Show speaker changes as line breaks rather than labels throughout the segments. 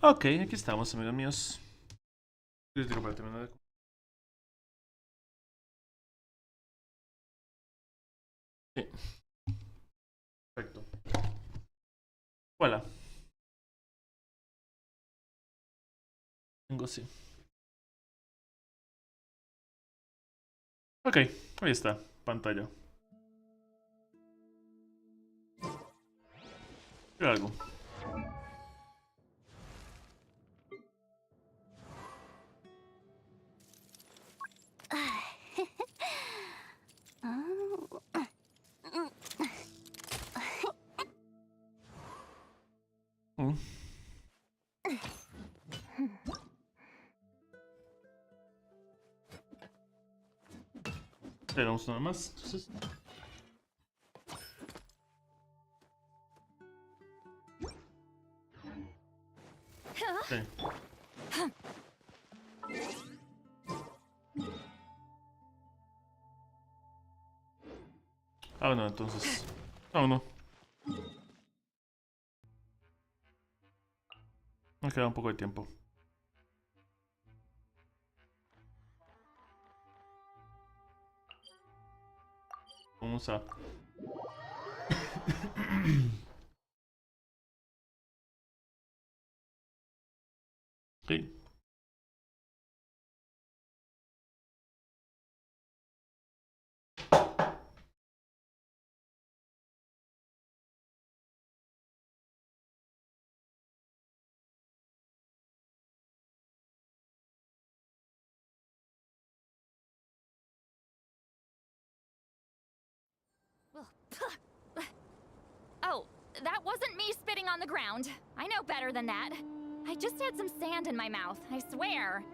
Ok, aquí estamos, amigos míos. Crítico para terminar de... Sí. Perfecto. Hola. Tengo sí. Ok, ahí está. Pantalla. Quiero algo. Mm. Tenemos nada más. Entonces... Sí. Ah, bueno, entonces... No, no. Me queda un poco de tiempo. Vamos a... Sí.
Oh, that wasn't me spitting on the ground. I know better than that. I just had some sand in my mouth, I swear.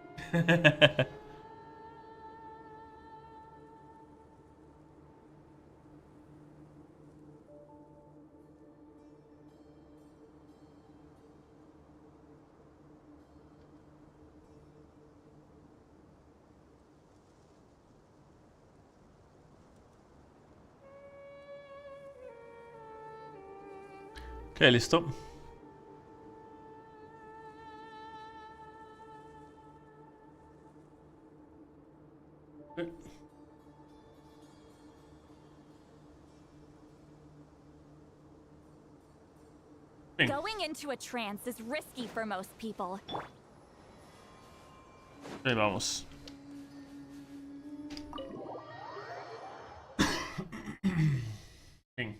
Ok, listo. Bien.
Going into a trance is risky for most people.
Ahí vamos. Bien.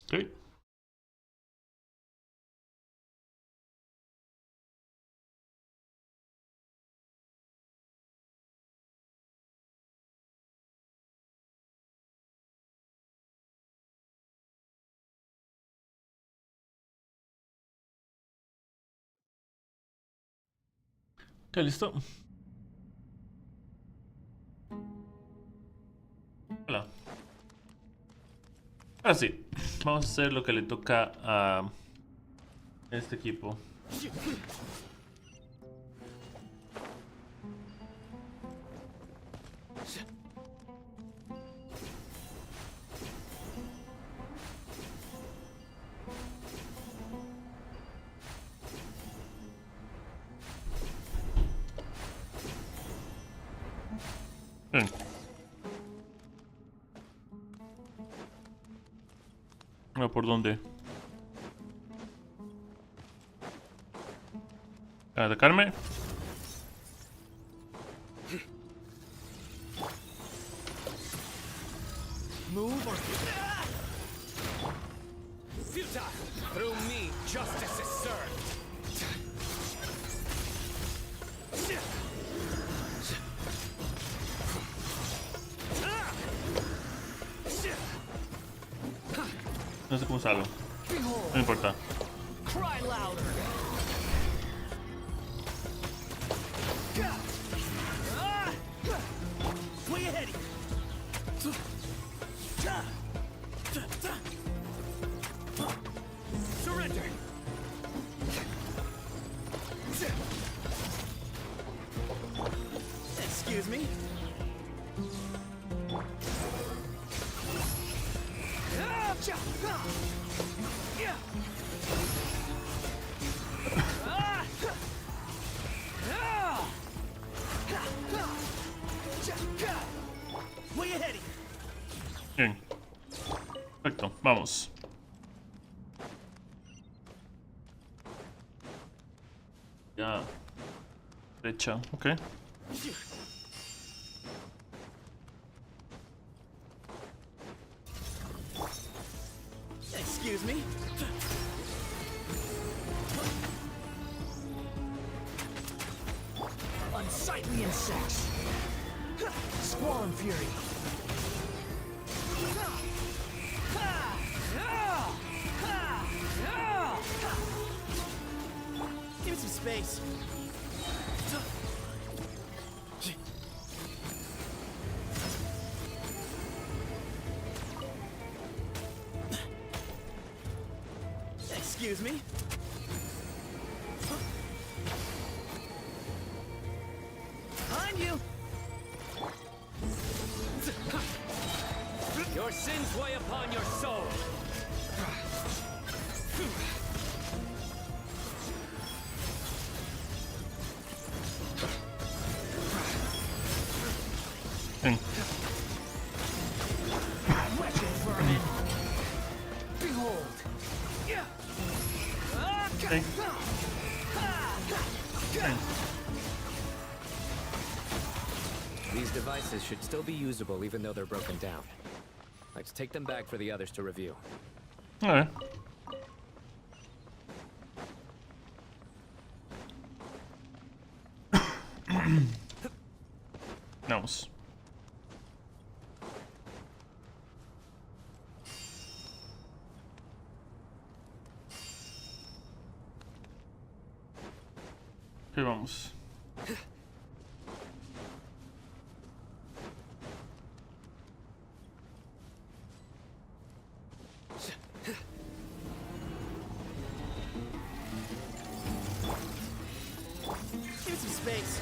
Ok. Ok, listo. Hola. Ahora sí. Vamos a hacer lo que le toca a este equipo. Bien. Ahora, ¿por dónde? ¿A atacarme?
Move or futile. Through me, justice is served.
No sé cómo salgo. No importa.
Cry louder. Way ahead. Surrender. Excuse me.
Bien. Perfecto, vamos. Ya. Derecha, ok.
Excuse me? Unsightly insects! Squall and fury! Give me some space! Excuse me? Behind you! Your sins weigh upon your soul!
Bien.
Weapon vermin! Behold!
Okay. Bien.
These devices should still be usable even though they're broken down. Let's take them back for the others to review.
Alright. Vamos. Aquí vamos.
Give me some space!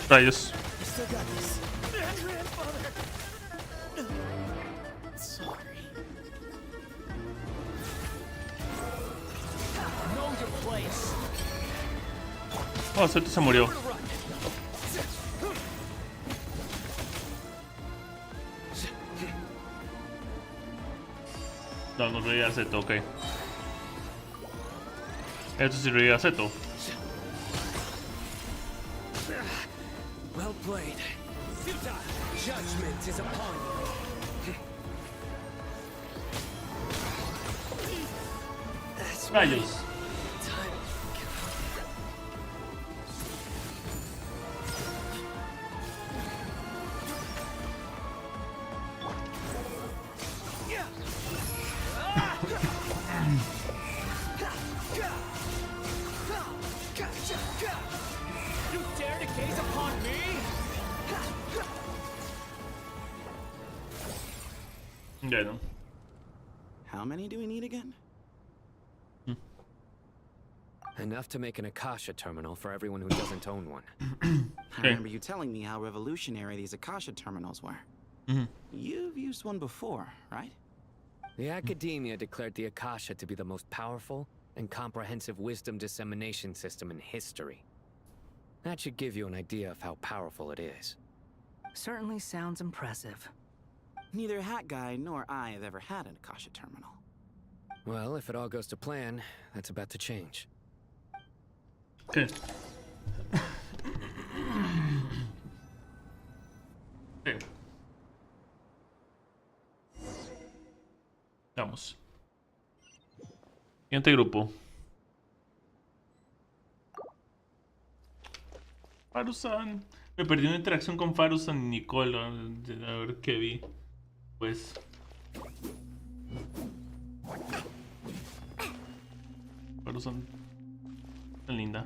Rayos.
I still got this. Grandfather! Sorry. Know your place.
Oh, Zeto se murió.
Where to run?
No, no reía a Zeto, ok. Esto sí reía a Zeto.
Well played. Futile. Judgment is upon you. That's
Rayos.
time. Yeah. You dare to gaze upon me?
Ya no.
How many do we need again?
Enough to make an Akasha terminal for everyone who doesn't own one.
I remember you telling me how revolutionary these Akasha terminals were. You've used one before, right?
The academia declared the Akasha to be the most powerful and comprehensive wisdom dissemination system in history. That should give you an idea of how powerful it is.
Certainly sounds impressive.
Neither Hat Guy nor I have ever had an Akasha terminal.
Well, if it all goes to plan, that's about to change.
Okay. Okay. Vamos. Siguiente grupo. Farusan. Me perdí una interacción con Farusan y Nicole. A ver qué vi. Pues. Farusan. Tan linda.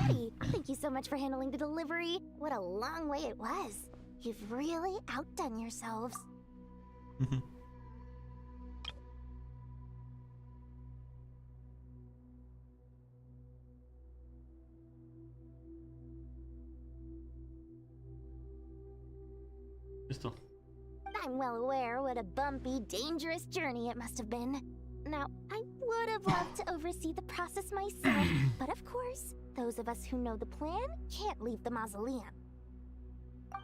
Hey, thank you so much for handling the delivery. What a long way it was. You've really outdone yourselves.
Listo.
I'm well aware what a bumpy, dangerous journey it must have been. Now, I would have loved to oversee the process myself, but of course, those of us who know the plan can't leave the mausoleum.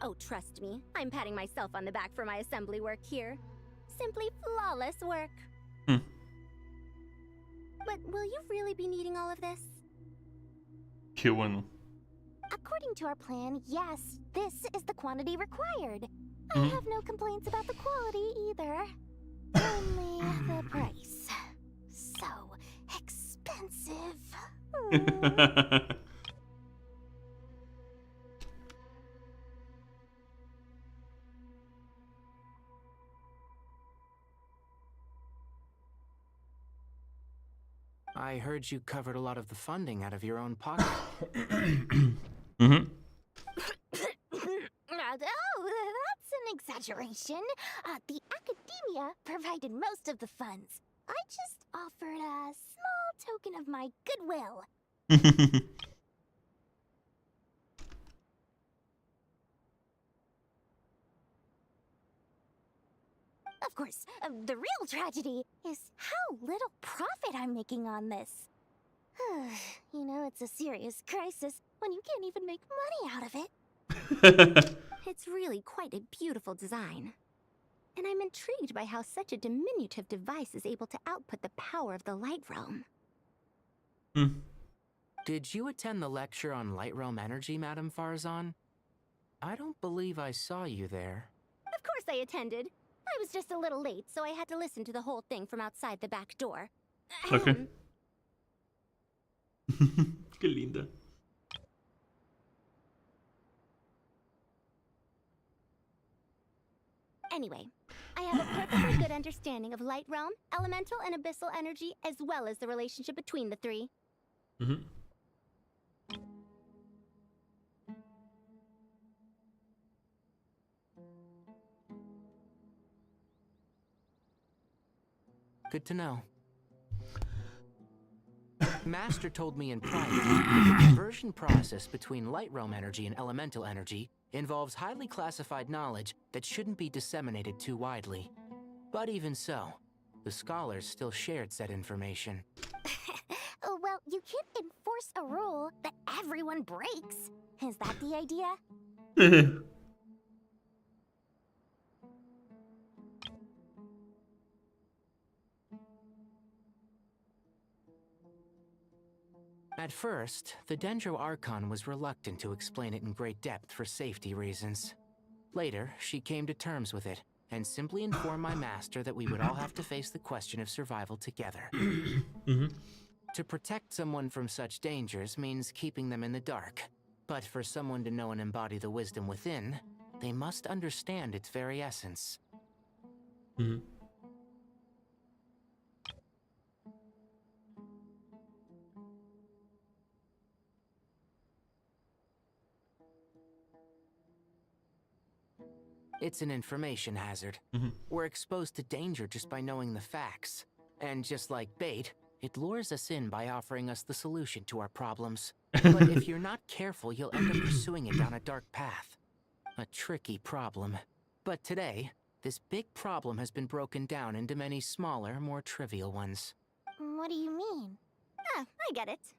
Oh, trust me, I'm patting myself on the back for my assembly work here. Simply flawless work. But will you really be needing all of this?
Qué bueno.
According to our plan, yes, this is the quantity required. I have no complaints about the quality either. Only the price. So expensive.
I heard you covered a lot of the funding out of your own pocket.
Oh, that's an exaggeration. The academia provided most of the funds. I just offered a small token of my goodwill. Of course, the real tragedy is how little profit I'm making on this. You know, it's a serious crisis when you can't even make money out of it.
It's really quite a beautiful design. And I'm intrigued by how such a diminutive device is able to output the power of the Light Realm.
Did you attend the lecture on Light Realm energy, Madame Farzan? I don't believe I saw you there.
Of course I attended. I was just a little late, so I had to listen to the whole thing from outside the back door.
Okay. Qué linda.
Anyway, I have a perfectly good understanding of Light Realm, elemental and abyssal energy, as well as the relationship between the three.
Good to know. Master told me in private that the conversion process between Light Realm energy and elemental energy involves highly classified knowledge that shouldn't be disseminated too widely. But even so, the scholars still shared said information.
Well, you can't enforce a rule that everyone breaks. Is that the idea?
At first, the Dendro Archon was reluctant to explain it in great depth for safety reasons. Later, she came to terms with it, and simply informed my master that we would all have to face the question of survival together. To protect someone from such dangers means keeping them in the dark. But for someone to know and embody the wisdom within, they must understand its very essence. It's an information hazard. We're exposed to danger just by knowing the facts. And just like bait, it lures us in by offering us the solution to our problems. But if you're not careful, you'll end up pursuing it down a dark path. A tricky problem. But today, this big problem has been broken down into many smaller, more trivial ones.
What do you mean?
Ah, I get it.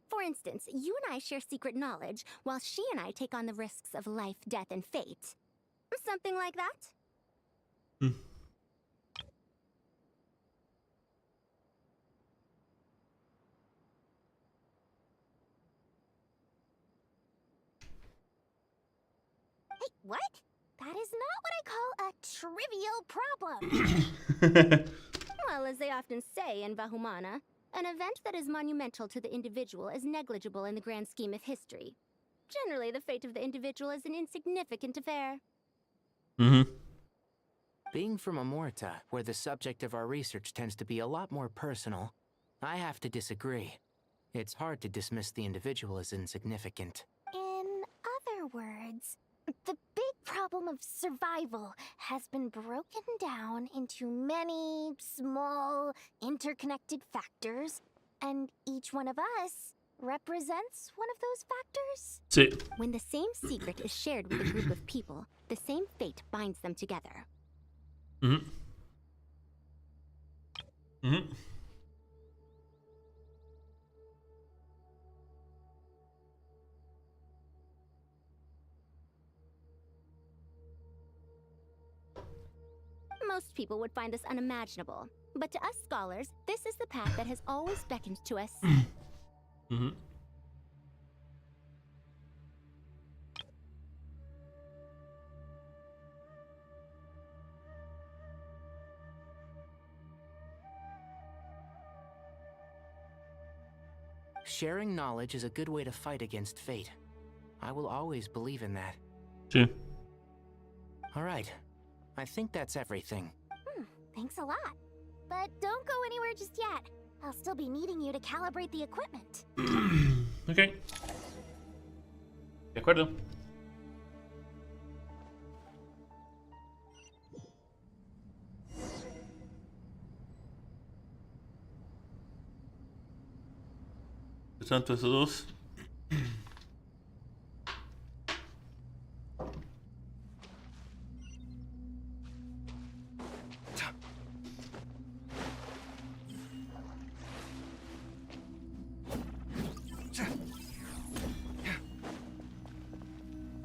For instance, you and I share secret knowledge, while she and I take on the risks of life, death, and fate. Something like that?
Hey, what? That is not what I call a trivial problem.
Well, as they often say in Vahumana, an event that is monumental to the individual is negligible in the grand scheme of history. Generally, the fate of the individual is an insignificant affair.
Being from Amorta, where the subject of our research tends to be a lot more personal, I have to disagree. It's hard to dismiss the individual as insignificant.
In other words, the big problem of survival has been broken down into many small, interconnected factors, and each one of us represents one of those factors?
Sí.
When the same secret is shared with a group of people, the same fate binds them together.
Ujú.
Most people would find this unimaginable, but to us scholars, this is the path that has always beckoned to us.
Ujú.
Sharing knowledge is a good way to fight against fate. I will always believe in that.
Sí.
All right. I think that's everything.
Thanks a lot. But don't go anywhere just yet. I'll still be needing you to calibrate the equipment.
Ok. De acuerdo. Por tanto, esos dos.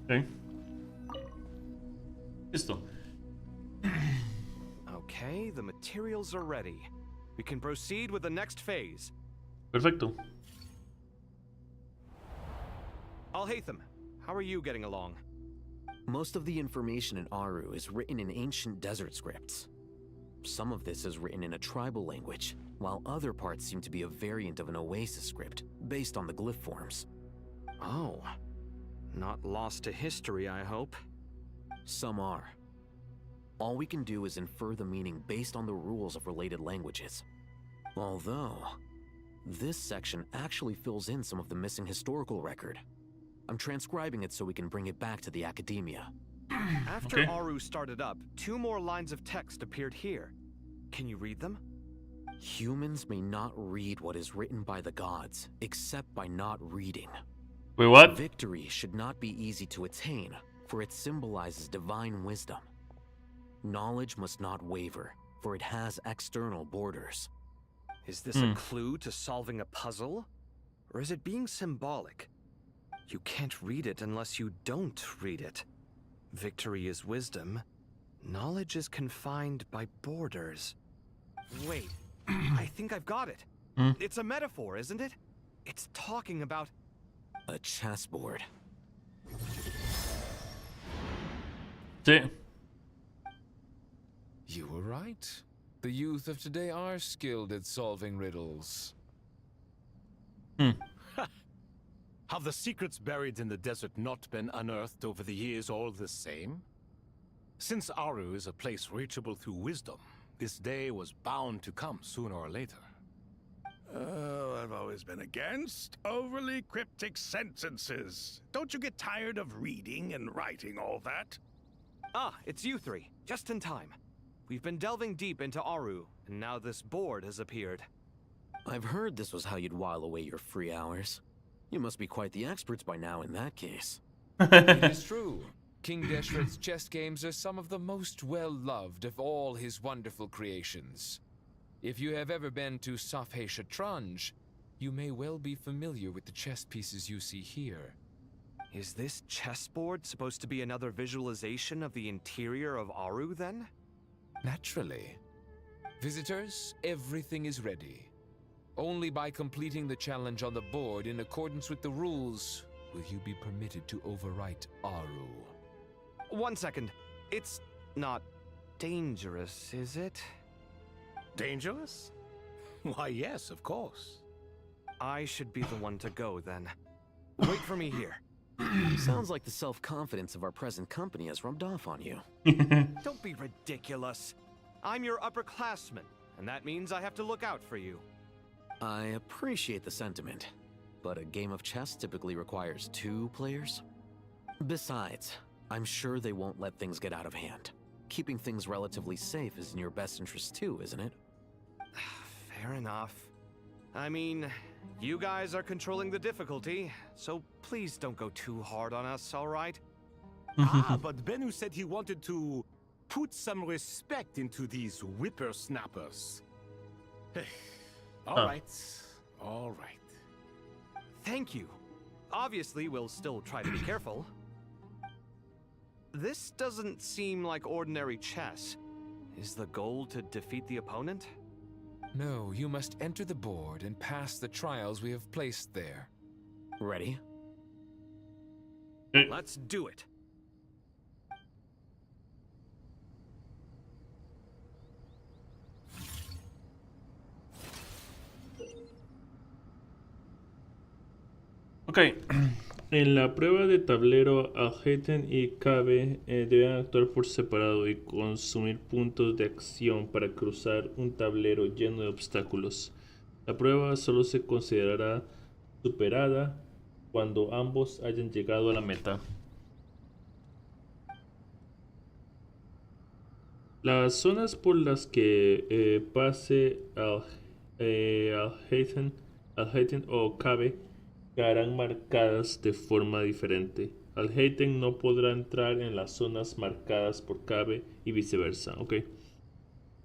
Ok. Listo.
Okay, the materials are ready. We can proceed with the next phase.
Perfecto.
Alhaitham, how are you getting along?
Most of the information in Aru is written in ancient desert scripts. Some of this is written in a tribal language, while other parts seem to be a variant of an oasis script, based on the glyph forms.
Oh. Not lost to history, I hope.
Some are. All we can do is infer the meaning based on the rules of related languages. Although, this section actually fills in some of the missing historical record. I'm transcribing it so we can bring it back to the academia.
After
Okay.
Aru started up, 2 more lines of text appeared here. Can you read them?
Humans may not read what is written by the gods, except by not reading.
Wait, what?
Victory should not be easy to attain, for it symbolizes divine wisdom. Knowledge must not waver, for it has external borders.
Is this a clue to solving a puzzle? Or is it being symbolic? You can't read it unless you don't read it. Victory is wisdom. Knowledge is confined by borders. Wait, I think I've got it. It's a metaphor, isn't it? It's talking about...
A chessboard.
Sí.
You were right. The youth of today are skilled at solving riddles.
Have the secrets buried in the desert not been unearthed over the years all the same? Since Aru is a place reachable through wisdom, this day was bound to come sooner or later.
Oh, I've always been against overly cryptic sentences. Don't you get tired of reading and writing all that?
Ah, it's you 3. Just in time. We've been delving deep into Aru, and now this board has appeared.
I've heard this was how you'd while away your free hours. You must be quite the experts by now in that case.
It is true. King Deshret's chess games are some of the most well-loved of all his wonderful creations. If you have ever been to Safhe Shatranj, you may well be familiar with the chess pieces you see here.
Is this chessboard supposed to be another visualization of the interior of Aru, then?
Naturally. Visitors, everything is ready. Only by completing the challenge on the board in accordance with the rules will you be permitted to overwrite Aru.
1 second. It's not dangerous, is it?
Dangerous? Why, yes, of course.
I should be the one to go, then. Wait for me here.
Sounds like the self-confidence of our present company has rubbed off on you.
Don't be ridiculous. I'm your upperclassman, and that means I have to look out for you.
I appreciate the sentiment, but a game of chess typically requires 2 players. Besides, I'm sure they won't let things get out of hand. Keeping things relatively safe is in your best interest too, isn't it?
Fair enough. I mean, you guys are controlling the difficulty, so please don't go too hard on us, all right?
But Bennu said he wanted to put some respect into these whippersnappers. All right. All right.
Thank you. Obviously, we'll still try to be careful. This doesn't seem like ordinary chess. Is the goal to defeat the opponent?
No, you must enter the board and pass the trials we have placed there.
Ready?
Let's do it.
Ok, en la prueba de tablero, Alhaiten y Kabe deben actuar por separado y consumir puntos de acción para cruzar un tablero lleno de obstáculos. La prueba solo se considerará superada cuando ambos hayan llegado a la meta. Las zonas por las que pase Alhaiten o Kabe quedarán marcadas de forma diferente. Alhaiten no podrá entrar en las zonas marcadas por Kabe y viceversa. Ok.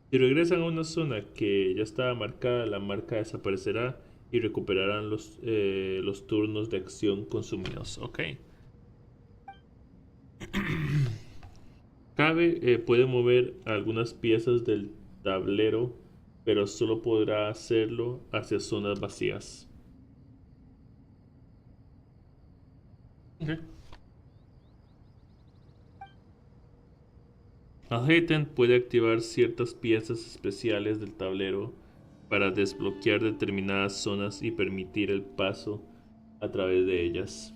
Si regresan a una zona que ya estaba marcada, la marca desaparecerá y recuperarán los turnos de acción consumidos. Ok. Kabe puede mover algunas piezas del tablero, pero solo podrá hacerlo hacia zonas vacías. Okay. Alhaiten puede activar ciertas piezas especiales del tablero para desbloquear determinadas zonas y permitir el paso a través de ellas.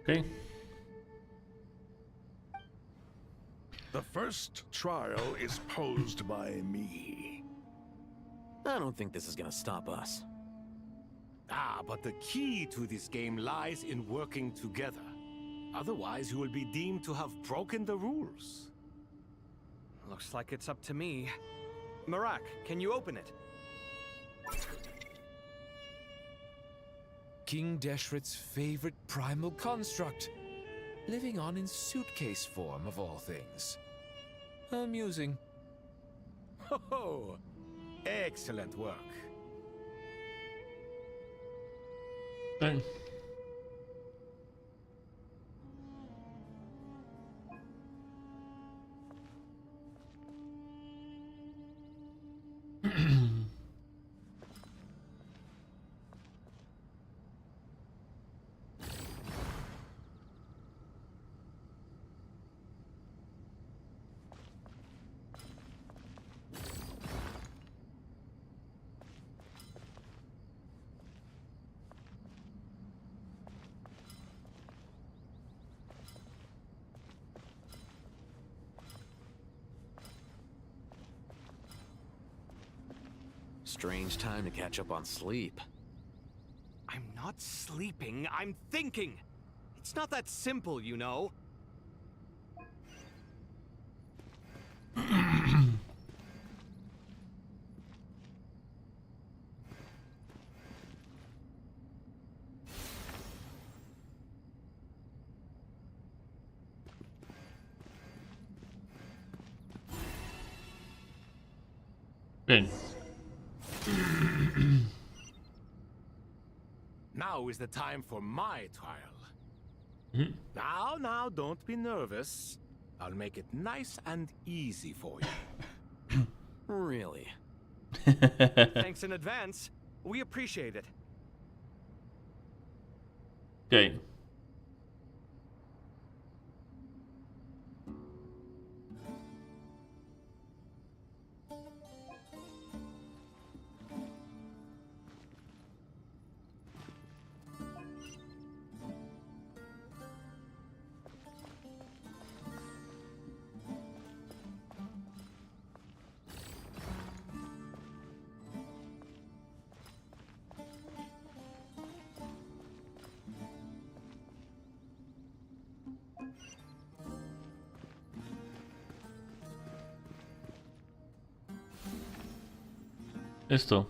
Okay.
The first trial is posed by me.
I don't think this is gonna stop us.
Ah, but the key to this game lies in working together. Otherwise, you will be deemed to have broken the rules.
Looks like it's up to me. Marak, can you open it?
King Deshret's favorite primal construct, living on in suitcase form of all things. Amusing.
Oh, excellent work.
Done.
Strange time to catch up on sleep.
I'm not sleeping, I'm thinking! It's not that simple, you know.
Bien.
Now is the time for my trial.
Mhm.
Now, don't be nervous. I'll make it nice and easy for you.
Really?
Thanks in advance. We appreciate it.
Okay. Esto.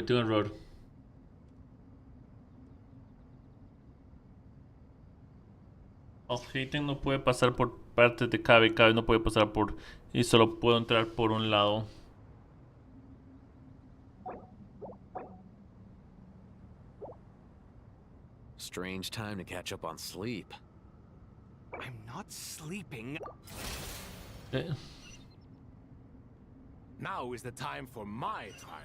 Cometí un error. Hayten no puede pasar por partes de Cabe. Cabe no puede pasar por... Y solo puedo entrar por un lado.
Strange time to catch up on sleep.
I'm not sleeping.
Now is the time for my trial.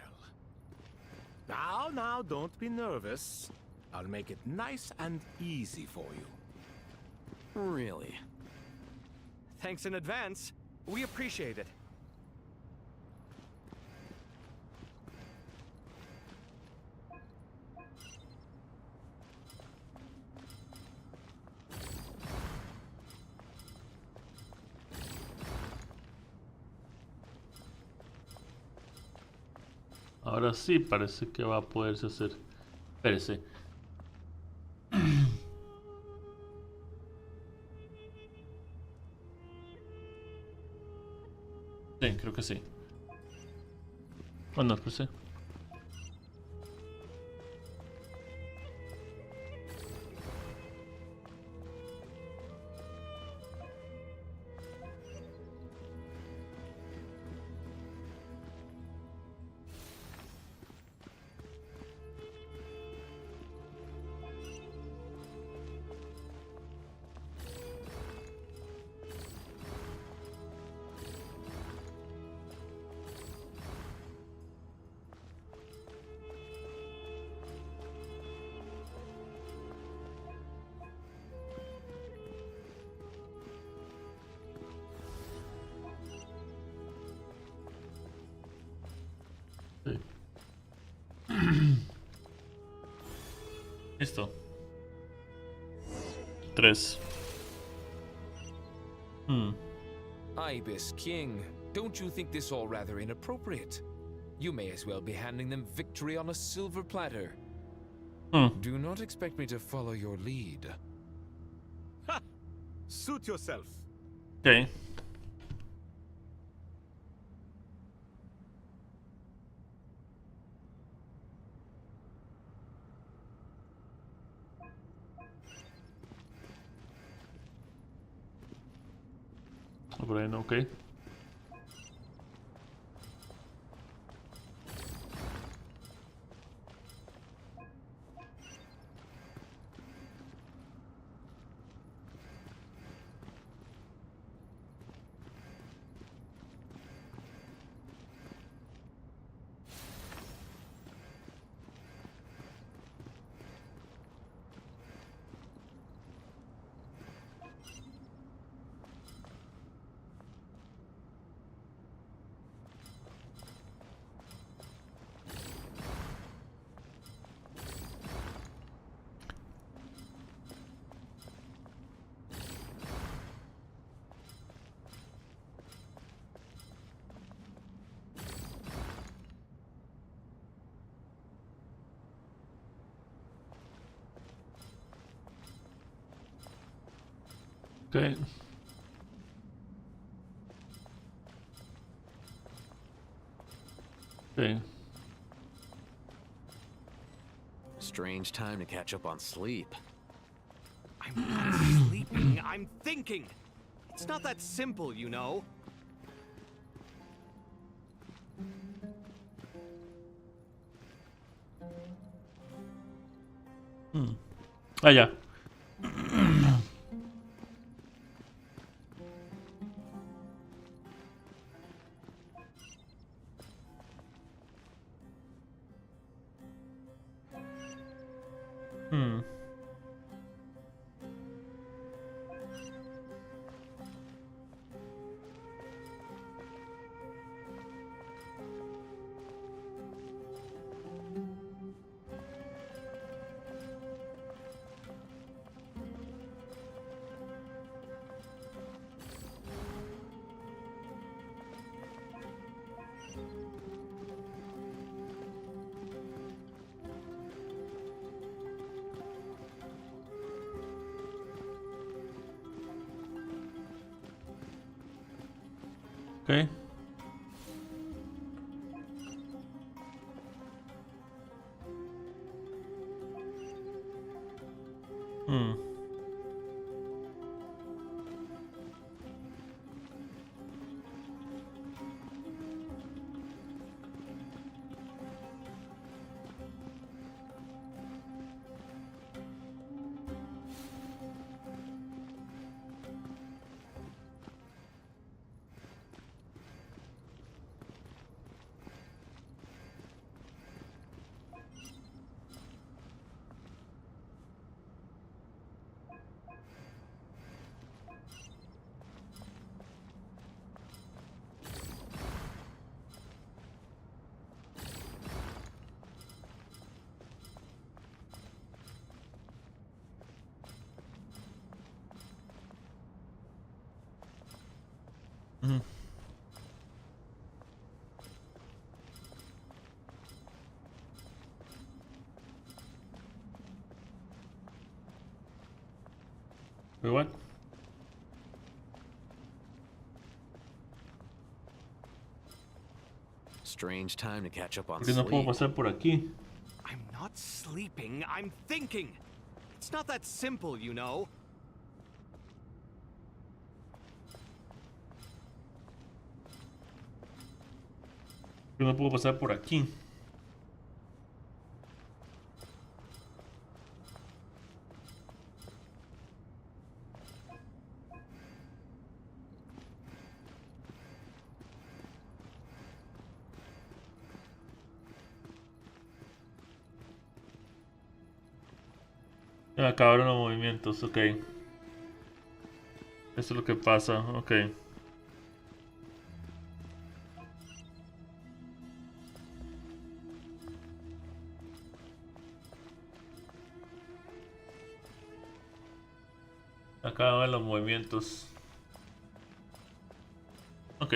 Now, don't be nervous. I'll make it nice and easy for you.
Really?
Thanks in advance. We appreciate it.
Ahora sí parece que va a poderse hacer. Espérese. Sí, creo que sí. Bueno, pues sí. Listo. 3.
Ibis King, don't you think this all rather inappropriate? You may as well be handing them victory on a silver platter. Do not expect me to follow your lead.
Ha! Suit yourself.
Okay. Bueno, ok. Okay. Okay.
Strange time to catch up on sleep.
I'm not sleeping, I'm thinking. It's not that simple, you know.
Ah, ya. Okay. Hmm. Mm. Wait, what?
Strange time to catch up on
¿Por qué no puedo
sleep.
pasar por aquí?
I'm not sleeping, I'm thinking. It's not that simple, you know.
¿Por qué no puedo pasar por aquí? Ya acabaron los movimientos, ok. Eso es lo que pasa, ok. Acaban los movimientos. Ok.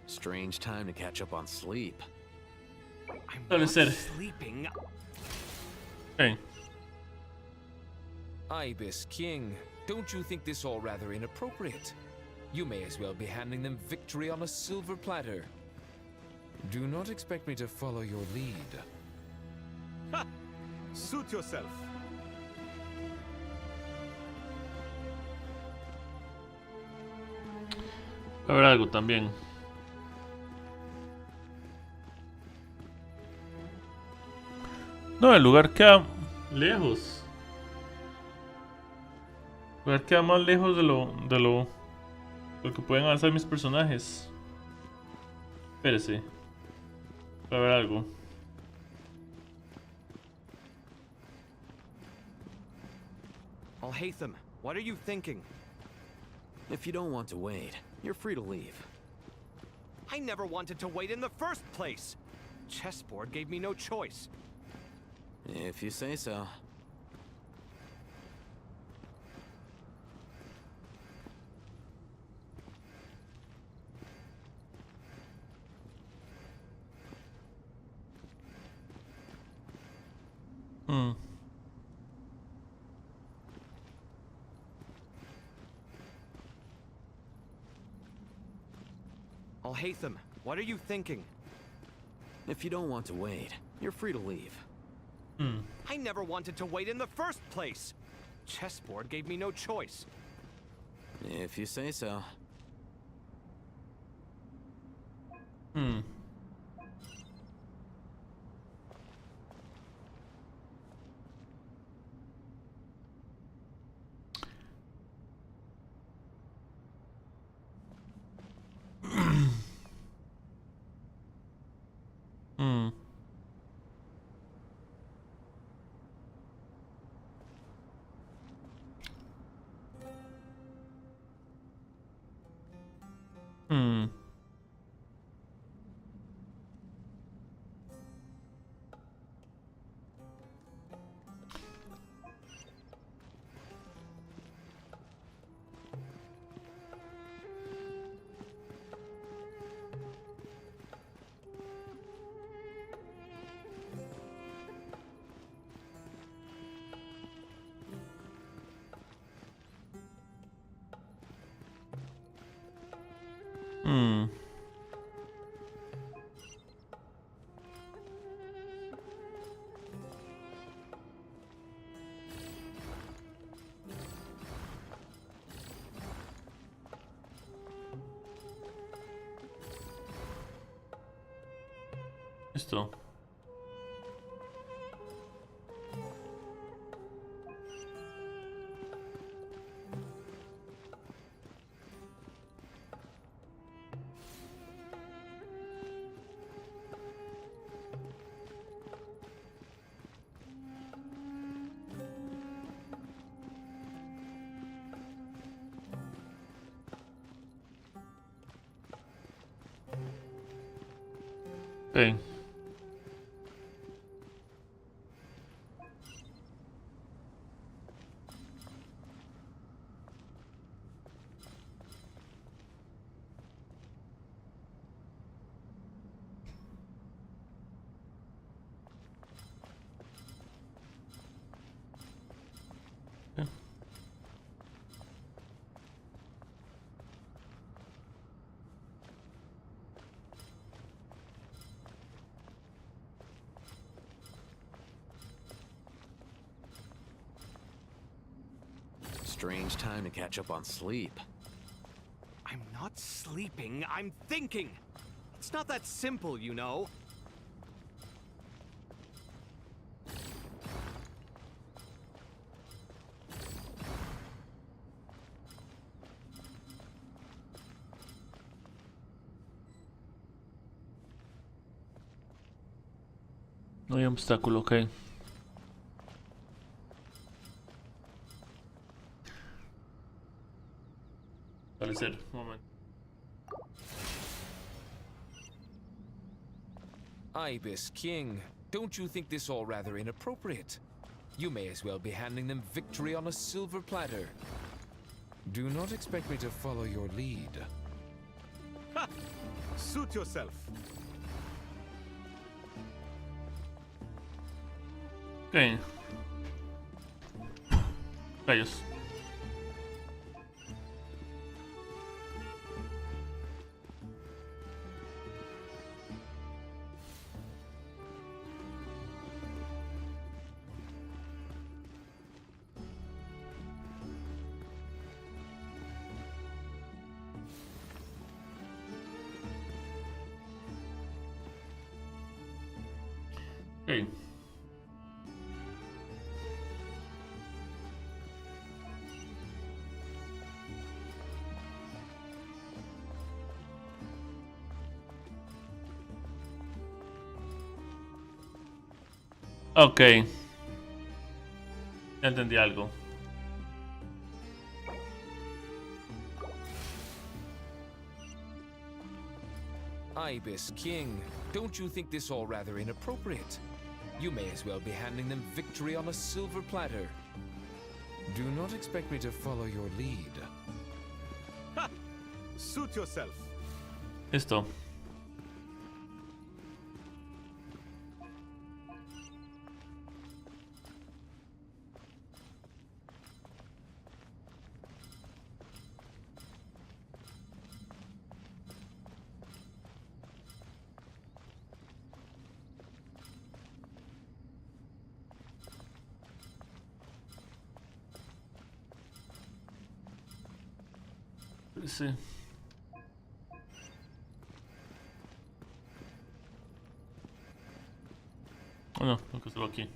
Strange time to catch up on sleep.
I'm
Debe
not
ser.
sleeping.
Ok.
Ibis King, don't you think this all rather inappropriate? You may as well be handing them victory on a silver platter. Do not expect me to follow your lead.
Ha! Suit yourself.
Va a haber algo también. No, el lugar queda lejos. El lugar queda más lejos de lo que pueden avanzar mis personajes. Espérese. Va a haber algo.
Alhaitham, what are you thinking?
If you don't want to wait, you're free to leave.
I never wanted to wait in the first place. Chessboard gave me no choice.
If you say so.
Hmm.
Alhaitham, what are you thinking?
If you don't want to wait, you're free to leave.
Hmm.
I never wanted to wait in the first place. Chessboard gave me no choice.
If you say so.
Hmm. Hmm. Hmm. Listo. Okay.
Strange time to catch up on sleep.
I'm not sleeping, I'm thinking! It's not that simple, you know.
No hay obstáculo, ok. Parecer, un momento.
Ibis King, don't you think this all rather inappropriate? You may as well be handing them victory on a silver platter. Do not expect me to follow your lead.
Ha! Suit yourself.
Ok. Rayos. Okay. Ok. Ya entendí algo.
Ibis King, don't you think this all rather inappropriate? You may as well be handing them victory on a silver platter. Do not expect me to follow your lead.
Ha! Suit yourself.
Listo. Sí. Oh no, tengo que hacerlo aquí.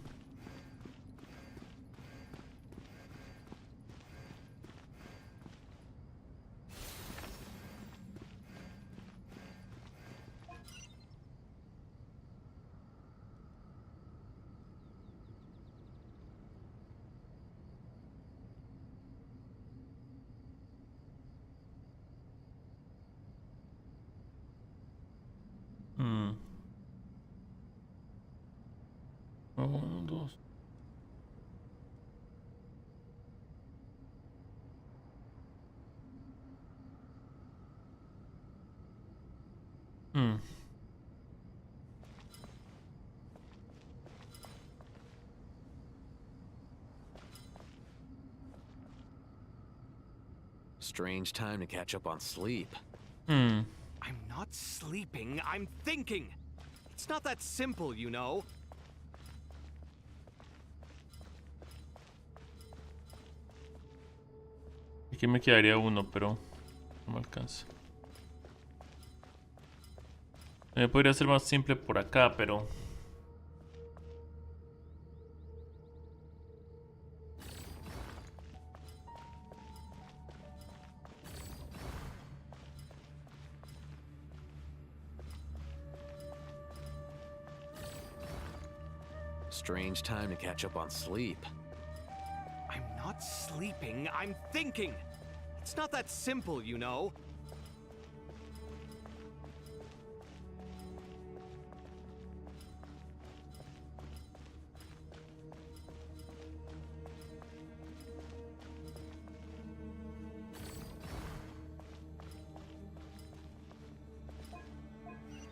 Uno, dos.
Strange time to catch up on sleep.
I'm not sleeping, I'm thinking! It's not that simple, you know.
Aquí me quedaría uno, pero no me alcanza. Podría ser más simple por acá, pero...
Strange time to catch up on sleep.
I'm not sleeping, I'm thinking! It's not that simple, you know.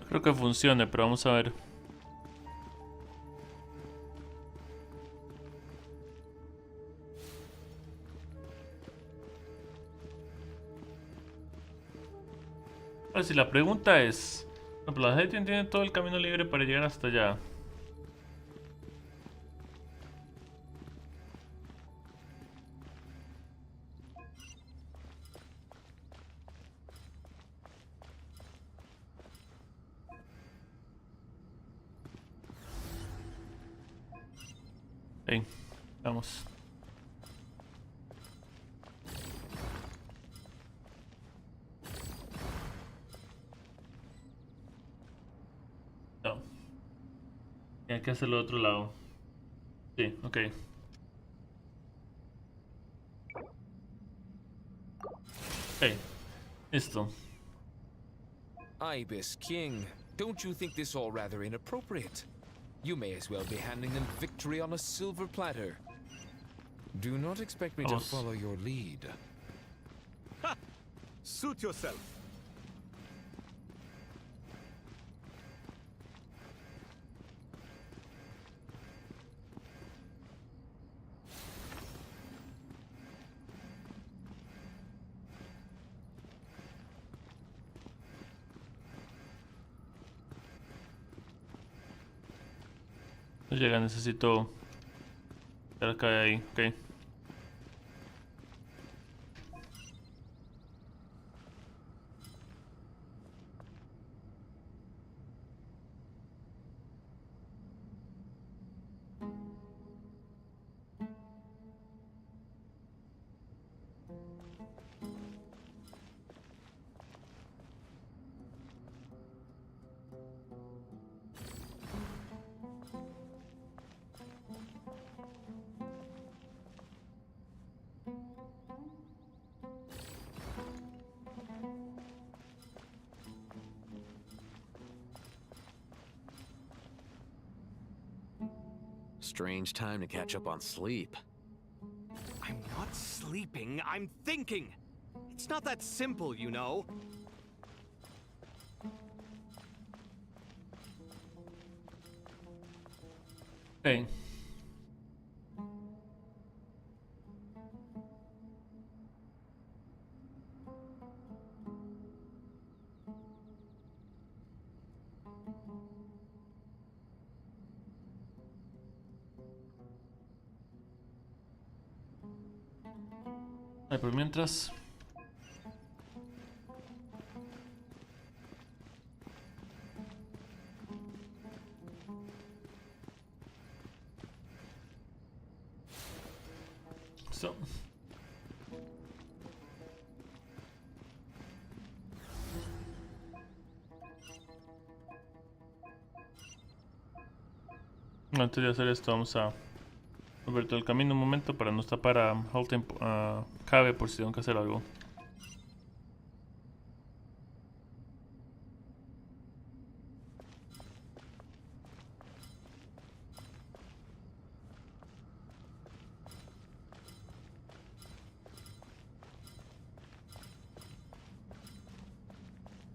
Creo que funcione, pero vamos a ver. Ahora, si la pregunta es... No, pero la gente tiene todo el camino libre para llegar hasta allá. Vamos. No. Y hay que hacerlo del otro lado. Sí, ok. Ok. Listo.
Ibis King, don't you think this all rather inappropriate? You may as well be handing them victory on a silver platter. Do not expect me to follow your lead.
Ha! Suit yourself.
No llega, necesito... Acá de ahí, ok.
Strange time to catch up on sleep.
I'm not sleeping, I'm thinking! It's not that simple, you know.
Okay. Pero mientras... So. Antes de hacer esto vamos a mover todo el camino un momento para no tapar a Halten, cabe por si tengo que hacer algo.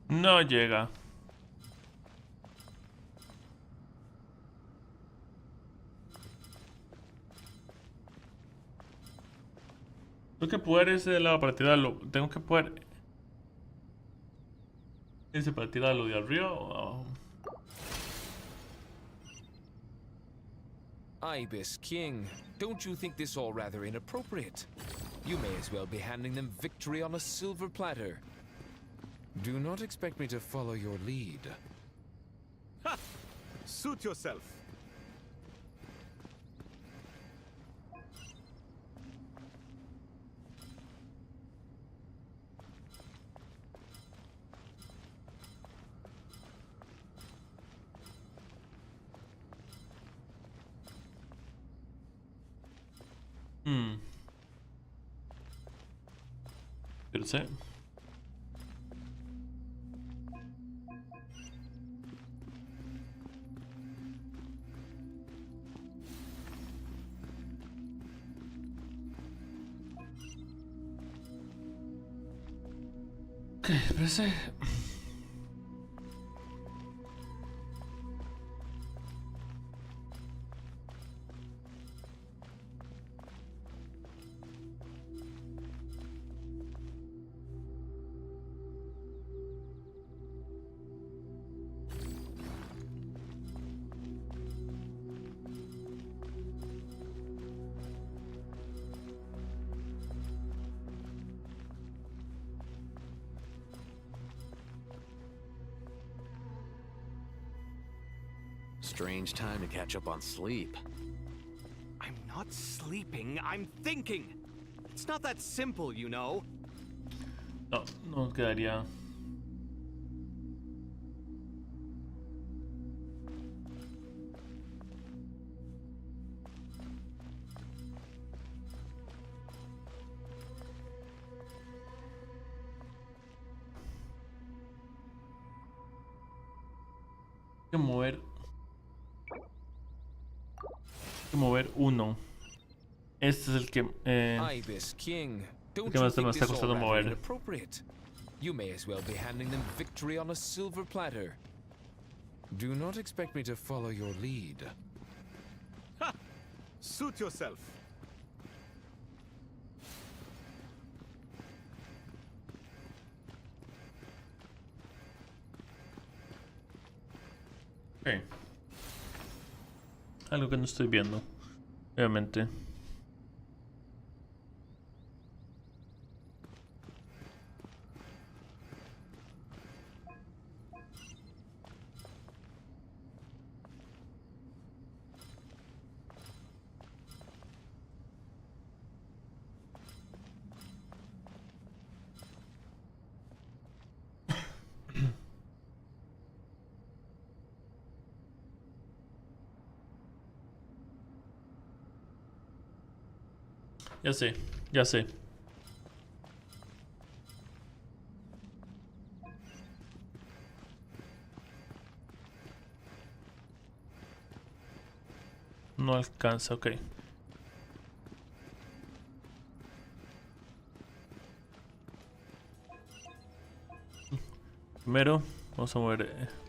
No llega. Tengo que poder ese de lado para tirarlo. Tengo que poder ese para tirarlo de arriba o abajo.
Ibis King, don't you think this all rather inappropriate? You may as well be handing them victory on a silver platter. Do not expect me to follow your lead.
Suit yourself.
Espérense. Ok, espérense.
Strange time to catch up on sleep.
I'm not sleeping, I'm thinking. It's not that simple, you know.
No, no quedaría. Hay que mover uno. Este es el que
Ibis King,
el
don't
que
you
más me
think
está
this all
costando
rather
mover.
inappropriate? You may as well be handing them victory on a silver platter. Do not expect me to follow your lead.
Ha! Suit yourself.
Okay. Algo que no estoy viendo, obviamente. Ya sé, ya sé. No alcanza, ok. Primero, vamos a mover.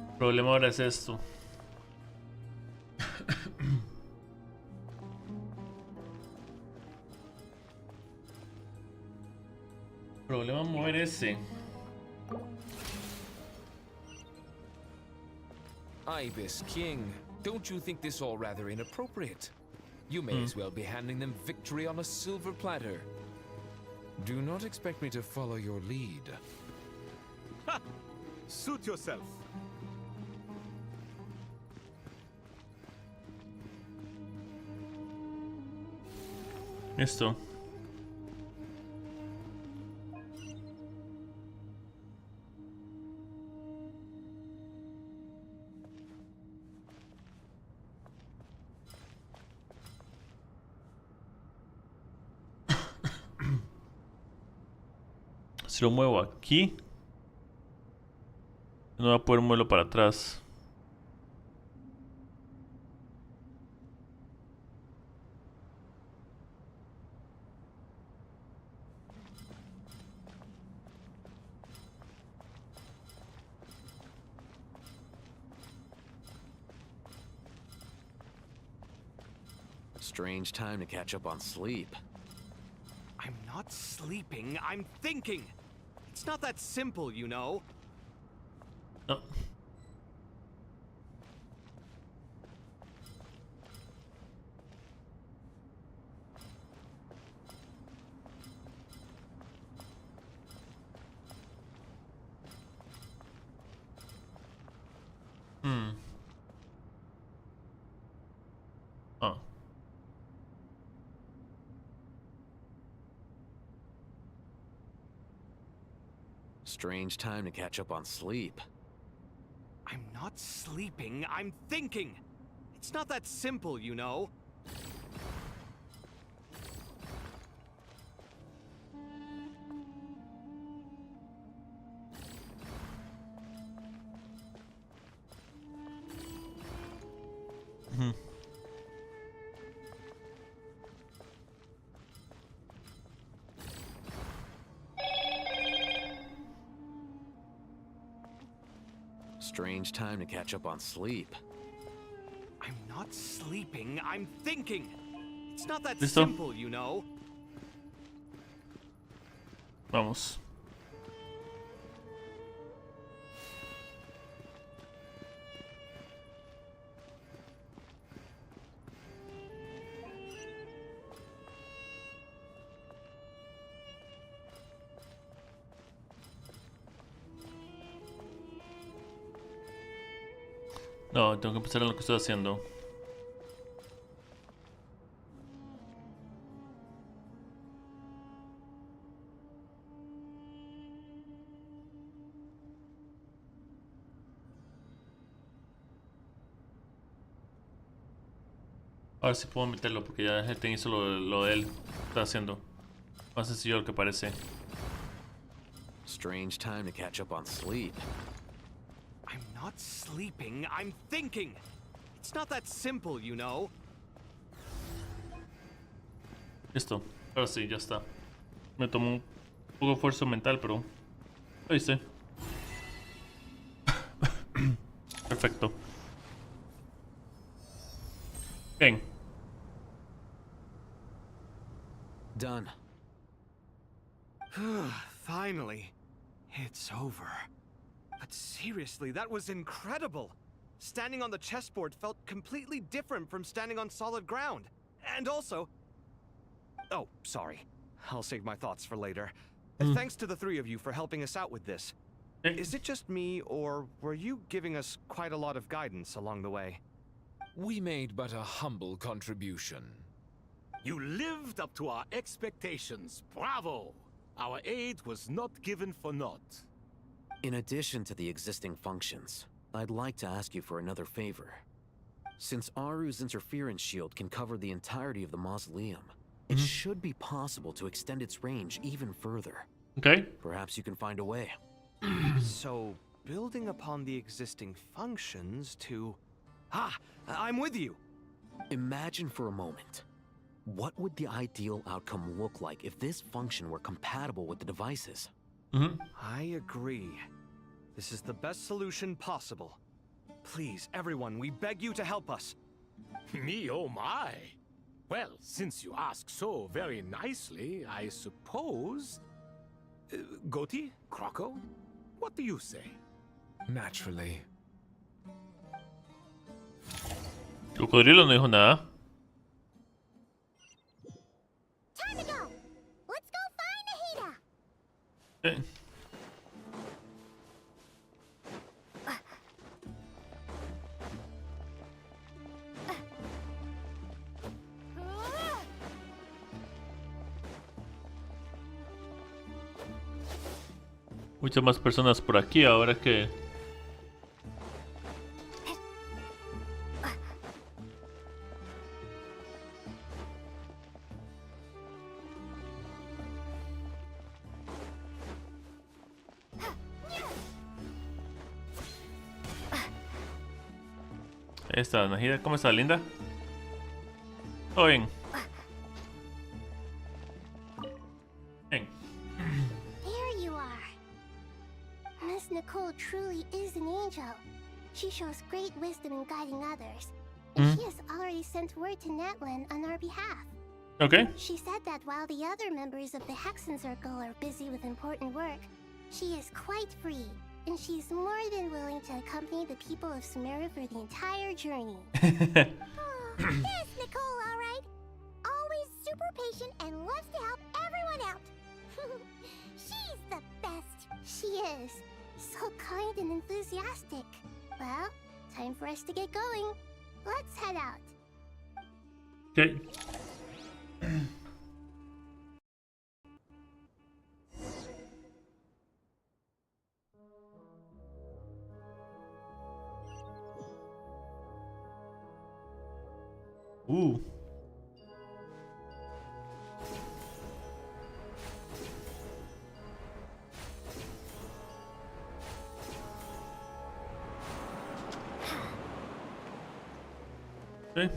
El problema ahora es esto. Problema mover ese.
Ibis King, don't you think this all rather inappropriate? You may as well be handing them victory on a silver platter. Do not expect me to follow your lead.
Ha! Suit yourself.
Esto. Si lo muevo aquí, no va a poder moverlo para atrás.
Strange time to catch up on sleep.
I'm not sleeping, I'm thinking! It's not that simple, you know.
No. Oh.
Strange time to catch up on sleep.
I'm not sleeping, I'm thinking! It's not that simple, you know.
Strange time to catch up on sleep.
I'm not sleeping, I'm thinking! It's not that
¿Listo?
simple, you know.
Vamos. No, tengo que empezar en lo que estoy haciendo. Ahora sí puedo meterlo porque ya Heten hizo lo de él. Está haciendo. Más sencillo de lo que parece.
Strange time to catch up on sleep.
I'm not sleeping, I'm thinking! It's not that simple, you know.
Listo. Ahora sí, ya está. Me tomó un poco de esfuerzo mental, pero lo hice. Perfecto. Bien.
Done.
Finally. It's over. But seriously, that was incredible! Standing on the chessboard felt completely different from standing on solid ground. And also... Oh, sorry. I'll save my thoughts for later. Thanks to the three of you for helping us out with this. Is it just me, or were you giving us quite a lot of guidance along the way?
We made but a humble contribution.
You lived up to our expectations. Bravo! Our aid was not given for naught.
In addition to the existing functions, I'd like to ask you for another favor. Since Aru's interference shield can cover the entirety of the mausoleum, it should be possible to extend its range even further.
Okay.
Perhaps you can find a way.
So, building upon the existing functions to... Ah! I'm with you!
Imagine for a moment. What would the ideal outcome look like if this function were compatible with the devices?
I agree. This is the best solution possible. Please, everyone, we beg you to help us.
Me, oh my! Well, since you ask so very nicely, I suppose... Goti? Croco? What do you say?
Naturally.
Cocodrilo no dijo nada.
Time to go! Let's go find Nahida!
Okay. Muchas más personas por aquí ahora que... Ahí está, Nahida. ¿Cómo está, linda? Todo bien. Bien.
There you are. Miss Nicole truly is an angel. She shows great wisdom in guiding others. and
Mm.
she has already sent word to Natlan on our behalf.
Okay.
She said that while the other members of the Hexen Circle are busy with important work, she is quite free, and she's more than willing to accompany the people of Sumeru for the entire journey. There's Nicole, all right. Always super patient and loves to help everyone out. She's the best. She is. So kind and enthusiastic. Well, time for us to get going. Let's head out.
Okay. Ooh. Okay.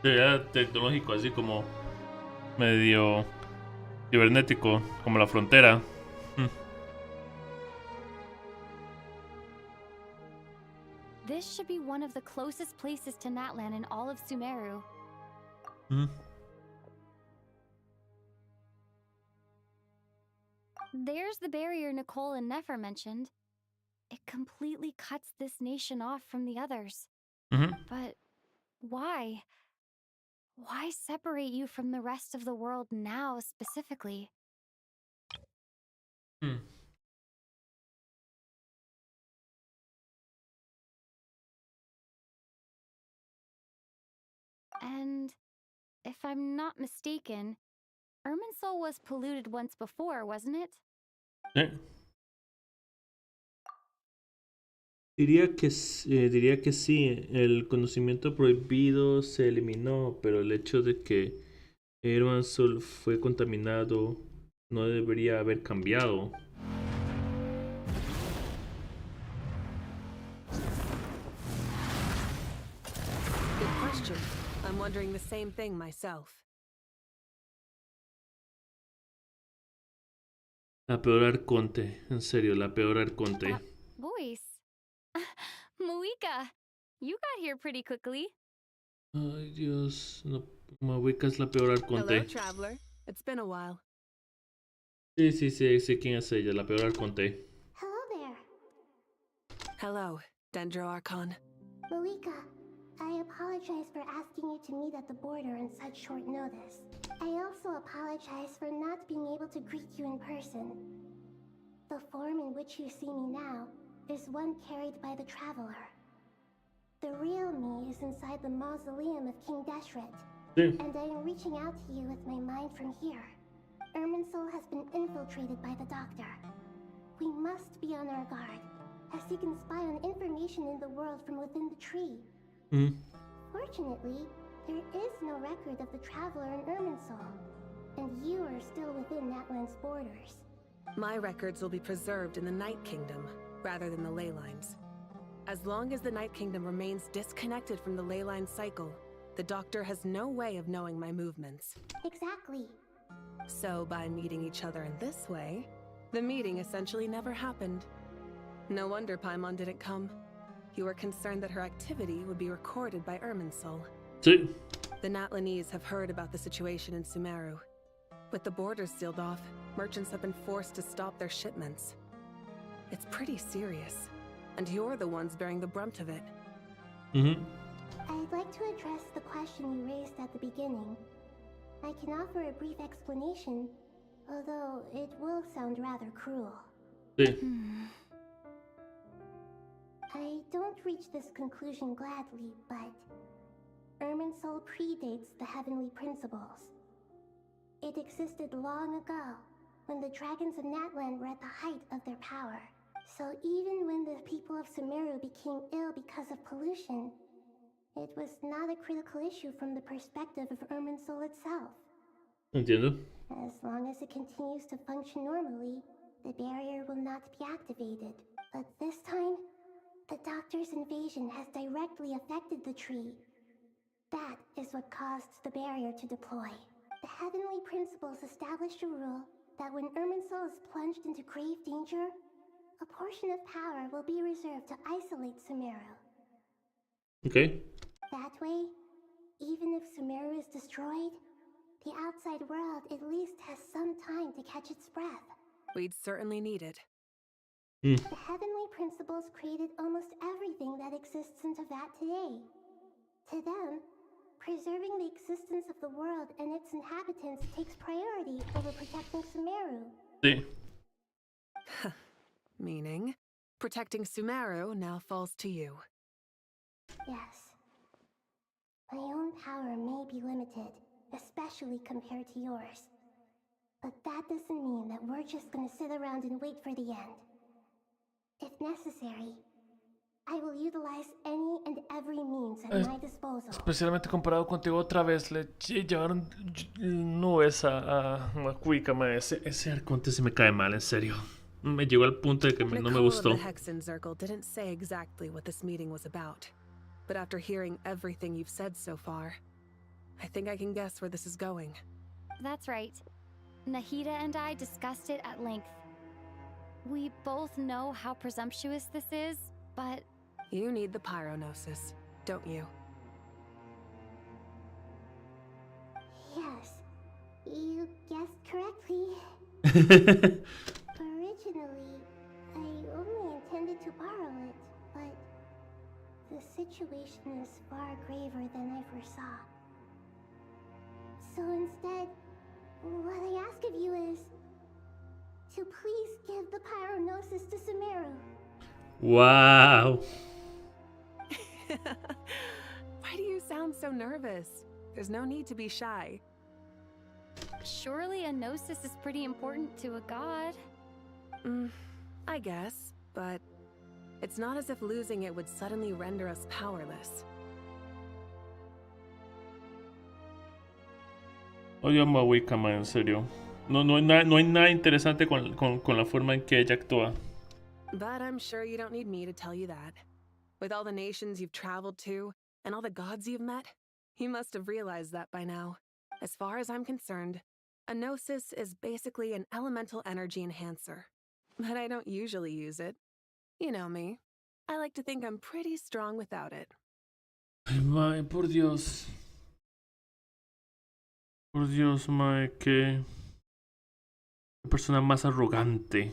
Sería tecnológico, así como medio cibernético, como la frontera.
This should be one of the closest places to Natlan in all of Sumeru. There's the barrier Nicole and Nefer mentioned. It completely cuts this nation off from the others. But why? Why separate you from the rest of the world now, specifically? And if I'm not mistaken, Irminsul was polluted once before, wasn't it?
Diría que sí, el conocimiento prohibido se eliminó, pero el hecho de que Irminsul fue contaminado no debería haber cambiado.
Good question. I'm wondering the same thing myself.
La peor arconte, en serio, la peor arconte.
Voice. Muika, you got here pretty quickly.
Ay, Dios, no, Mahuika es la peor arconte.
Hello, traveler. It's been a while.
Sí, sé quién es ella, la peor arconte.
Hello there.
Hello, Dendro Archon.
Malika, I apologize for asking you to meet at the border on such short notice. I also apologize for not being able to greet you in person. The form in which you see me now is one carried by the Traveler. The real me is inside the mausoleum of King Deshret, and I am reaching out to you with my mind from here. Irminsul has been infiltrated by the Doctor. We must be on our guard, as he can spy on information in the world from within the tree. Fortunately, there is no record of the Traveler in Irminsul, and you are still within Natlan's borders.
My records will be preserved in the Night Kingdom, rather than the ley lines. As long as the Night Kingdom remains disconnected from the ley line cycle, the Doctor has no way of knowing my movements.
Exactly.
So by meeting each other in this way, the meeting essentially never happened. No wonder Paimon didn't come. You were concerned that her activity would be recorded by Irminsul.
Sí.
The Natlanese have heard about the situation in Sumeru. With the borders sealed off, merchants have been forced to stop their shipments. It's pretty serious, and you're the ones bearing the brunt of it.
I'd like to address the question you raised at the beginning. I can offer a brief explanation, although it will sound rather cruel.
Sí.
I don't reach this conclusion gladly, but Irminsul predates the heavenly principles. It existed long ago, when the dragons of Natlan were at the height of their power. So even when the people of Sumeru became ill because of pollution, It was not a critical issue from the perspective of Irminsul itself.
Entiendo.
As long as it continues to function normally, the barrier will not be activated. But this time, the Doctor's invasion has directly affected the tree. That is what caused the barrier to deploy. The Heavenly Principles established a rule that when Irminsul is plunged into grave danger, a portion of power will be reserved to isolate Sumeru.
Okay.
That way, even if Sumeru is destroyed, the outside world at least has some time to catch its breath.
We'd certainly need it.
The Heavenly Principles created almost everything that exists in Teyvat today. To them, preserving the existence of the world and its inhabitants takes priority over protecting Sumeru.
Sí.
Meaning, protecting Sumeru now falls to you.
Yes. My own power may be limited, especially compared to yours. But that doesn't mean that we're just gonna sit around and wait for the end. If necessary, I will utilize any and every means at my disposal.
Especialmente comparado contigo otra vez, le llevaron nubes a Cuica, ese arconte se me cae mal, en serio. Me llegó al punto de que no me gustó.
The Hexen Circle didn't say exactly what this meeting was about. But after hearing everything you've said so far, I think I can guess where this is going.
That's right. Nahida and I discussed it at length. We both know how presumptuous this is, but...
You need the Pyronosis, don't you?
Yes, you guessed correctly. Originally, I only intended to borrow it, but the situation is far graver than I foresaw. So instead, what I ask of you is to please give the Pyronosis to Sumeru.
Wow.
Why do you sound so nervous? There's no need to be shy.
Surely a gnosis is pretty important to a god.
I guess, but it's not as if losing it would suddenly render us powerless.
Odio a Wicca, en serio. No hay nada interesante con la forma en que ella actúa.
But I'm sure you don't need me to tell you that. With all the nations you've traveled to, and all the gods you've met, you must have realized that by now. As far as I'm concerned, a gnosis is basically an elemental energy enhancer. But I don't usually use it. You know me. I like to think I'm pretty strong without it.
Ay, mae, por Dios. Por Dios, mae, qué persona más arrogante.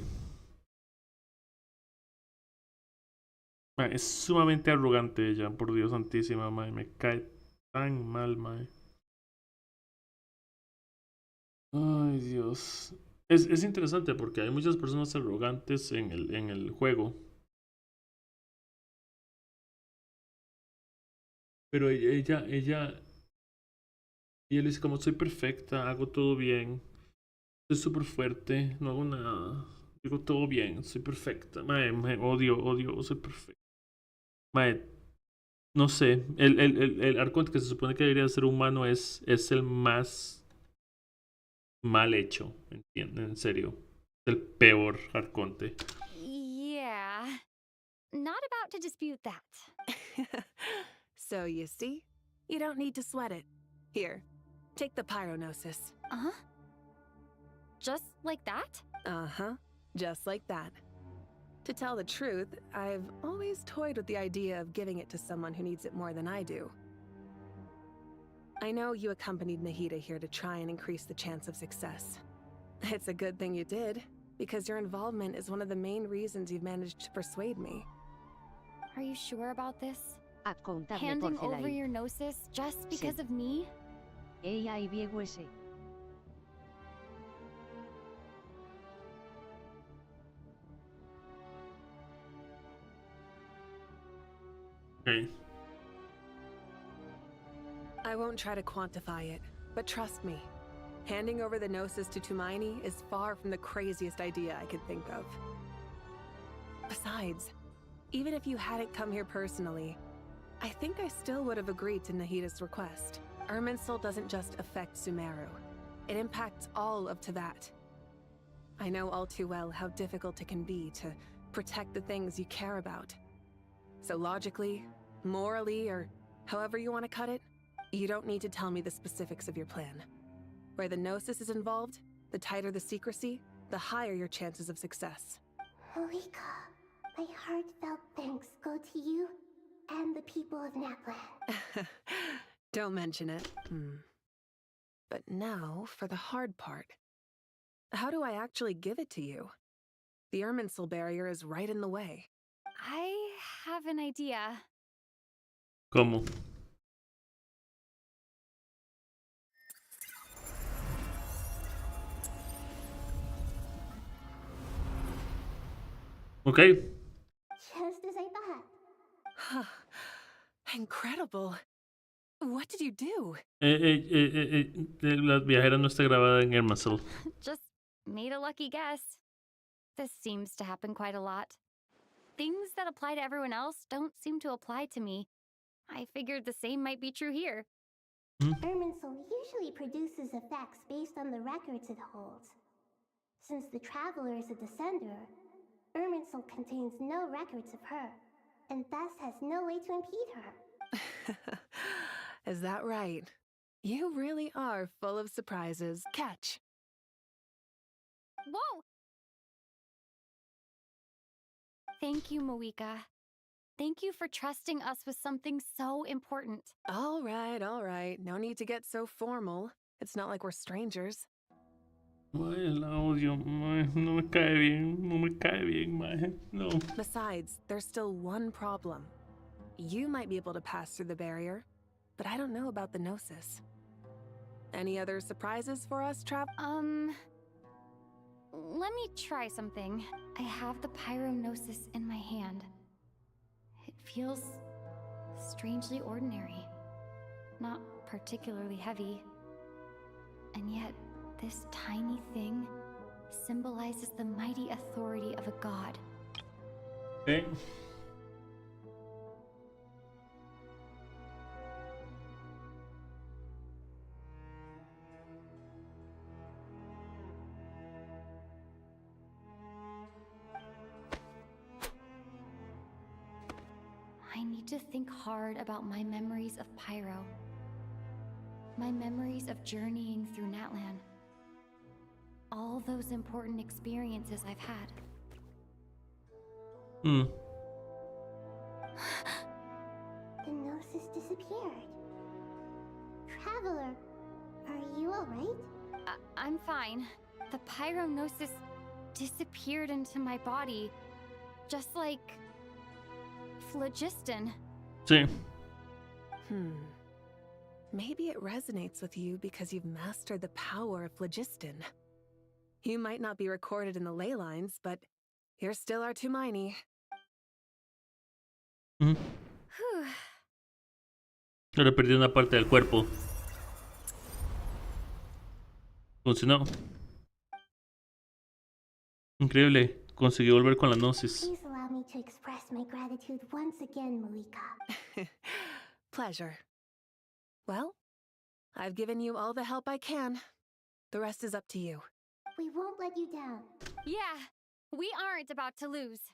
Mae, es sumamente arrogante ella, por Dios santísima, mae. Me cae tan mal, mae. Ay, Dios. Es interesante porque hay muchas personas arrogantes en el juego. Pero ella le dice como soy perfecta, hago todo bien, soy súper fuerte, no hago nada, digo todo bien, soy perfecta. Mae, odio, soy perfecta. Mae, no sé, el arconte que se supone que debería ser humano es el más mal hecho, ¿entienden? En serio, el peor arconte.
Yeah, not about to dispute that.
So you see, you don't need to sweat it. Here, take the Pyronosis.
Uh-huh. Just like that?
Uh-huh, just like that. To tell the truth, I've always toyed with the idea of giving it to someone who needs it more than I do. I know you accompanied Nahida here to try and increase the chance of success. It's a good thing you did, because your involvement is one of the main reasons you've managed to persuade me.
Are you sure about this?
Handing
Handing over your gnosis just because of me?
Okay.
I won't try to quantify it, but trust me, handing over the Gnosis to Tumaini is far from the craziest idea I could think of. Besides, even if you hadn't come here personally, I think I still would have agreed to Nahida's request. Irminsul doesn't just affect Sumeru. It impacts all of Teyvat. I know all too well how difficult it can be to protect the things you care about. So logically, morally, or however you want to cut it, you don't need to tell me the specifics of your plan. Where the Gnosis is involved, the tighter the secrecy, the higher your chances of success.
Moika, my heartfelt thanks go to you and the people of Naplan.
Don't mention it. But now, for the hard part. How do I actually give it to you? The Irminsul barrier is right in the way.
I have an idea.
¿Cómo? Okay.
Just as I thought.
Incredible. What did you do?
La viajera no está grabada en Irminsul.
Just made a lucky guess. This seems to happen quite a lot. Things that apply to everyone else don't seem to apply to me. I figured the same might be true here.
Irminsul usually produces effects based on the records it holds. Since the Traveler is a descender, Irminsul contains no records of her, and thus has no way to impede her.
Is that right? You really are full of surprises. Catch.
Whoa! Thank you, Moika. Thank you for trusting us with something so important.
All right. No need to get so formal. It's not like we're strangers.
Ay, la odio, mae. No me cae bien, mae. No.
Besides, there's still one problem. You might be able to pass through the barrier, but I don't know about the Gnosis. Any other surprises for us, Trav?
Let me try something. I have the Pyrognosis in my hand. It feels strangely ordinary. Not particularly heavy. And yet, this tiny thing symbolizes the mighty authority of a god.
Okay.
I need to think hard about my memories of Pyro. My memories of journeying through Natlan. All those important experiences I've had.
The Gnosis disappeared. Traveler, are you alright?
I'm fine. The Pyrognosis disappeared into my body. Just like Phlogiston.
Sí.
Maybe it resonates with you because you've mastered the power of Phlogiston. You might not be recorded in the ley lines, but you're still our Tumaini.
Ahora perdí una parte del cuerpo. Funcionó. Increíble. Consiguió volver con la gnosis.
Please allow me to express my gratitude once again, Moika.
Pleasure. Well, I've given you all the help I can. The rest is up to you.
We won't let you down.
Yeah, we aren't about to lose.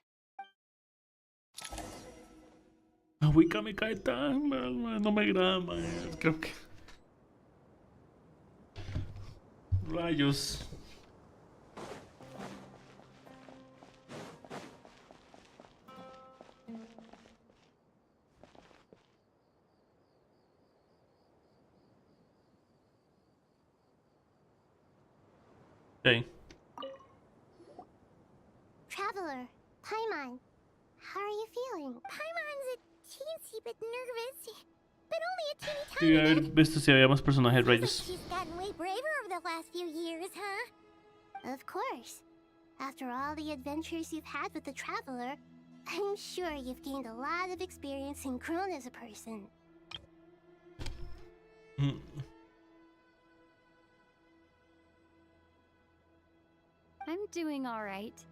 Wicca me cae tan mal, man. No me agrada, man. Creo que... Rayos. Okay.
Traveler, Paimon, how are you feeling? Paimon's a teensy bit nervous, but only a teeny tiny
Quería haber visto si había más personajes, rayos.
She's gotten way braver over the last few years, huh? Of course. After all the adventures you've had with the Traveler, I'm sure you've gained a lot of experience and grown as a person.
I'm doing all right.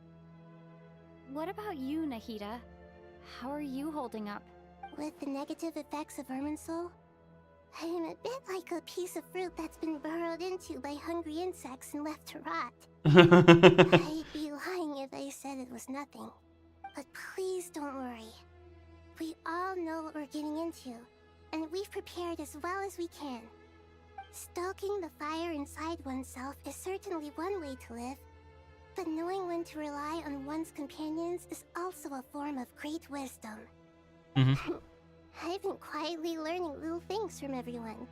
What about you, Nahida? How are you holding up?
With the negative effects of Irminsul, I am a bit like a piece of fruit that's been burrowed into by hungry insects and left to rot. I'd be lying if I said it was nothing. But please don't worry. We all know what we're getting into, and we've prepared as well as we can. Stoking the fire inside oneself is certainly one way to live, but knowing when to rely on one's companions is also a form of great wisdom. I've been quietly learning little things from everyone,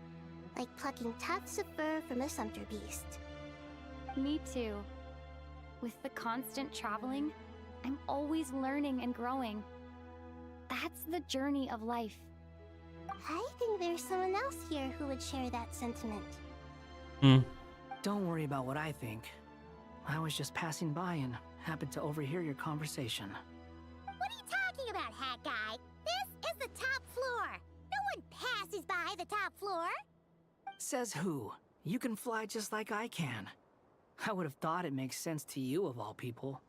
like plucking tufts of fur from a sumpter beast.
Me too. With the constant traveling, I'm always learning and growing. That's the journey of life.
I think there's someone else here who would share that sentiment.
Don't worry about what I think. I was just passing by and happened to overhear your conversation.
What are you talking about, Hat Guy? This is the top floor. No one passes by the top floor.
Says who? You can fly just like I can. I would have thought it makes sense to you of all people.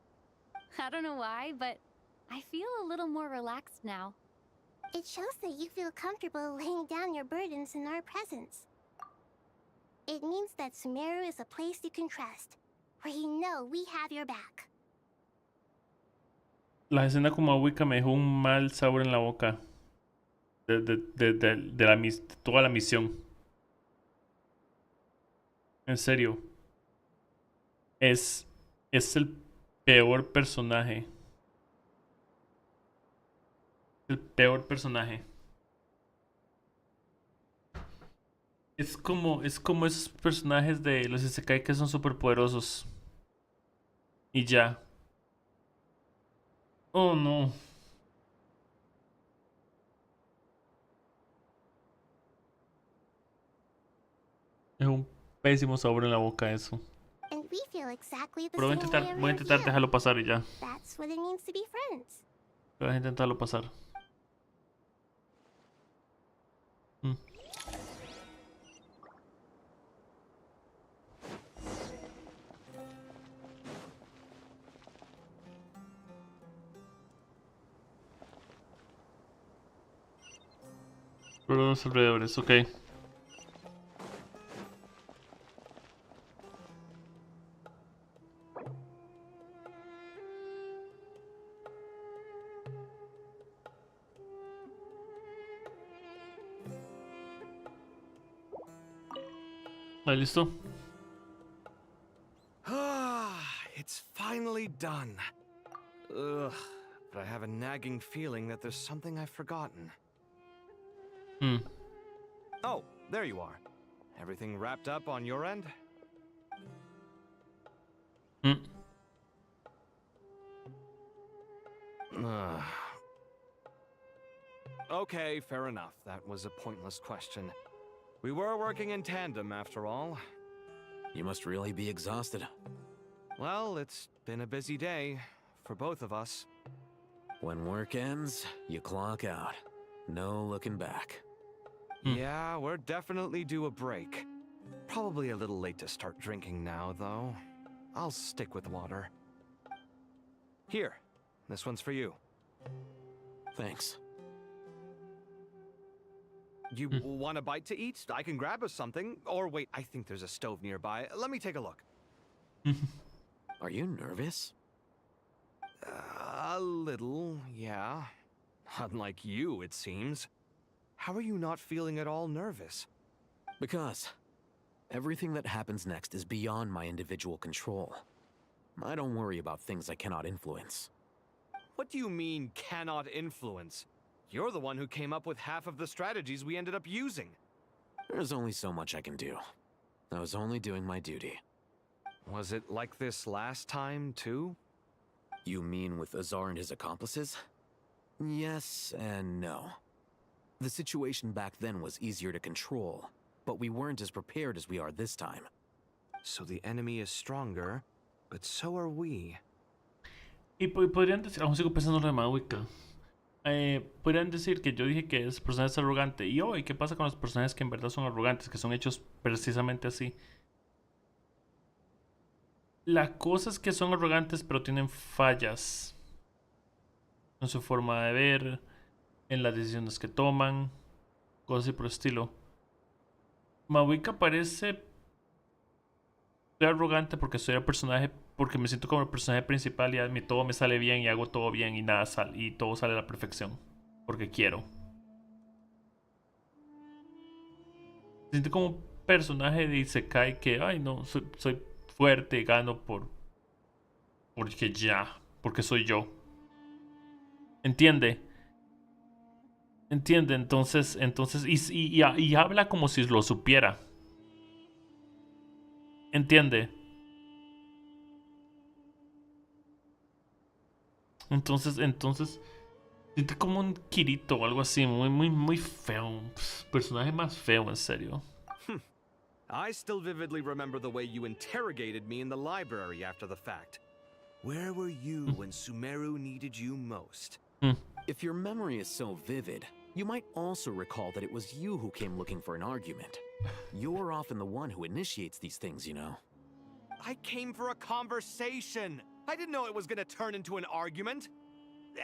I don't know why, but I feel a little more relaxed now.
It shows that you feel comfortable laying down your burdens in our presence. It means that Sumeru is a place you can trust, where you know we have your back.
La escena como Wicca me dejó un mal sabor en la boca de toda la misión. En serio. Es el peor personaje. El peor personaje. Es como esos personajes de los Isekai que son súper poderosos. Y ya. Oh no. Es un pésimo sabor en la boca eso.
And we feel exactly the
Pero voy a intentar dejarlo pasar y ya.
That's what it means to be friends.
Voy a intentarlo pasar. Por los alrededores, ok. Ahí listo.
It's finally done. Ugh, but I have a nagging feeling that there's something I've forgotten. Oh, there you are. Everything wrapped up on your end? Okay, fair enough. That was a pointless question. We were working in tandem, after all.
You must really be exhausted.
Well, it's been a busy day for both of us.
When work ends, you clock out. No looking back.
Yeah, we're definitely due a break. Probably a little late to start drinking now, though. I'll stick with water. Here, this one's for you.
Thanks.
You want a bite to eat? I can grab us something. Or wait, I think there's a stove nearby. Let me take a look.
Are you nervous?
A little, yeah. Unlike you, it seems. How are you not feeling at all nervous?
Because everything that happens next is beyond my individual control. I don't worry about things I cannot influence.
What do you mean, cannot influence? You're the one who came up with half of the strategies we ended up using.
There's only so much I can do. I was only doing my duty.
Was it like this last time, too?
You mean with Azar and his accomplices? Yes and no. The situation back then was easier to control, but we weren't as prepared as we are this time.
So the enemy is stronger, but so are we.
Y podrían decir, aún sigo pensando en lo de Madoka. Podrían decir que yo dije que ese personaje es arrogante. Y hoy, ¿qué pasa con los personajes que en verdad son arrogantes, que son hechos precisamente así? La cosa es que son arrogantes, pero tienen fallas en su forma de ver, en las decisiones que toman, cosas así por el estilo. Mabuika parece arrogante porque soy el personaje, porque me siento como el personaje principal y a mí todo me sale bien y hago todo bien y nada sale, y todo sale a la perfección, porque quiero. Se siente como un personaje de Isekai que, ay no, soy fuerte, gano porque ya, porque soy yo. ¿Entiende? ¿Entiende? Entonces, y habla como si lo supiera. ¿Entiende? Entonces, siente como un Kirito o algo así, muy feo. Personaje más feo, en serio.
I still vividly remember the way you interrogated me in the library after the fact. Where were you when Sumeru needed you most?
If your memory is so vivid, you might also recall that it was you who came looking for an argument. You're often the one who initiates these things, you know.
I came for a conversation. I didn't know it was gonna turn into an argument.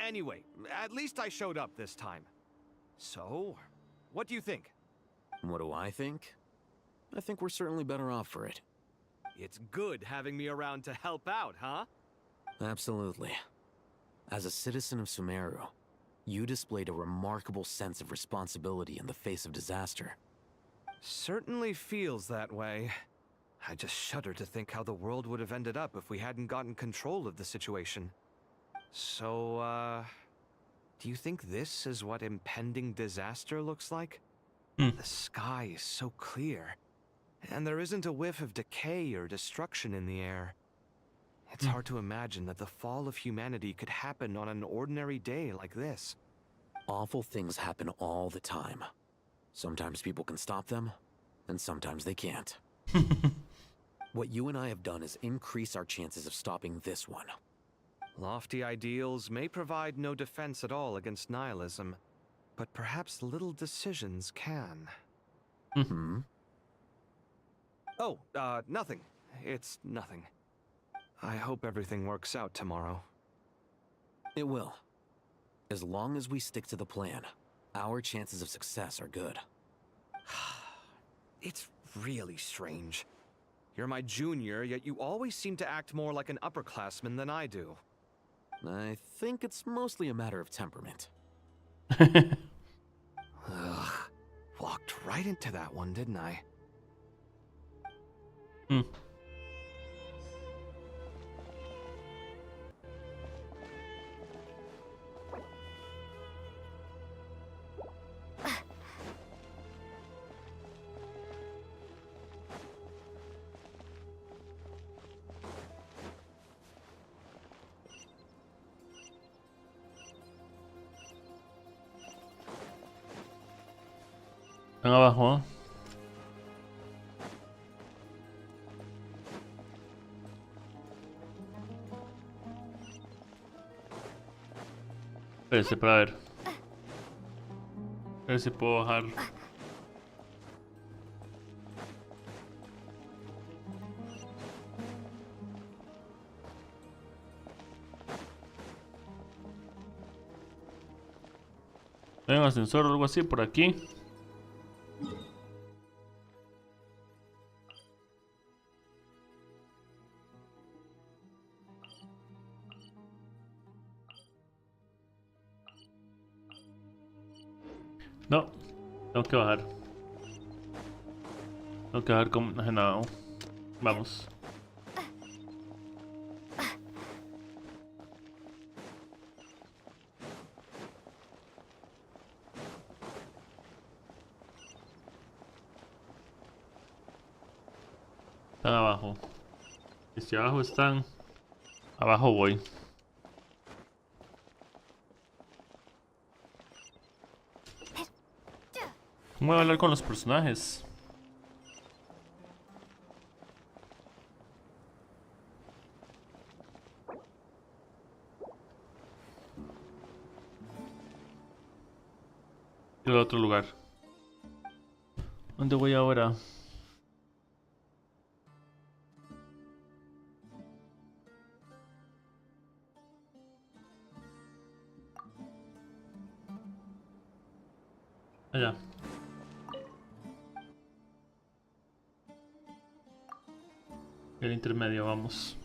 Anyway, at least I showed up this time. So, what do you think?
What do I think? I think we're certainly better off for it.
It's good having me around to help out, huh?
Absolutely. As a citizen of Sumeru, you displayed a remarkable sense of responsibility in the face of disaster.
Certainly feels that way. I just shudder to think how the world would have ended up if we hadn't gotten control of the situation. So, do you think this is what impending disaster looks like? The sky is so clear, and there isn't a whiff of decay or destruction in the air. It's hard to imagine that the fall of humanity could happen on an ordinary day like this.
Awful things happen all the time. Sometimes people can stop them, and sometimes they can't. What you and I have done is increase our chances of stopping this one.
Lofty ideals may provide no defense at all against nihilism, but perhaps little decisions can. Oh, nothing. It's nothing. I hope everything works out tomorrow.
It will. As long as we stick to the plan, our chances of success are good.
It's really strange. You're my junior, yet you always seem to act more like an upperclassman than I do.
I think it's mostly a matter of temperament.
Ugh. Walked right into that one, didn't I?
Están abajo, ¿eh? Espérese para ver. A ver si puedo bajar. Hay un ascensor o algo así por aquí. No, tengo que bajar. Tengo que bajar como enajenado. Vamos. Están abajo. Y si abajo están, abajo voy. ¿Cómo voy a hablar con los personajes? Ir al otro lugar. ¿Dónde voy ahora? Allá. El intermedio, vamos.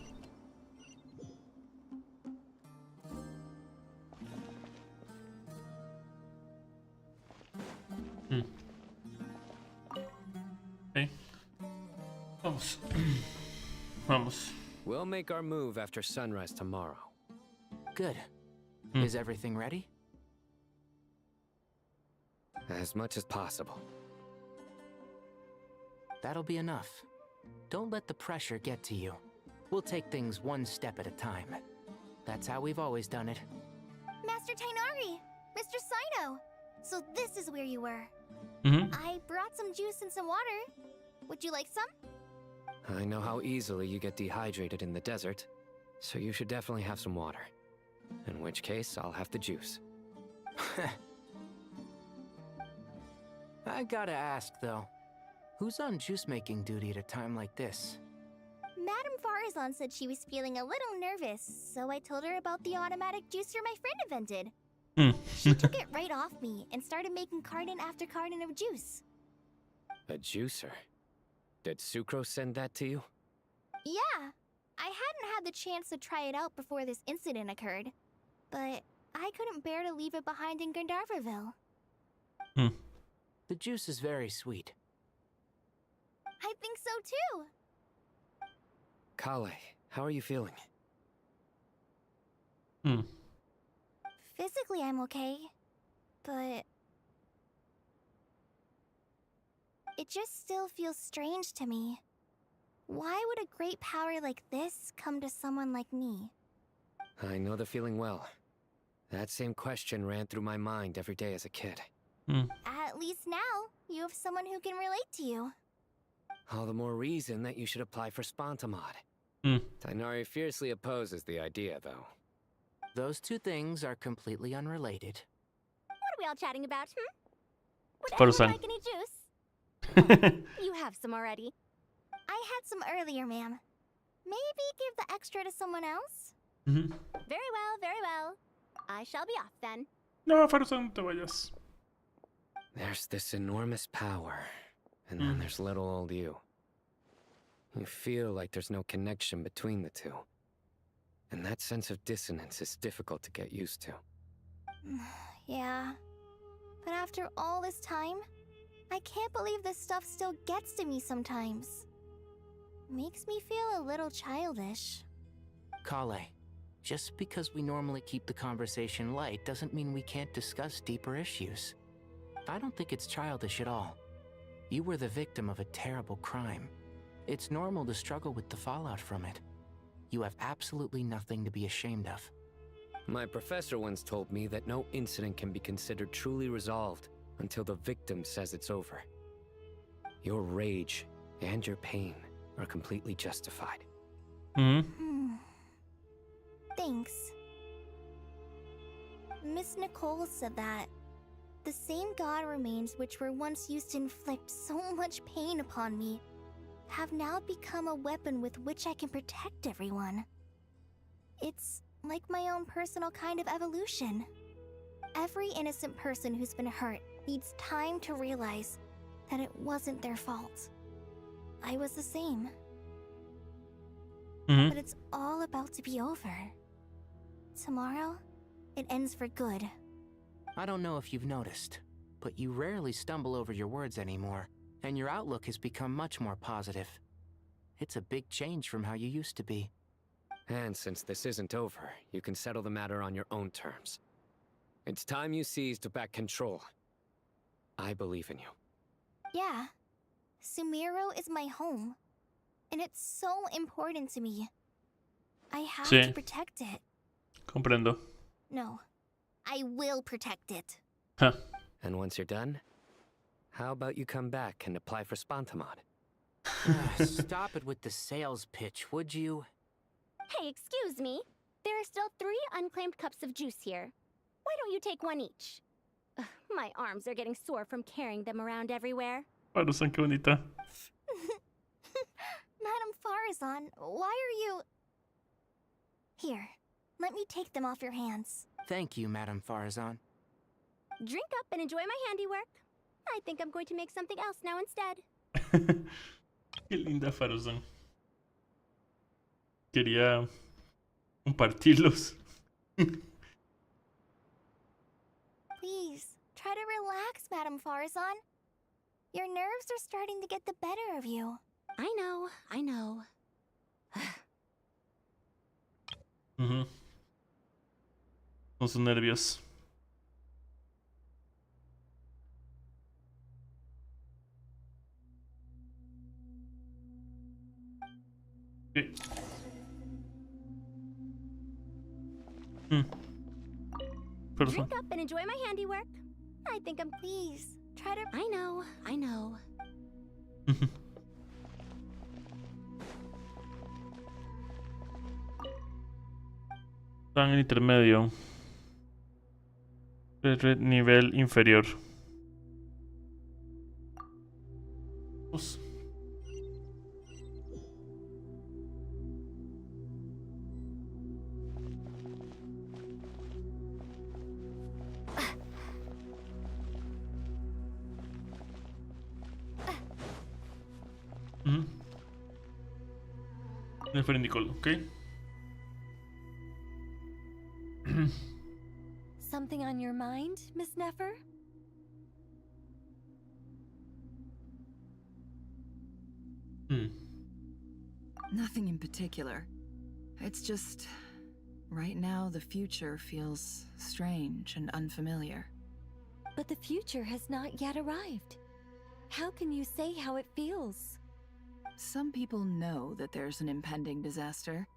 Okay. Vamos. Vamos.
We'll make our move after sunrise tomorrow.
Good. Is everything ready?
As much as possible.
That'll be enough. Don't let the pressure get to you. We'll take things one step at a time. That's how we've always done it.
Master Tainari! Mr. Sino! So this is where you were. I brought some juice and some water. Would you like some?
I know how easily you get dehydrated in the desert, so you should definitely have some water. In which case, I'll have the juice.
I gotta ask, though. Who's on juice-making duty at a time like this?
Madame Farazan said she was feeling a little nervous, so I told her about the automatic juicer my friend invented. She took it right off me and started making carton after carton of juice.
A juicer? Did Sucrose send that to you?
Yeah. I hadn't had the chance to try it out before this incident occurred, but I couldn't bear to leave it behind in Gandharville.
The juice is very sweet.
I think so too.
Kale, how are you feeling?
Physically, I'm okay, but it just still feels strange to me. Why would a great power like this come to someone like me?
I know the feeling well. That same question ran through my mind every day as a kid.
At least now, you have someone who can relate to you.
All the more reason that you should apply for Spontamod. Tainari fiercely opposes the idea, though.
Those two things are completely unrelated.
What are we all chatting about, Would anyone like any juice? You have some already.
I had some earlier, ma'am. Maybe give the extra to someone else?
Very well, very well. I shall be off then.
No, Farazan, no te vayas.
There's this enormous power, and then there's little old you. You feel like there's no connection between the two. And that sense of dissonance is difficult to get used to.
Yeah. But after all this time, I can't believe this stuff still gets to me sometimes. Makes me feel a little childish.
Kale, just because we normally keep the conversation light doesn't mean we can't discuss deeper issues. I don't think it's childish at all. You were the victim of a terrible crime. It's normal to struggle with the fallout from it. You have absolutely nothing to be ashamed of.
My professor once told me that no incident can be considered truly resolved until the victim says it's over. Your rage and your pain are completely justified.
Thanks. Miss Nicole said that the same god remains which were once used to inflict so much pain upon me have now become a weapon with which I can protect everyone. It's like my own personal kind of evolution. Every innocent person who's been hurt needs time to realize that it wasn't their fault. I was the same. But it's all about to be over. Tomorrow, it ends for good.
I don't know if you've noticed, but you rarely stumble over your words anymore, and your outlook has become much more positive. It's a big change from how you used to be.
And since this isn't over, you can settle the matter on your own terms. It's time you seized back control. I believe in you.
Yeah. Sumeru is my home. And it's so important to me. I have to protect it.
Comprendo.
No. I will protect it.
And once you're done, how about you come back and apply for Spontamod?
Stop it with the sales pitch, would you?
Hey, excuse me. There are still 3 unclaimed cups of juice here. Why don't you take one each? Ugh, my arms are getting sore from carrying them around everywhere.
Farazan, qué bonita.
Madame Farazan, why are you... Here, let me take them off your hands.
Thank you, Madame Farazan.
Drink up and enjoy my handiwork. I think I'm going to make something else now instead.
Qué linda Faruzan. Quería compartirlos.
Please, try to relax, Madame Farazan. Your nerves are starting to get the better of you.
I know.
Con sus nervios. Okay.
Drink up and enjoy my handiwork. I think I'm...
Please, try to...
I know.
Están en intermedio. Nivel inferior. Pues. Nefer Nicole, okay.
Something on your mind, Miss Nefer?
Nothing in particular. It's just... right now, the future feels strange and unfamiliar.
But the future has not yet arrived. How can you say how it feels?
Some people know that there's an impending disaster.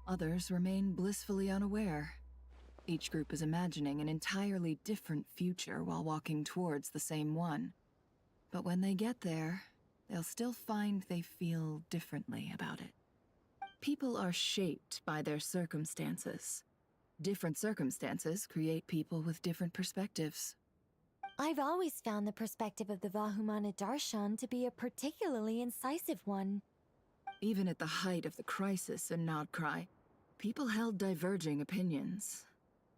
Others remain blissfully unaware. Each group is imagining an entirely different future while walking towards the same one. But when they get there, they'll still find they feel differently about it. People are shaped by their circumstances. Different circumstances create people with different perspectives.
I've always found the perspective of the Vahumana Darshan to be a particularly incisive one.
Even at the height of the crisis in Nodcry, people held diverging opinions.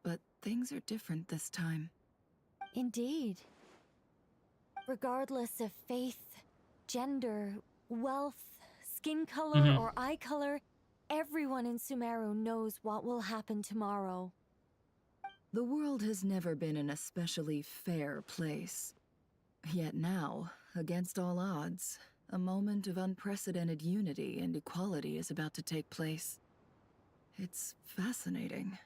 But things are different this time.
Indeed. Regardless of faith, gender, wealth, skin color, or eye color, everyone in Sumeru knows what will happen tomorrow.
The world has never been an especially fair place. Yet now, against all odds, a moment of unprecedented unity and equality is about to take place. It's fascinating.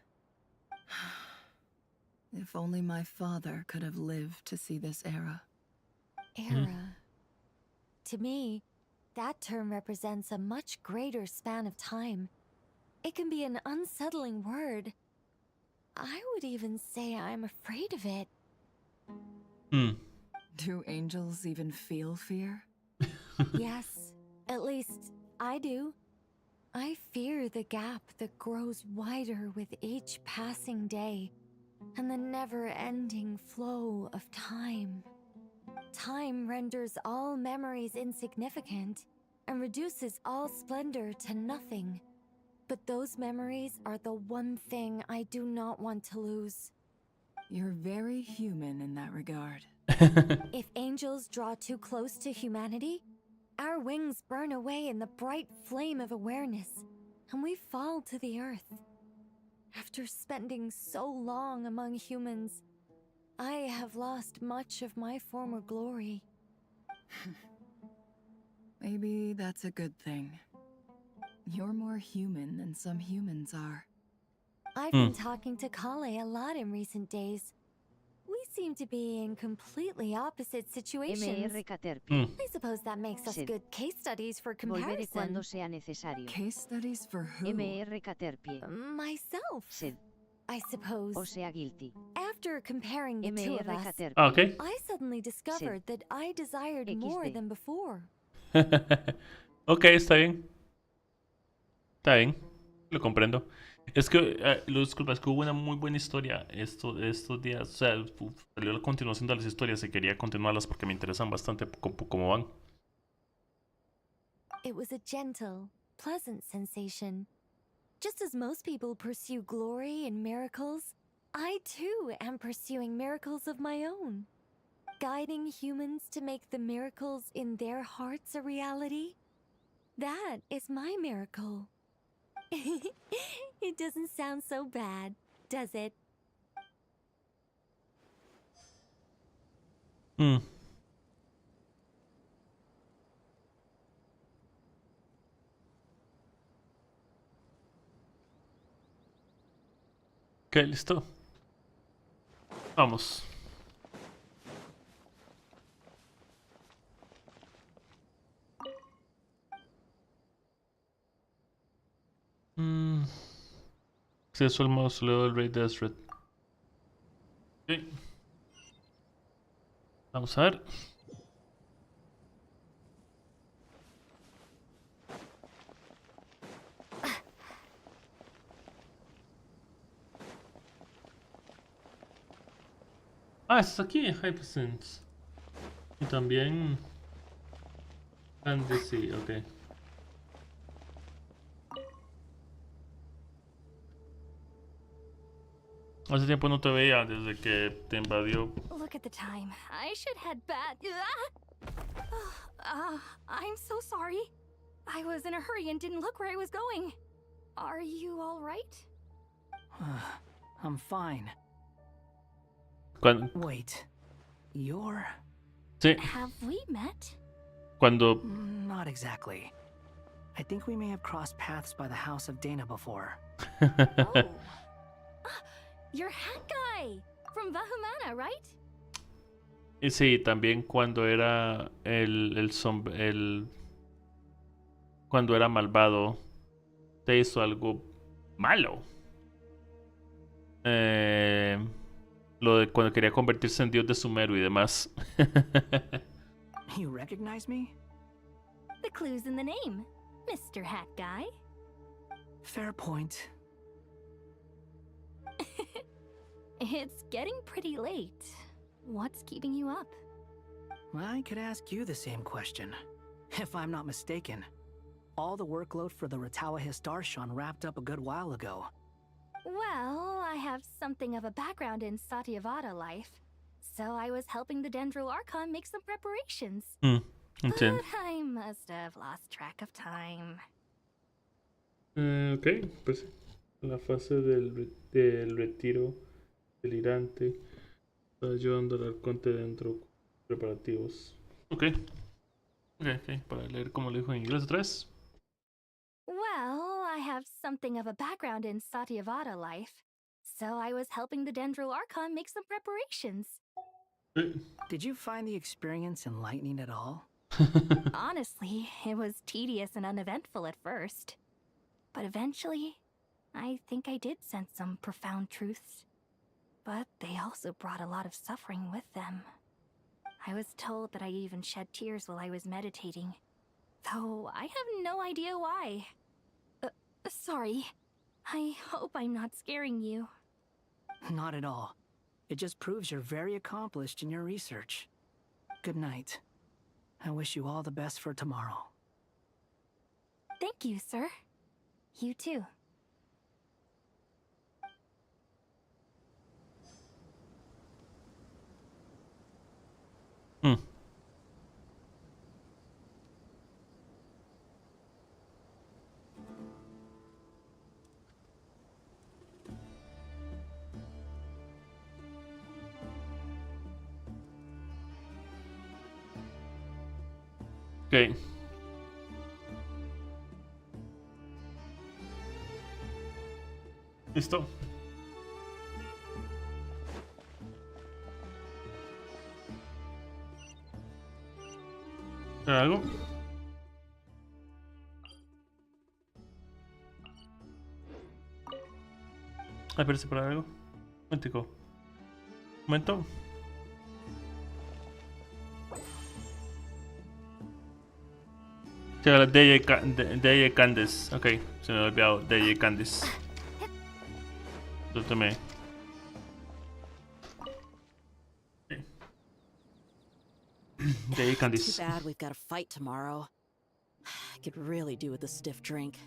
If only my father could have lived to see this era.
Era. To me, that term represents a much greater span of time. It can be an unsettling word. I would even say I'm afraid of it.
Do angels even feel fear?
Yes, at least I do. I fear the gap that grows wider with each passing day, and the never-ending flow of time. Time renders all memories insignificant, and reduces all splendor to nothing. But those memories are the one thing I do not want to lose.
You're very human in that regard.
If angels draw too close to humanity, our wings burn away in the bright flame of awareness, and we fall to the earth. After spending so long among humans, I have lost much of my former glory.
Maybe that's a good thing. You're more human than some humans are.
I've been talking to Kale a lot in recent days. We seem to be in completely opposite situations. I suppose that makes us good case studies for comparison.
Case studies for who?
Myself. I suppose. After comparing the two of us,
Okay.
I suddenly discovered that I desired more than before.
Ok, está bien. Está bien. Lo comprendo. Es que, disculpa, es que hubo una muy buena historia estos días. O sea, salió la continuación de las historias y quería continuarlas porque me interesan bastante cómo van.
It was a gentle, pleasant sensation. Just as most people pursue glory and miracles, I too am pursuing miracles of my own.
guiding humans to make the miracles in their hearts a reality? That is my miracle. It doesn't sound so bad, does it?
Ok, listo. Vamos. Acceso al mausoleo del rey Desred. Ok. Vamos a ver. Ah, estás aquí, Hypersense. Y también... Andy, sí, ok. Hace tiempo no te veía desde que te invadió.
Look at the time. I should head back. I'm so sorry. I was in a hurry and didn't look where I was going. Are you all right?
I'm fine. Wait, you're...
Sí.
Have we met?
Cuando...
Not exactly. I think we may have crossed paths by the house of Dana before.
Oh. You're Hat Guy from Vahumana, right?
Y sí, también cuando era cuando era malvado, te hizo algo malo. Lo de cuando quería convertirse en dios de Sumeru y demás.
You recognize me?
The clue's in the name, Mr. Hat Guy.
Fair point.
It's getting pretty late. What's keeping you up?
I could ask you the same question. If I'm not mistaken, all the workload for the Ratawa Histarshan wrapped up a good while ago.
Well, I have something of a background in Satyavada life, so I was helping the Dendro Archon make some preparations. But I must have lost track of time.
Ok, pues la fase del retiro delirante está ayudando al arconte dentro preparativos. Ok, para leer como lo dijo en inglés otra vez.
Well, I have something of a background in Satyavada life, so I was helping the Dendro Archon make some preparations.
Did you find the experience enlightening at all?
Honestly, it was tedious and uneventful at first. But eventually, I think I did sense some profound truths. But they also brought a lot of suffering with them. I was told that I even shed tears while I was meditating, though I have no idea why. Sorry. I hope I'm not scaring you.
Not at all. It just proves you're very accomplished in your research. Good night. I wish you all the best for tomorrow.
Thank you, sir. You too.
Ok. Listo. ¿Algo? Ay, pero para algo. Un momento. Llega la DJ Candice. Ok, se me ha olvidado. DJ Candice. Yo también. DJ Candice.
Too bad we've got a fight tomorrow. I could really do with a stiff drink.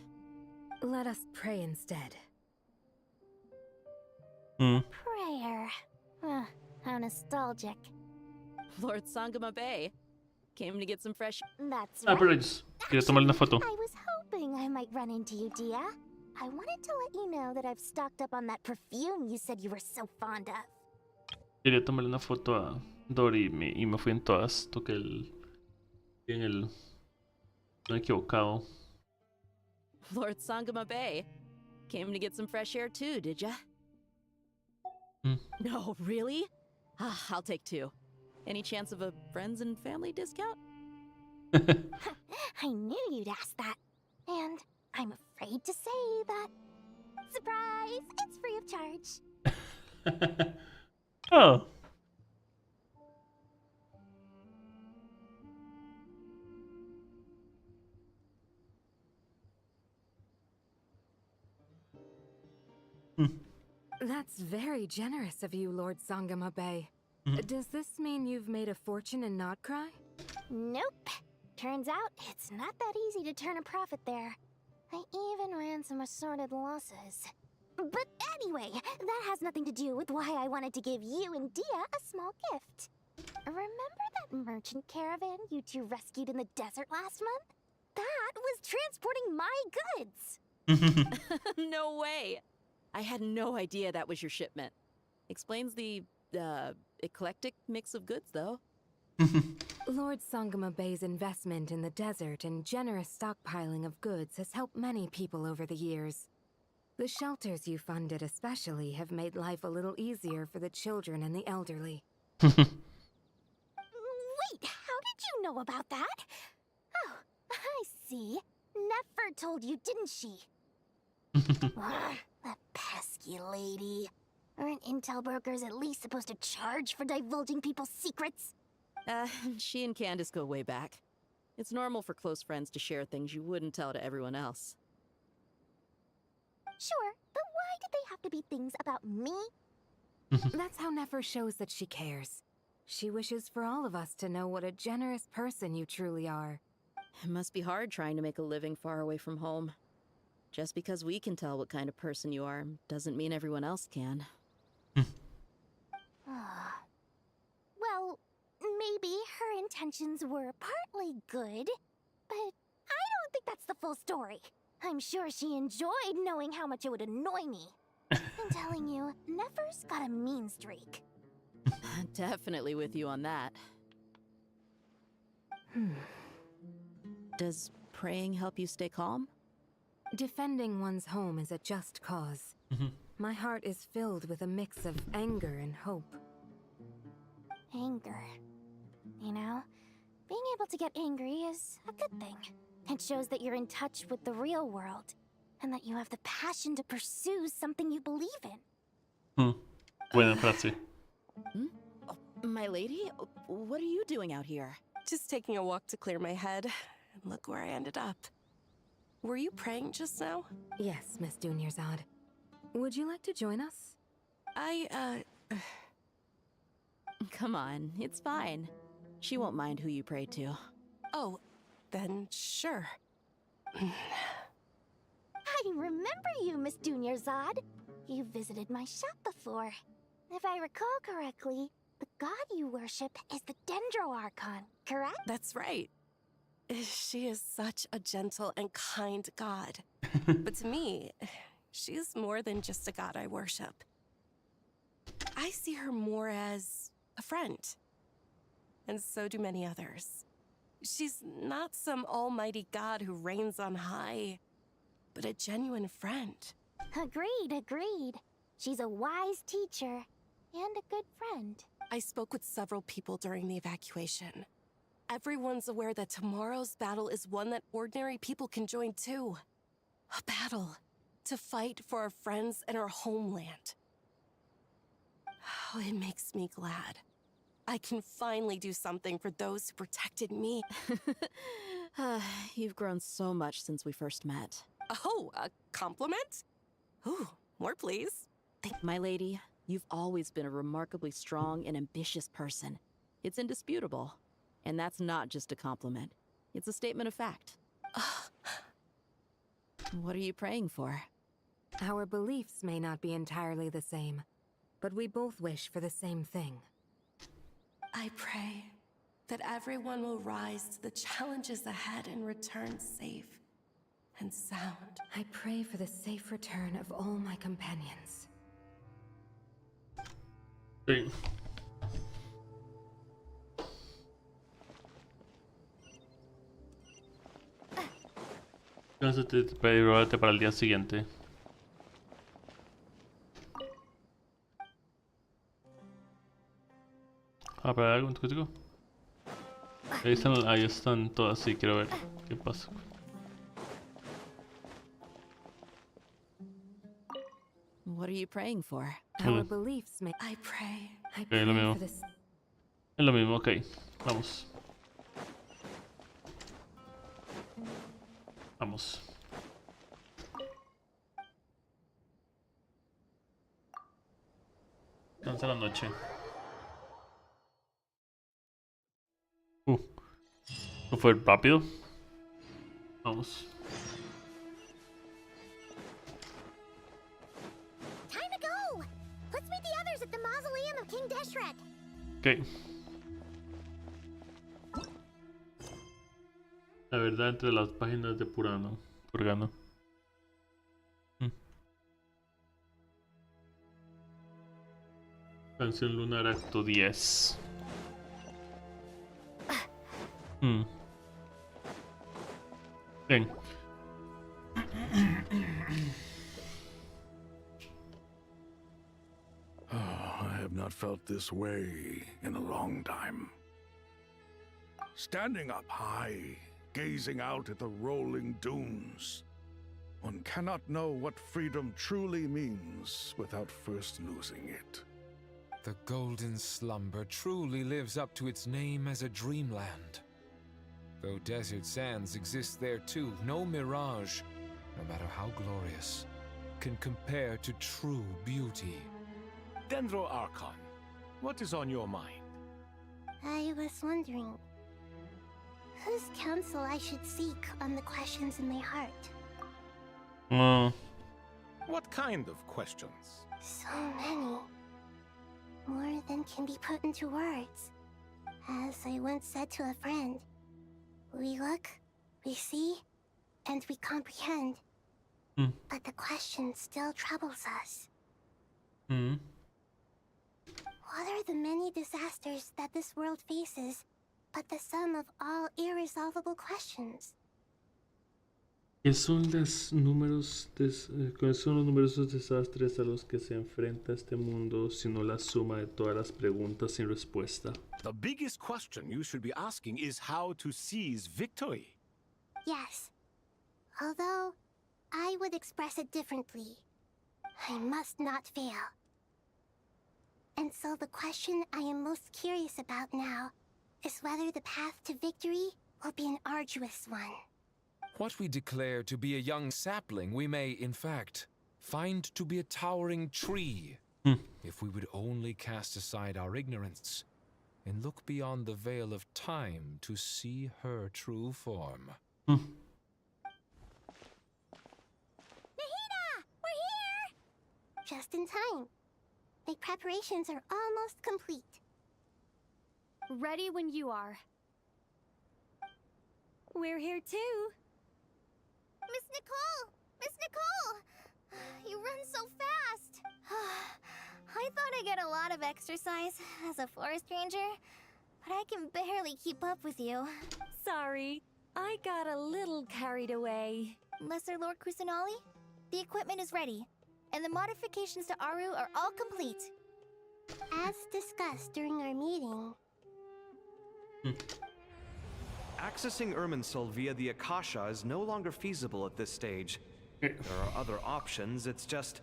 Let us pray instead.
Prayer. How nostalgic.
Lord Sangama Bay. Came to get some fresh...
That's
Ah,
right.
pero quería tomarle una foto.
I was hoping I might run into you, Dia. I wanted to let you know that I've stocked up on that perfume you said you were so fond of.
Quería tomarle una foto a Dory y me fui en todas. Toqué en el... No he equivocado.
Lord Sangama Bay. Came to get some fresh air too, did ya? No, really? I'll take 2. Any chance of a friends and family discount?
I knew you'd ask that. And I'm afraid to say that... Surprise! It's free of charge.
Oh.
That's very generous of you, Lord Sangama Bay. Does this mean you've made a fortune in Notcry?
Nope. Turns out it's not that easy to turn a profit there. I even ran some assorted losses. But anyway, that has nothing to do with why I wanted to give you and Dia a small gift. Remember that merchant caravan you two rescued in the desert last month? That was transporting my goods!
No way! I had no idea that was your shipment. Explains the, eclectic mix of goods, though.
Lord Sangama Bay's investment in the desert and generous stockpiling of goods has helped many people over the years. The shelters you funded especially have made life a little easier for the children and the elderly.
Wait, how did you know about that? Oh, I see. Nefer told you, didn't she? Ugh, that pesky lady. Aren't intel brokers at least supposed to charge for divulging people's secrets?
She and Candace go way back. It's normal for close friends to share things you wouldn't tell to everyone else.
Sure, but why did they have to be things about me?
That's how Nefer shows that she cares. She wishes for all of us to know what a generous person you truly are.
It must be hard trying to make a living far away from home. Just because we can tell what kind of person you are doesn't mean everyone else can.
Well, maybe her intentions were partly good, but I don't think that's the full story. I'm sure she enjoyed knowing how much it would annoy me. I'm telling you, Nefer's got a mean streak.
Definitely with you on that. Does praying help you stay calm?
Defending one's home is a just cause. My heart is filled with a mix of anger and hope.
Anger. You know, being able to get angry is a good thing. It shows that you're in touch with the real world, and that you have the passion to pursue something you believe in.
Buena frase.
Oh, my lady? What are you doing out here?
Just taking a walk to clear my head. And look where I ended up. Were you praying just now?
Yes, Miss Dunyarzad. Would you like to join us?
Come on, it's fine. She won't mind who you pray to.
Oh, then sure.
I remember you, Miss Dunyarzad. You visited my shop before. If I recall correctly, the god you worship is the Dendro Archon, correct?
That's right. She is such a gentle and kind god. But to me, she's more than just a god I worship. I see her more as a friend. And so do many others. She's not some almighty god who reigns on high, but a genuine friend.
Agreed. She's a wise teacher and a good friend.
I spoke with several people during the evacuation. Everyone's aware that tomorrow's battle is one that ordinary people can join too. A battle to fight for our friends and our homeland. Oh, it makes me glad. I can finally do something for those who protected me.
You've grown so much since we first met.
Oh, a compliment? Ooh, more please.
My lady, you've always been a remarkably strong and ambitious person. It's indisputable. And that's not just a compliment. It's a statement of fact. What are you praying for?
Our beliefs may not be entirely the same, but we both wish for the same thing.
I pray that everyone will rise to the challenges ahead and return safe and sound.
I pray for the safe return of all my companions.
Sí. Entonces te prepárate para el día siguiente. ¿Para algo? Ahí están todas, sí, quiero ver qué pasa.
What are you praying for?
Our beliefs may...
I pray.
Ok, lo mismo. Es lo mismo, ok. Vamos. Vamos. Descansa la noche. ¿No fue rápido? Vamos.
Time to go! Let's meet the others at the mausoleum of King Deshret.
Ok. La verdad entre las páginas de Purgano. Canción Lunar Acto 10. Bien.
I have not felt this way in a long time. Standing up high, gazing out at the rolling dunes. One cannot know what freedom truly means without first losing it.
The golden slumber truly lives up to its name as a dreamland. Though desert sands exist there too, no mirage, no matter how glorious, can compare to true beauty.
Dendro Archon, what is on your mind?
I was wondering whose counsel I should seek on the questions in my heart.
What kind of questions?
So many. More than can be put into words. As I once said to a friend, we look, we see, and we comprehend. But the question still troubles us. What are the many disasters that this world faces, but the sum of all irresolvable questions?
¿Cuáles son los numerosos desastres a los que se enfrenta este mundo, sino la suma de todas las preguntas sin respuesta?
The biggest question you should be asking is how to seize victory.
Yes. Although, I would express it differently. I must not fail. And so the question I am most curious about now is whether the path to victory will be an arduous one.
What we declare to be a young sapling, we may, in fact, find to be a towering tree. If we would only cast aside our ignorance and look beyond the veil of time to see her true form.
Nahida! We're here! Just in time. The preparations are almost complete.
Ready when you are.
We're here too.
Miss Nicole! Miss Nicole! You run so fast! I thought I'd get a lot of exercise as a forest ranger, but I can barely keep up with you.
Sorry, I got a little carried away.
Lesser Lord Kusanali, the equipment is ready, and the modifications to Aru are all complete. As discussed during our meeting...
Accessing Irminsul via the Akasha is no longer feasible at this stage. There are other options, it's just...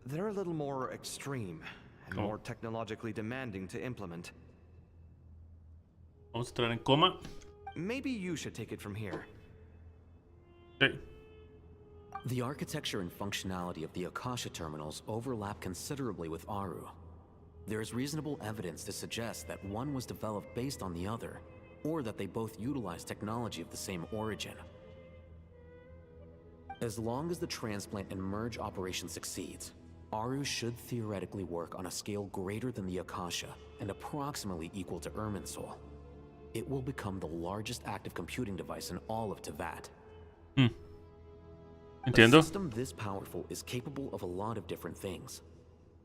they're a little more extreme and more technologically demanding to implement.
Vamos a entrar en coma.
Maybe you should take it from here.
The architecture and functionality of the Akasha terminals overlap considerably with Aru. There is reasonable evidence to suggest that one was developed based on the other, or that they both utilize technology of the same origin. As long as the transplant and merge operation succeeds, Aru should theoretically work on a scale greater than the Akasha and approximately equal to Irminsul. It will become the largest active computing device in all of Teyvat.
Entiendo.
A system this powerful is capable of a lot of different things.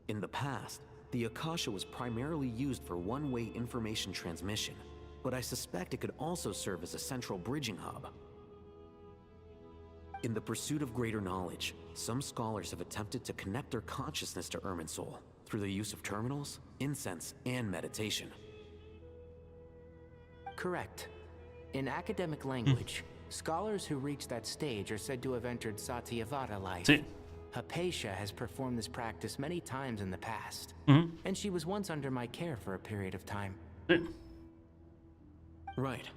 In the past, the Akasha was primarily used for one-way information transmission, but I suspect it could also serve as a central bridging hub. In the pursuit of greater knowledge, some scholars have attempted to connect their consciousness to Irminsul through the use of terminals, incense, and meditation.
Correct. In academic language, scholars who reach that stage are said to have entered Satyavata life.
Sí.
Hypatia has performed this practice many times in the past, and she was once under my care for a period of time.
Sí.
Right.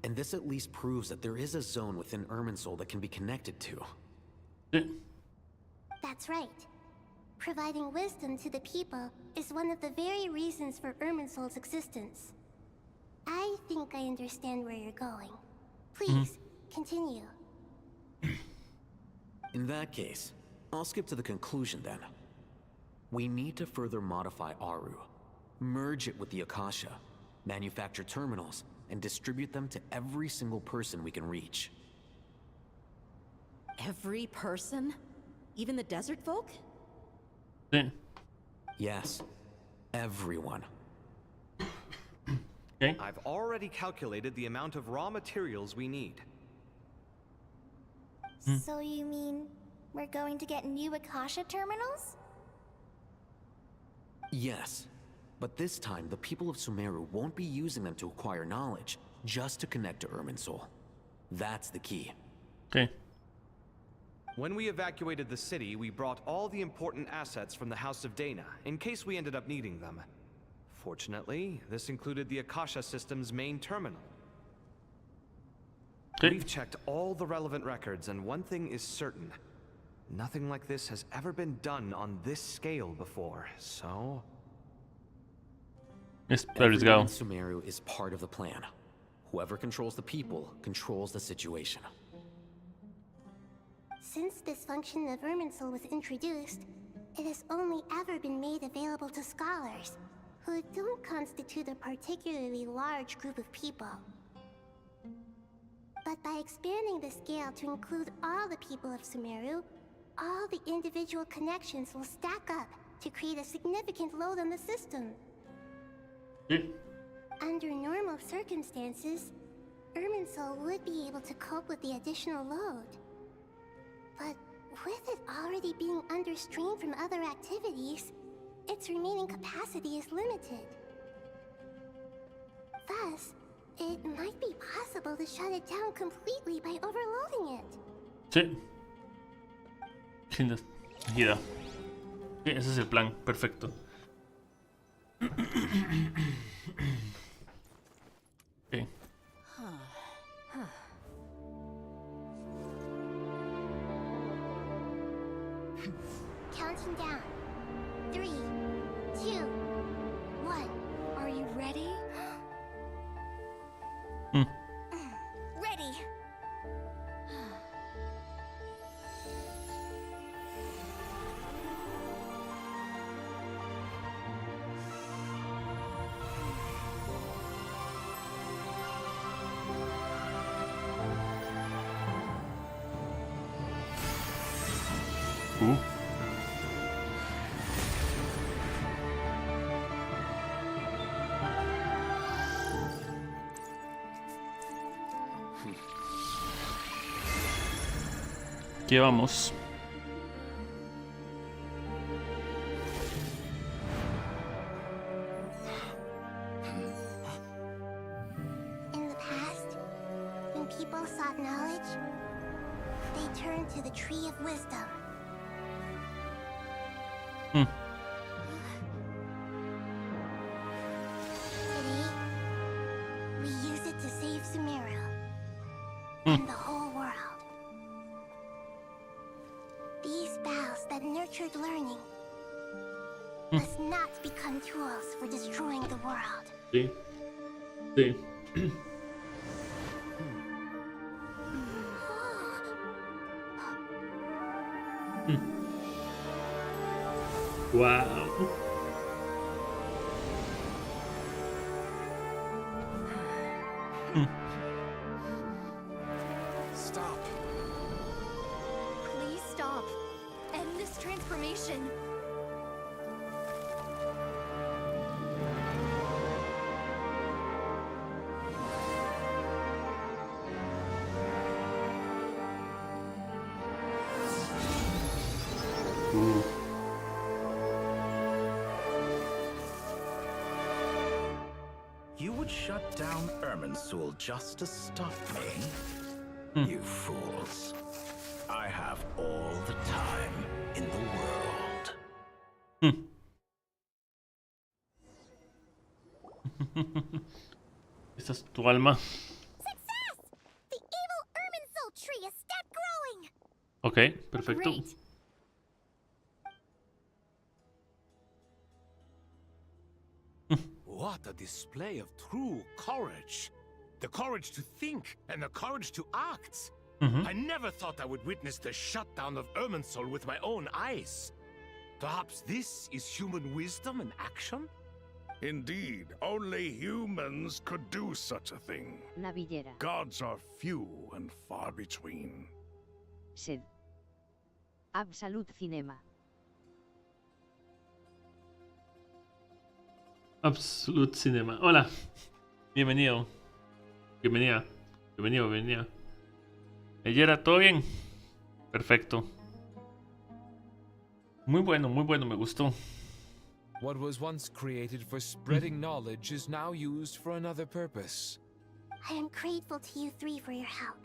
And this at least proves that there is a zone within Irminsul that can be connected to.
Sí.
That's right. Providing wisdom to the people is one of the very reasons for Irminsul's existence. I think I understand where you're going. Please, continue.
In that case, I'll skip to the conclusion then. We need to further modify Aru, merge it with the Akasha, manufacture terminals, and distribute them to every single person we can reach.
Every person? Even the desert folk?
Sí.
Yes, everyone.
Okay.
I've already calculated the amount of raw materials we need.
So you mean we're going to get new Akasha terminals?
Yes, but this time the people of Sumeru won't be using them to acquire knowledge, just to connect to Irminsul. That's the key.
Okay.
When we evacuated the city, we brought all the important assets from the House of Dana, in case we ended up needing them. Fortunately, this included the Akasha system's main terminal. We've checked all the relevant records, and one thing is certain. Nothing like this has ever been done on this scale before, so...
Everyone in Sumeru is part of the plan. Whoever controls the people controls the situation.
Since this function of Irminsul was introduced, it has only ever been made available to scholars, who don't constitute a particularly large group of people. But by expanding the scale to include all the people of Sumeru, all the individual connections will stack up to create a significant load on the system. Under normal circumstances, Irminsul would be able to cope with the additional load. But with it already being under strain from other activities, its remaining capacity is limited. Thus, it might be possible to shut it down completely by overloading it.
Sí. Sin duda. Sí, ese es el plan. Perfecto. Okay.
Counting down. 3, 2, 1.
Are you ready?
Ready.
Aquí vamos.
In the past, when people sought knowledge, they turned to the Tree of Wisdom. Today, we use it to save Sumeru and the whole world. These boughs that nurtured learning must not become tools for destroying the world.
Sí. Sí. Wow.
Stop.
Please stop. End this transformation.
You would shut down Irminsul just to stop me? You fools. I have all the time in the world.
Esta es tu alma.
Success! The evil Irminsul tree has stopped growing!
Ok, perfecto.
Great.
What a display of true courage. The courage to think and the courage to act. I never thought I would witness the shutdown of Irminsul with my own eyes. Perhaps this is human wisdom in action?
Indeed, only humans could do such a thing.
Navillera.
Gods are few and far between.
Sed. Absolute Cinema.
Absolute Cinema. Hola. Bienvenido. Bienvenida. Bienvenido, bienvenida. Ella, ¿todo bien? Perfecto. Muy bueno, me gustó.
What was once created for spreading knowledge is now used for another purpose.
I am grateful to you three for your help.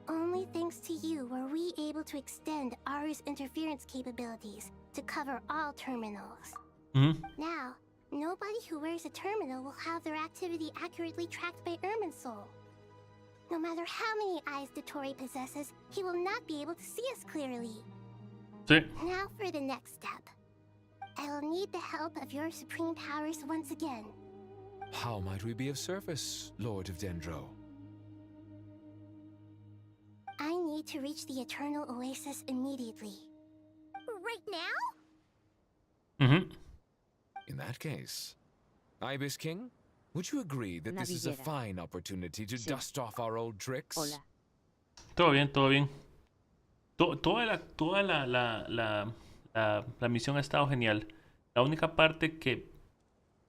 Only thanks to you were we able to extend Aru's interference capabilities to cover all terminals. Now, nobody who wears a terminal will have their activity accurately tracked by Irminsul. No matter how many eyes Dottore possesses, he will not be able to see us clearly.
Sí.
Now for the next step. I will need the help of your supreme powers once again.
How might we be of service, Lord of Dendro?
I need to reach the Eternal Oasis immediately. Right now?
In that case, Ibis King, would you agree that this is a fine opportunity to dust off our old tricks?
Hola.
Todo bien, todo bien. Toda la misión ha estado genial. La única parte que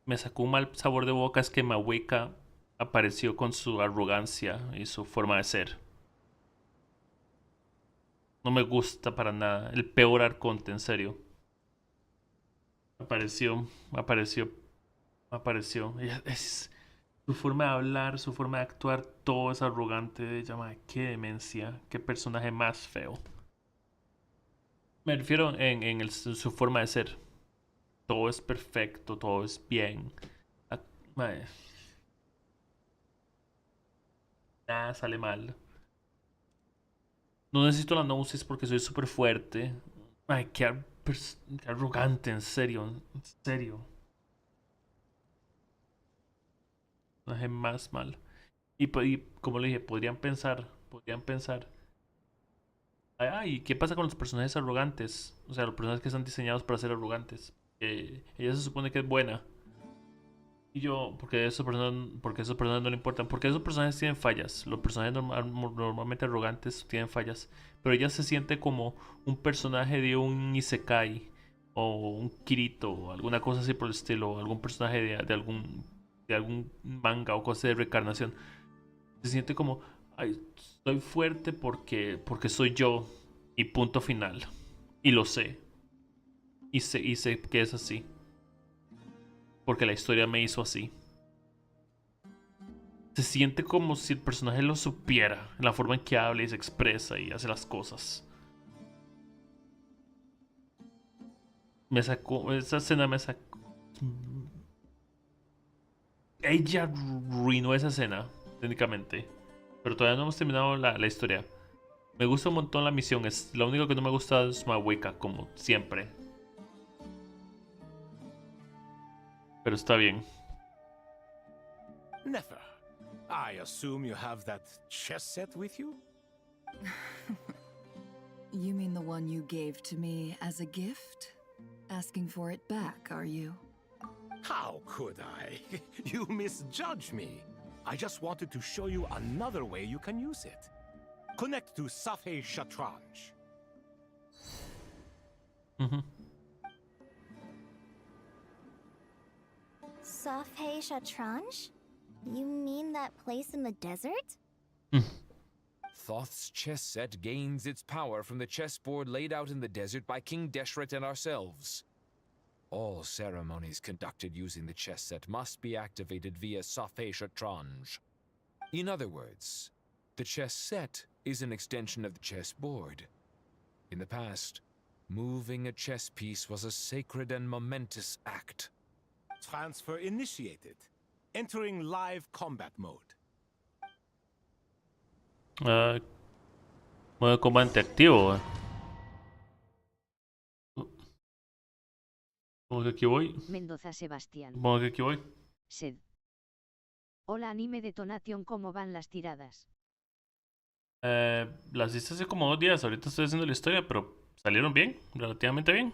me sacó un mal sabor de boca es que Maweka apareció con su arrogancia y su forma de ser. No me gusta para nada. El peor arconte, en serio. Apareció. Ella su forma de hablar, su forma de actuar, todo es arrogante de ella. Madre, qué demencia, qué personaje más feo. Me refiero en su forma de ser. Todo es perfecto, todo es bien. Madre, nada sale mal. No necesito la gnosis porque soy súper fuerte. Madre, qué arrogante, en serio, en serio. Personaje más mal. Y como le dije, podrían pensar. ¿Y qué pasa con los personajes arrogantes? O sea, los personajes que están diseñados para ser arrogantes. Ella se supone que es buena. Y yo, porque esos personajes no le importan. Porque esos personajes tienen fallas. Los personajes normalmente arrogantes tienen fallas. Pero ella se siente como un personaje de un Isekai. O un Kirito. O alguna cosa así por el estilo. O algún personaje de algún manga o cosa de reencarnación. Se siente como, ay, soy fuerte porque soy yo y punto final. Y lo sé. Y sé que es así. Porque la historia me hizo así. Se siente como si el personaje lo supiera. En la forma en que habla y se expresa y hace las cosas. Esa escena me sacó. Ella arruinó esa escena, técnicamente. Pero todavía no hemos terminado la historia. Me gusta un montón la misión. Lo único que no me gusta es Maweka, como siempre. Pero está bien.
Never. I assume you have that chess set with you?
You mean the one you gave to me as a gift? asking for it back, are you?
How could I? You misjudge me. I just wanted to show you another way you can use it. Connect to Safhe Shatranj.
Safhe Shatranj? You mean that place in the desert?
Thoth's chess set gains its power from the chessboard laid out in the desert by King Deshret and ourselves. All ceremonies conducted using the chess set must be activated via Safhe Shatranj. In other words, the chess set is an extension of the chessboard. In the past, moving a chess piece was a sacred and momentous act.
Transfer initiated. Entering live combat mode.
Modo de combate activo. ¿Cómo que aquí voy?
Mendoza Sebastián.
¿Cómo que aquí voy?
Sed. Hola anime detonation, ¿cómo van las tiradas?
Las hice hace como 2 días. Ahorita estoy haciendo la historia, pero salieron bien, relativamente bien.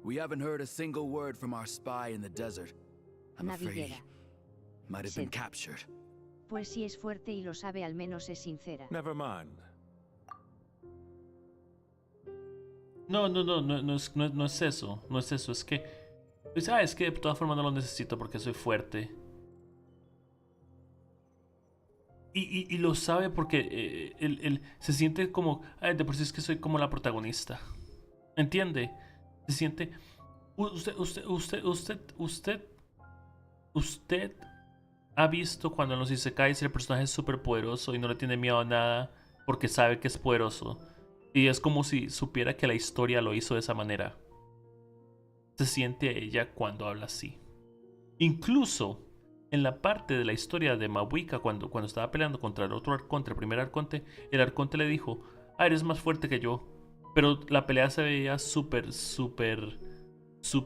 We haven't heard a single word from our spy in the desert. I'm afraid he might have been captured.
Pues si es fuerte y lo sabe, al menos es sincera.
Never mind.
No es eso. No es eso. Es que... Pues, es que de todas formas no lo necesito porque soy fuerte. Y lo sabe porque él se siente como... de por sí es que soy como la protagonista. ¿Entiende? Se siente... Usted ha visto cuando en los isekais el personaje es súper poderoso y no le tiene miedo a nada porque sabe que es poderoso. Y es como si supiera que la historia lo hizo de esa manera. Se siente ella cuando habla así. Incluso en la parte de la historia de Mabuika, cuando estaba peleando contra el otro arconte, el primer arconte, el arconte le dijo: eres más fuerte que yo. Pero la pelea se veía súper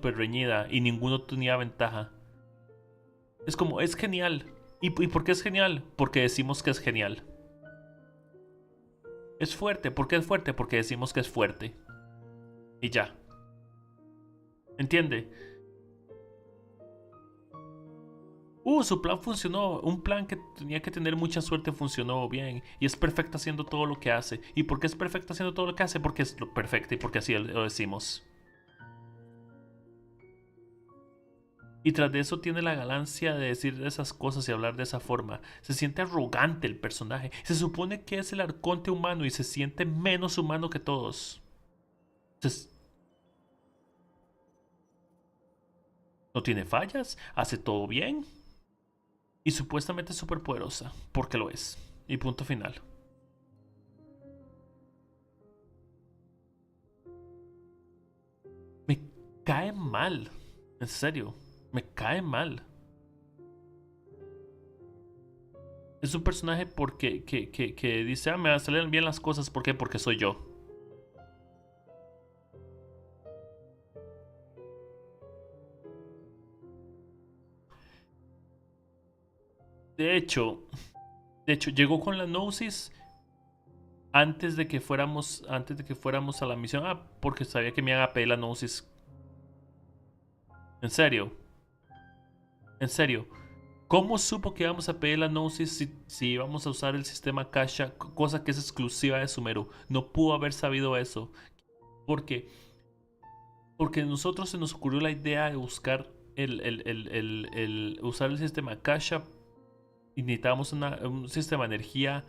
reñida y ninguno tenía ventaja. Es como, es genial. ¿Y por qué es genial? Porque decimos que es genial. Es fuerte. ¿Por qué es fuerte? Porque decimos que es fuerte. Y ya. ¿Entiende? Su plan funcionó. Un plan que tenía que tener mucha suerte funcionó bien. Y es perfecta haciendo todo lo que hace. ¿Y por qué es perfecta haciendo todo lo que hace? Porque es lo perfecto y porque así lo decimos. Y tras de eso tiene la galancia de decir esas cosas y hablar de esa forma. Se siente arrogante el personaje. Se supone que es el arconte humano y se siente menos humano que todos. No tiene fallas, hace todo bien. Y supuestamente es súper poderosa, porque lo es. Y punto final. Me cae mal. En serio, me cae mal. Es un personaje porque que dice, me salen bien las cosas. ¿Por qué? Porque soy yo. De hecho, llegó con la Gnosis antes de que fuéramos a la misión. Porque sabía que me iban a pedir la Gnosis. En serio. ¿Cómo supo que íbamos a pedir la Gnosis si íbamos a usar el sistema Kasha? Cosa que es exclusiva de Sumeru. No pudo haber sabido eso. Porque a nosotros se nos ocurrió la idea de buscar usar el sistema Kasha. Y necesitábamos un sistema de energía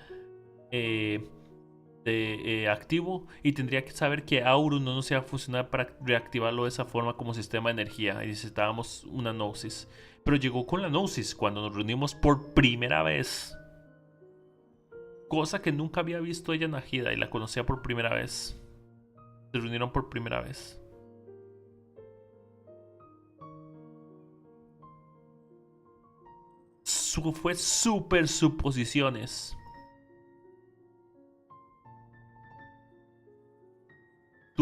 activo. Y tendría que saber que Auru no nos iba a funcionar para reactivarlo de esa forma como sistema de energía. Y necesitábamos una Gnosis. Pero llegó con la Gnosis cuando nos reunimos por primera vez. Cosa que nunca había visto ella en Ajida y la conocía por primera vez. Se reunieron por primera vez. Fue súper suposiciones.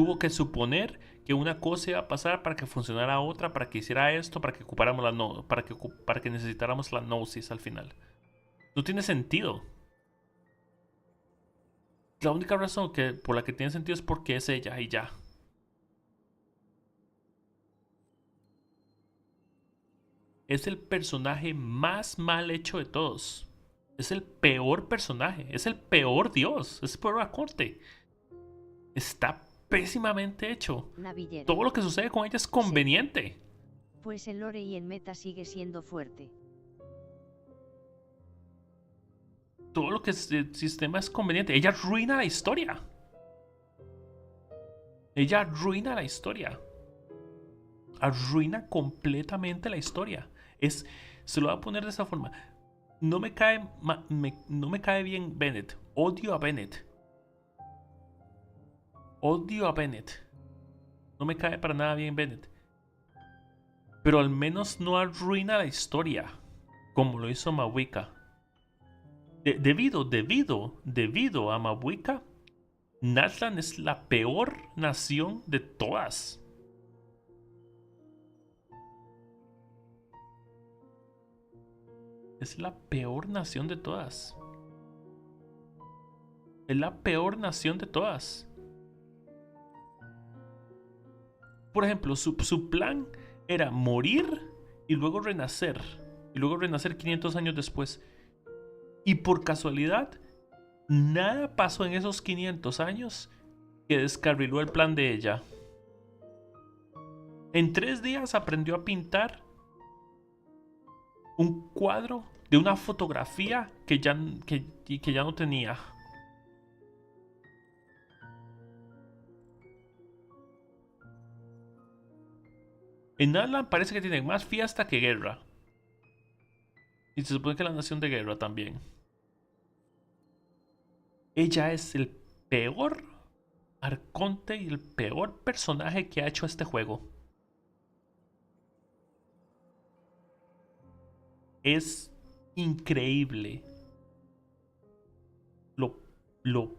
tuvo que suponer que una cosa iba a pasar para que funcionara otra, para que hiciera esto, para que ocupáramos la para que necesitáramos la gnosis al final. No tiene sentido. La única razón por la que tiene sentido es porque es ella y ya. Es el personaje más mal hecho de todos. Es el peor personaje. Es el peor dios. Es el peor corte. Está pésimamente hecho.
Navillero.
Todo lo que sucede con ella es conveniente.
Pues el lore y el meta sigue siendo fuerte.
Todo lo que es el sistema es conveniente. Ella arruina la historia. Ella arruina la historia. Arruina completamente la historia. Se lo voy a poner de esa forma. No me cae bien Bennett. Odio a Bennett. Odio a Bennett. No me cae para nada bien Bennett. Pero al menos no arruina la historia como lo hizo Mabuika. Debido a Mabuika, Natlan es la peor nación de todas. Es la peor nación de todas. Es la peor nación de todas. Por ejemplo, su plan era morir y luego renacer. Y luego renacer 500 años después. Y por casualidad, nada pasó en esos 500 años que descarriló el plan de ella. En 3 días aprendió a pintar un cuadro de una fotografía que ya no tenía. En Natlan parece que tienen más fiesta que guerra. Y se supone que la nación de guerra también. Ella es el peor arconte y el peor personaje que ha hecho este juego. Es increíble lo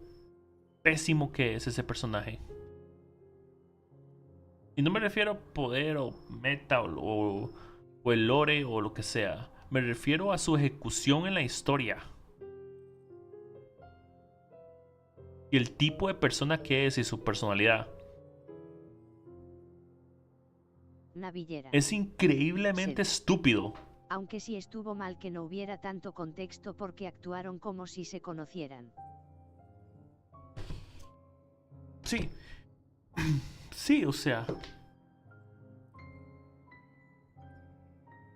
pésimo que es ese personaje. Y no me refiero a poder o meta o el lore o lo que sea. Me refiero a su ejecución en la historia. Y el tipo de persona que es y su personalidad.
Navillera.
Es increíblemente estúpido.
Aunque sí estuvo mal que no hubiera tanto contexto porque actuaron como si se conocieran.
Sí. Sí, o sea.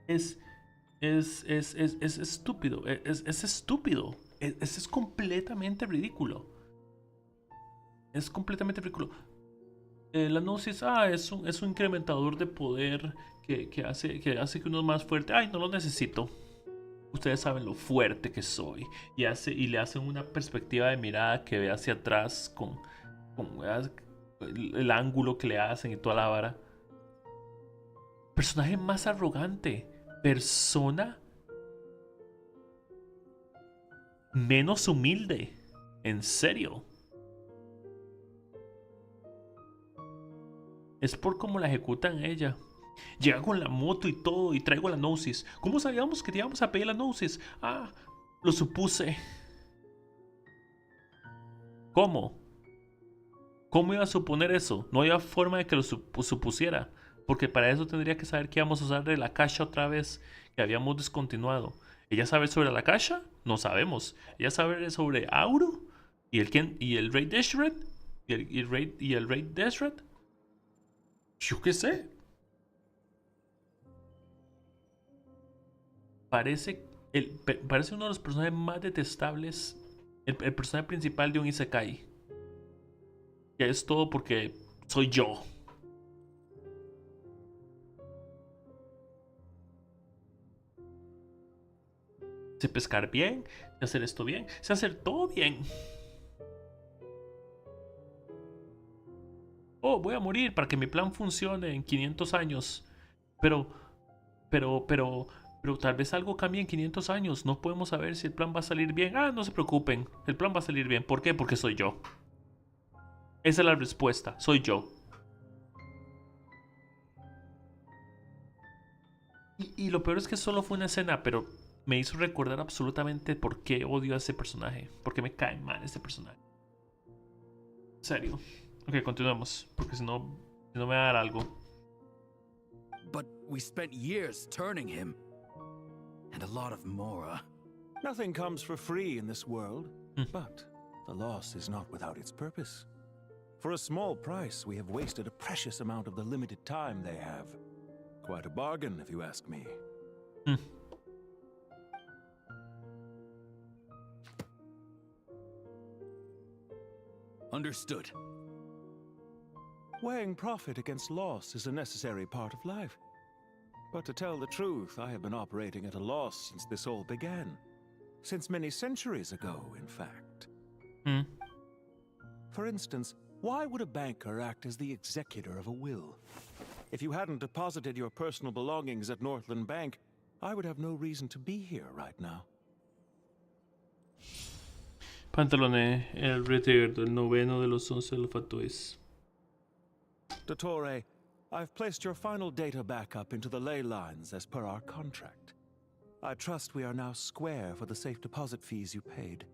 Es estúpido. Es estúpido. Es completamente ridículo. Es completamente ridículo. La gnosis, es un incrementador de poder que hace que uno es más fuerte. Ay, no lo necesito. Ustedes saben lo fuerte que soy. Y le hacen una perspectiva de mirada que ve hacia atrás con el ángulo que le hacen y toda la vara. Personaje más arrogante. Persona menos humilde. En serio. Es por cómo la ejecutan ella. Llega con la moto y todo y traigo la gnosis. ¿Cómo sabíamos que te íbamos a pedir la gnosis? Lo supuse. ¿Cómo? ¿Cómo iba a suponer eso? No había forma de que lo supusiera. Porque para eso tendría que saber que íbamos a usar de la caja otra vez. Que habíamos descontinuado. ¿Ella sabe sobre la caja? No sabemos. ¿Ella sabe sobre Auro? ¿Y el Rey Deshret? ¿Y el Rey Deshret? Yo qué sé. Parece uno de los personajes más detestables. El personaje principal de un Isekai. Que es todo porque soy yo. Sé pescar bien. Sé hacer esto bien. Sé hacer todo bien. Voy a morir para que mi plan funcione en 500 años. Pero tal vez algo cambie en 500 años. No podemos saber si el plan va a salir bien. No se preocupen. El plan va a salir bien. ¿Por qué? Porque soy yo. Esa es la respuesta. Soy yo. Y lo peor es que solo fue una escena, pero me hizo recordar absolutamente por qué odio a ese personaje. Por qué me cae mal ese personaje. En serio. Ok, continuemos. Porque si no me va a dar algo.
But we spent years turning him. And a lot of Mora.
Nothing comes for free in this world. But the loss is not without its purpose. For a small price, we have wasted a precious amount of the limited time they have. Quite a bargain, if you ask me.
Understood.
Weighing profit against loss is a necessary part of life. But to tell the truth, I have been operating at a loss since this all began. Since many centuries ago, in fact. For instance, why would a banker act as the executor of a will? If you hadn't deposited your personal belongings at Northland Bank, I would have no reason to be here right now.
Pantalone, el retegado, el noveno de los 11 olfatois.
Dottore, I've placed your final data backup into the ley lines as per our contract. I trust we are now square for the safe deposit fees you paid.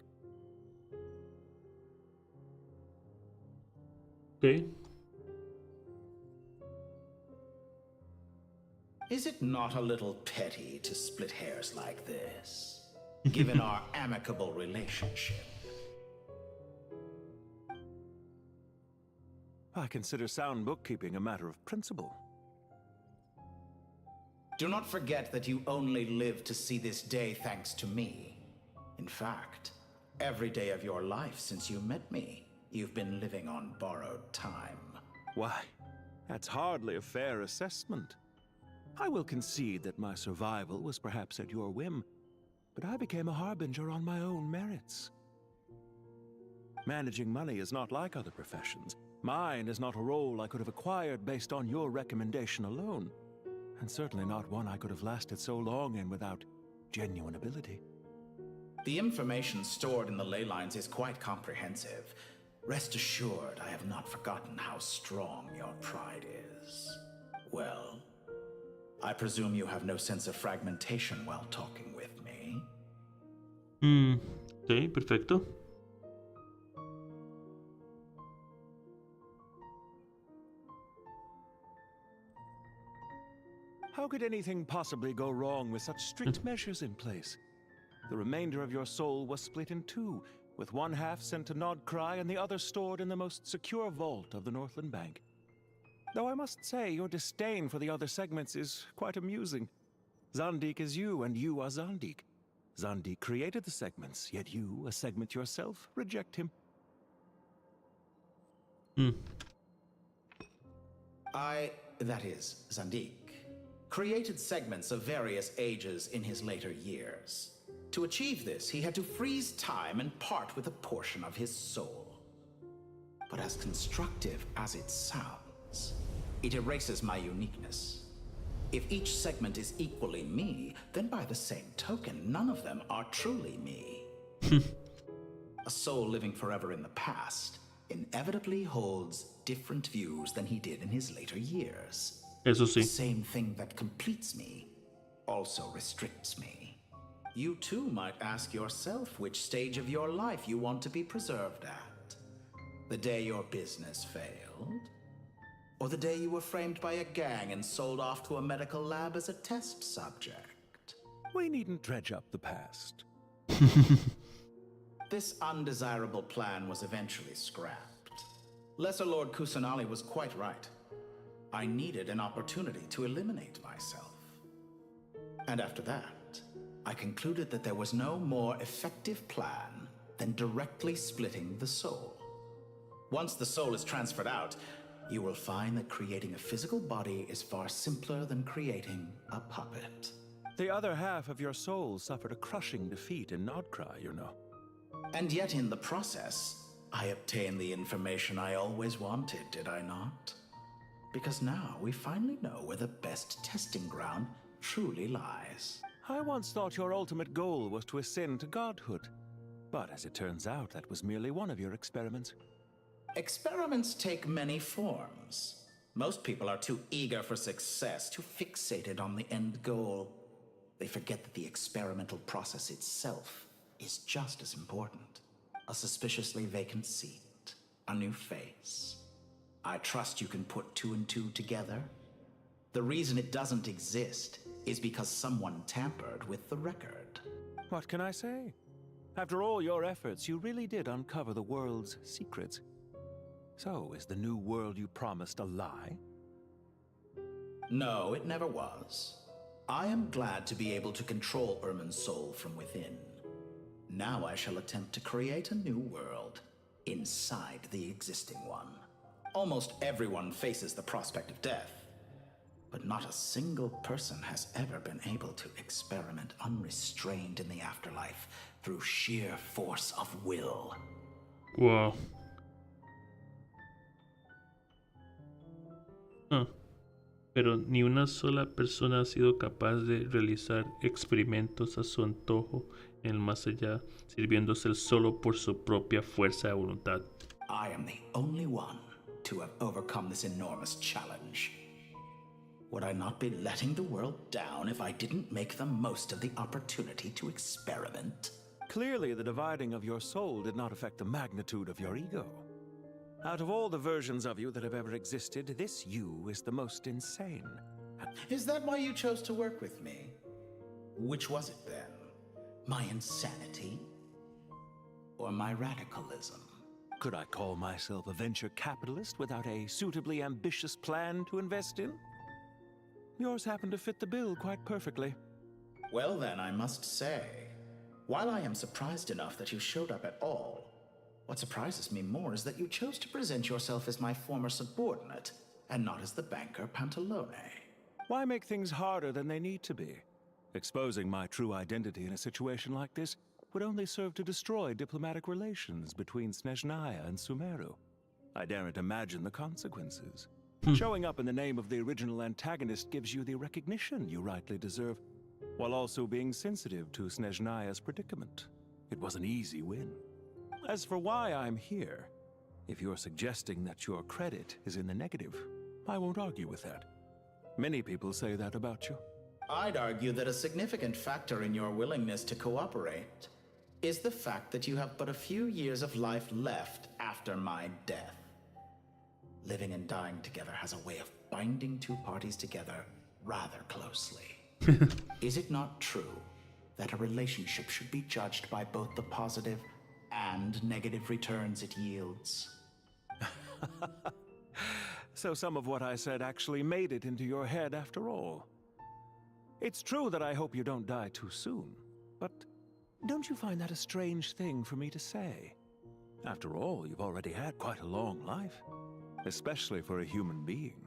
Okay.
Is it not a little petty to split hairs like this, given our amicable relationship?
I consider sound bookkeeping a matter of principle.
Do not forget that you only live to see this day thanks to me. In fact, every day of your life since you met me, you've been living on borrowed time.
Why, that's hardly a fair assessment. I will concede that my survival was perhaps at your whim, but I became a harbinger on my own merits. Managing money is not like other professions. Mine is not a role I could have acquired based on your recommendation alone, and certainly not one I could have lasted so long in without genuine ability.
The information stored in the ley lines is quite comprehensive. Rest assured, I have not forgotten how strong your pride is. Well, I presume you have no sense of fragmentation while talking with me?
Ok, perfecto.
How could anything possibly go wrong with such strict measures in place? The remainder of your soul was split in two, with one half sent to Nodcry and the other stored in the most secure vault of the Northland Bank. Though I must say, your disdain for the other segments is quite amusing. Zandik is you, and you are Zandik. Zandik created the segments, yet you, a segment yourself, reject him.
That is, Zandik, created segments of various ages in his later years. To achieve this, he had to freeze time and part with a portion of his soul. But as constructive as it sounds, it erases my uniqueness. If each segment is equally me, then by the same token, none of them are truly me. A soul living forever in the past inevitably holds different views than he did in his later years.
Eso sí.
The same thing that completes me also restricts me. You too might ask yourself which stage of your life you want to be preserved at. The day your business failed? Or the day you were framed by a gang and sold off to a medical lab as a test subject?
We needn't dredge up the past.
This undesirable plan was eventually scrapped. Lesser Lord Kusanali was quite right. I needed an opportunity to eliminate myself. And after that, I concluded that there was no more effective plan than directly splitting the soul. Once the soul is transferred out, you will find that creating a physical body is far simpler than creating a puppet.
The other half of your soul suffered a crushing defeat in Nodcry, you know.
And yet in the process, I obtained the information I always wanted, did I not? Because now we finally know where the best testing ground truly lies.
I once thought your ultimate goal was to ascend to godhood. But as it turns out, that was merely one of your experiments.
Experiments take many forms. Most people are too eager for success, too fixated on the end goal. They forget that the experimental process itself is just as important. A suspiciously vacant seat, a new face. I trust you can put two and two together. The reason it doesn't exist is because someone tampered with the record.
What can I say? After all your efforts, you really did uncover the world's secrets. So, is the new world you promised a lie?
No, it never was. I am glad to be able to control Irmin's soul from within. Now I shall attempt to create a new world inside the existing one. Almost everyone faces the prospect of death, but not a single person has ever been able to experiment unrestrained in the afterlife through sheer force of will.
Wow. Pero ni una sola persona ha sido capaz de realizar experimentos a su antojo en el más allá, sirviéndose solo por su propia fuerza de voluntad.
I am the only one to have overcome this enormous challenge. Would I not be letting the world down if I didn't make the most of the opportunity to experiment?
Clearly, the dividing of your soul did not affect the magnitude of your ego. Out of all the versions of you that have ever existed, this you is the most insane.
Is that why you chose to work with me? Which was it then? My insanity? Or my radicalism?
Could I call myself a venture capitalist without a suitably ambitious plan to invest in? Yours happened to fit the bill quite perfectly.
Well then, I must say, while I am surprised enough that you showed up at all, what surprises me more is that you chose to present yourself as my former subordinate, and not as the banker Pantalone.
Why make things harder than they need to be? Exposing my true identity in a situation like this would only serve to destroy diplomatic relations between Snezhnaya and Sumeru. I daren't imagine the consequences. Showing up in the name of the original antagonist gives you the recognition you rightly deserve, while also being sensitive to Snezhnaya's predicament. It was an easy win. As for why I'm here, if you're suggesting that your credit is in the negative, I won't argue with that. Many people say that about you.
I'd argue that a significant factor in your willingness to cooperate is the fact that you have but a few years of life left after my death. Living and dying together has a way of binding two parties together rather closely. Is it not true that a relationship should be judged by both the positive and negative returns it yields?
So some of what I said actually made it into your head after all. It's true that I hope you don't die too soon, but don't you find that a strange thing for me to say? After all, you've already had quite a long life, especially for a human being.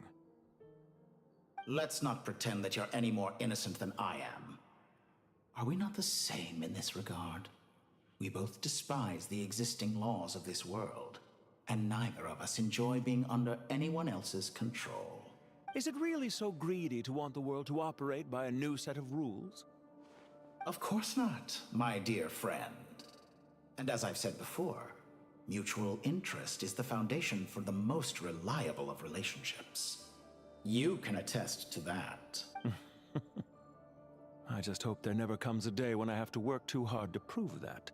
Let's not pretend that you're any more innocent than I am. Are we not the same in this regard? We both despise the existing laws of this world, and neither of us enjoy being under anyone else's control.
Is it really so greedy to want the world to operate by a new set of rules?
Of course not, my dear friend. And as I've said before, mutual interest is the foundation for the most reliable of relationships. You can attest to that.
I just hope there never comes a day when I have to work too hard to prove that.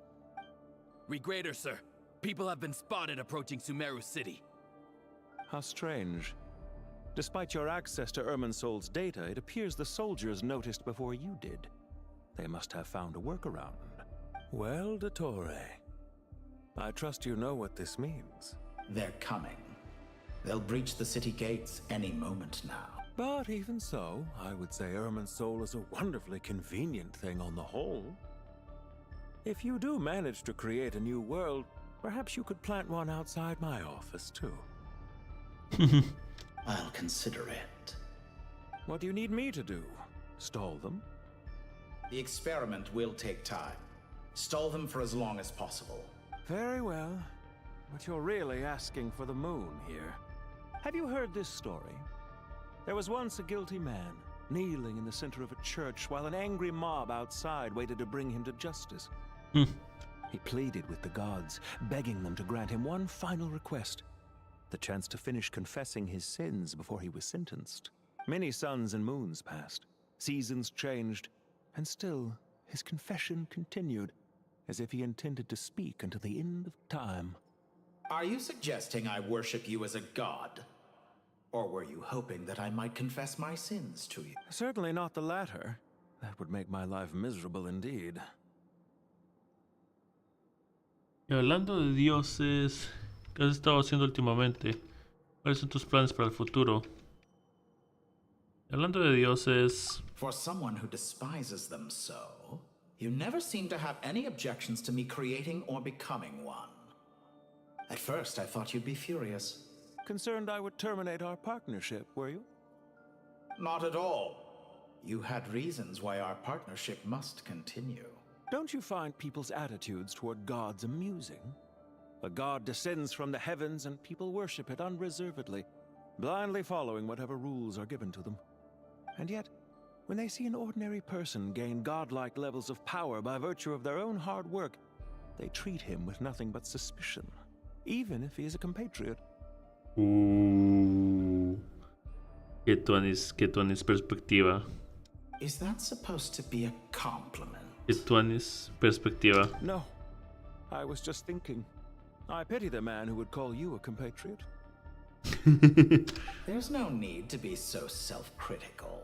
Regrader, sir. People have been spotted approaching Sumeru City.
How strange. Despite your access to Irminsol's data, it appears the soldiers noticed before you did. They must have found a workaround. Well, Dottore, I trust you know what this means.
They're coming. They'll breach the city gates any moment now.
But even so, I would say Irminsol is a wonderfully convenient thing on the whole. If you do manage to create a new world, perhaps you could plant one outside my office, too.
I'll consider it.
What do you need me to do? Stall them?
The experiment will take time. Stall them for as long as possible.
Very well. But you're really asking for the moon here. Have you heard this story? There was once a guilty man, kneeling in the center of a church while an angry mob outside waited to bring him to justice. He pleaded with the gods, begging them to grant him one final request,
the chance to finish confessing his sins before he was sentenced. Many suns and moons passed, seasons changed, and still his confession continued, as if he intended to speak until the end of time.
Are you suggesting I worship you as a god? Or were you hoping that I might confess my sins to you?
Certainly not the latter. That would make my life miserable indeed.
Y hablando de dioses, ¿qué has estado haciendo últimamente? ¿Cuáles son tus planes para el futuro? Y hablando de dioses...
For someone who despises them so, you never seem to have any objections to me creating or becoming one. At first, I thought you'd be furious.
Concerned I would terminate our partnership, were you?
Not at all. You had reasons why our partnership must continue.
Don't you find people's attitudes toward gods amusing? A god descends from the heavens and people worship it unreservedly, blindly following whatever rules are given to them. And yet, when they see an ordinary person gain godlike levels of power by virtue of their own hard work, they treat him with nothing but suspicion, even if he is a compatriot.
Que tuanis perspectiva.
Is that supposed to be a compliment?
Que tuanis perspectiva.
No, I was just thinking. I pity the man who would call you a compatriot.
There's no need to be so self-critical.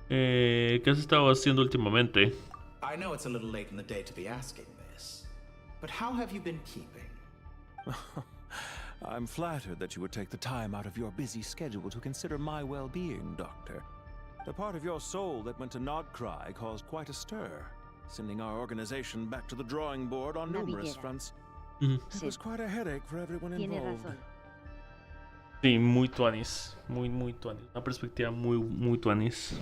¿Qué has estado haciendo últimamente?
I know it's a little late in the day to be asking this, but how have you been keeping?
I'm flattered that you would take the time out of your busy schedule to consider my well-being, Doctor. The part of your soul that went to Nodcry caused quite a stir, sending our organization back to the drawing board on numerous fronts. It was quite a headache for everyone involved.
Sí, muy tuanis. Muy tuanis. Una perspectiva muy tuanis.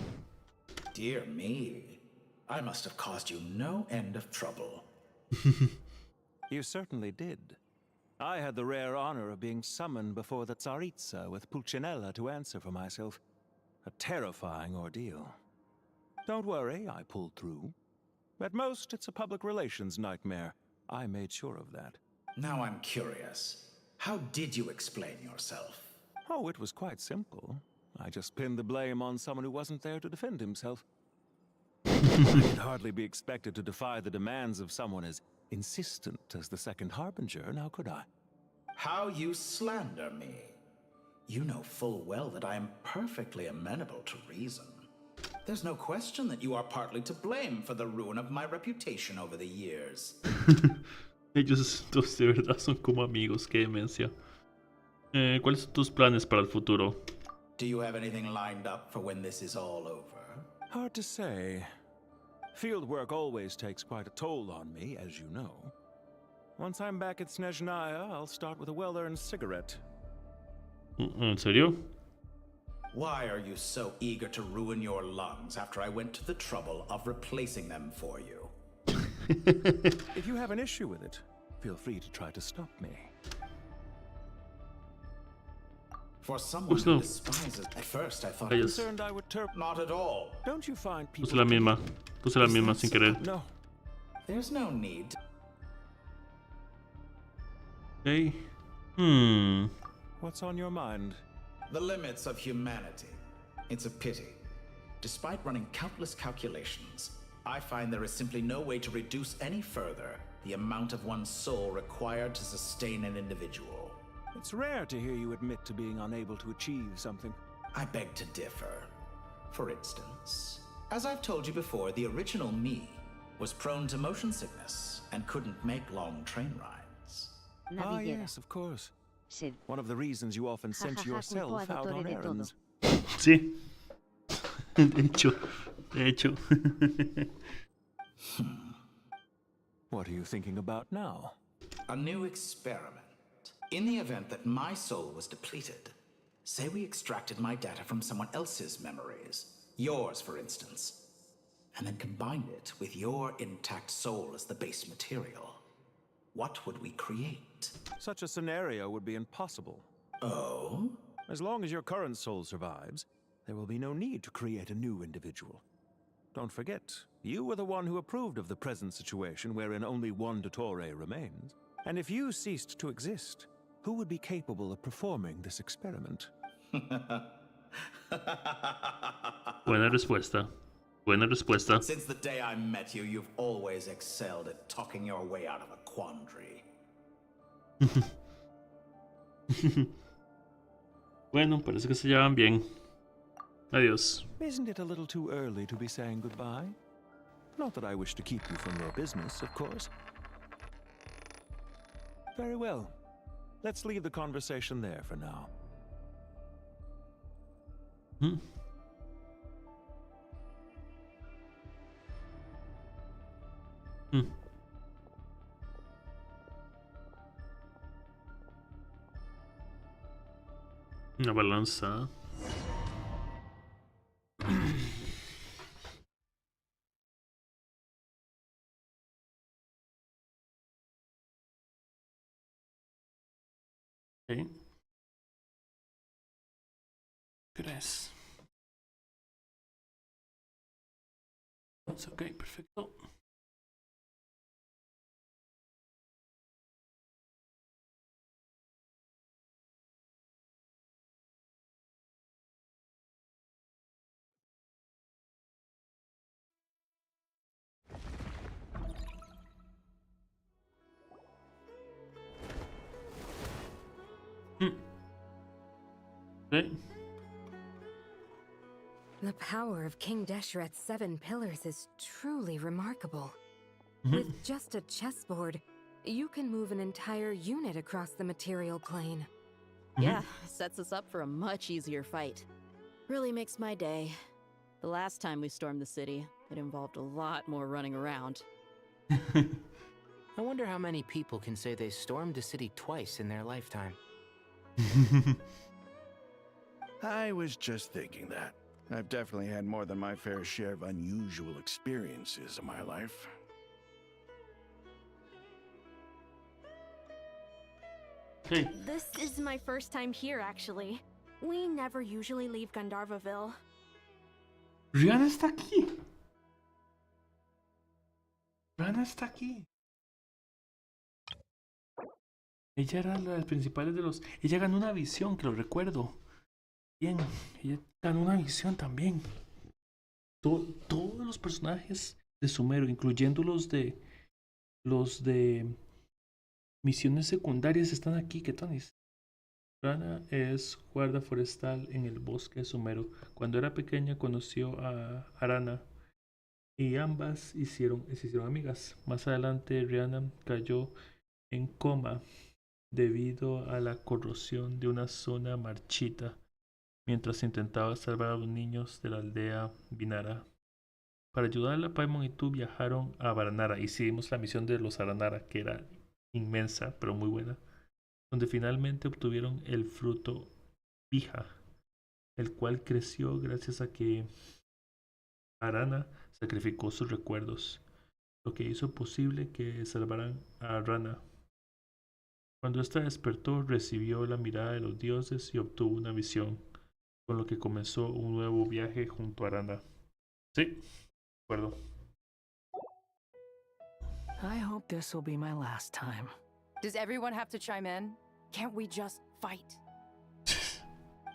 Dear me, I must have caused you no end of trouble.
You certainly did. I had the rare honor of being summoned before the Tsaritsa with Pulcinella to answer for myself. A terrifying ordeal. Don't worry, I pulled through. At most, it's a public relations nightmare. I made sure of that.
Now I'm curious. How did you explain yourself?
Oh, it was quite simple. I just pinned the blame on someone who wasn't there to defend himself. I could hardly be expected to defy the demands of someone as insistent as the second harbinger, now could I?
How you slander me. You know full well that I am perfectly amenable to reason. There's no question that you are partly to blame for the ruin of my reputation over the years.
Ellos dos de verdad son como amigos, qué demencia. ¿Cuáles son tus planes para el futuro?
Do you have anything lined up for when this is all over?
Hard to say. Field work always takes quite a toll on me, as you know. Once I'm back at Snezhnaya, I'll start with a well-earned cigarette.
¿En serio?
Why are you so eager to ruin your lungs after I went to the trouble of replacing them for you?
If you have an issue with it, feel free to try to stop me.
For someone who despises, at first I thought
concerned I would
not at all.
Don't you find people
Puse la misma sin querer.
No.
There's no need.
Hey.
What's on your mind?
The limits of humanity. It's a pity. Despite running countless calculations, I find there is simply no way to reduce any further the amount of one's soul required to sustain an individual.
It's rare to hear you admit to being unable to achieve something.
I beg to differ. For instance, as I've told you before, the original me was prone to motion sickness and couldn't make long train rides.
Ah, yes, of course. One of the reasons you often sent yourself out on errands.
Sí. De hecho.
What are you thinking about now?
A new experiment. In the event that my soul was depleted, say we extracted my data from someone else's memories, yours for instance, and then combined it with your intact soul as the base material, what would we create?
Such a scenario would be impossible.
Oh?
As long as your current soul survives, there will be no need to create a new individual. don't forget, you were the one who approved of the present situation wherein only one Dottore remains. And if you ceased to exist, who would be capable of performing this experiment?
Buena respuesta. Buena respuesta.
Since the day I met you, you've always excelled at talking your way out of a quandary.
Bueno, parece que se llevan bien. Adiós.
Isn't it a little too early to be saying goodbye? Not that I wish to keep you from your business, of course. Very well. Let's leave the conversation there for now.
Una balanza. Okay. ¿Crees? Ok, perfecto. Okay.
The power of King Deshret's 7 pillars is truly remarkable.
Mm-hmm.
With just a chessboard, you can move an entire unit across the material plane.
Yeah, sets us up for a much easier fight. Really makes my day. The last time we stormed the city, it involved a lot more running around.
I wonder how many people can say they stormed a city twice in their lifetime.
I was just thinking that. I've definitely had more than my fair share of unusual experiences in my life.
Hey.
This is my first time here, actually. We never usually leave Gandharvaville.
Rihanna está aquí. Rihanna está aquí. Ella era la de las principales de los... Ella ganó una visión, que lo recuerdo. Bien, ella ganó una visión también. Todos los personajes de Sumero, incluyendo los de misiones secundarias, están aquí. ¿Qué tanis? Rana es guarda forestal en el bosque de Sumero. Cuando era pequeña conoció a Arana y ambas se hicieron amigas. Más adelante Rihanna cayó en coma debido a la corrosión de una zona marchita mientras intentaba salvar a los niños de la aldea Binara. Para ayudarla, Paimon y tú viajaron a Varanara. Hicimos la misión de los Aranara, que era inmensa, pero muy buena, donde finalmente obtuvieron el fruto Pija, el cual creció gracias a que Arana sacrificó sus recuerdos, lo que hizo posible que salvaran a Rana. Cuando ésta despertó, recibió la mirada de los dioses y obtuvo una visión, con lo que comenzó un nuevo viaje junto a Arana. Sí, de acuerdo.
I hope this will be my last time.
Does everyone have to chime in? Can't we just fight?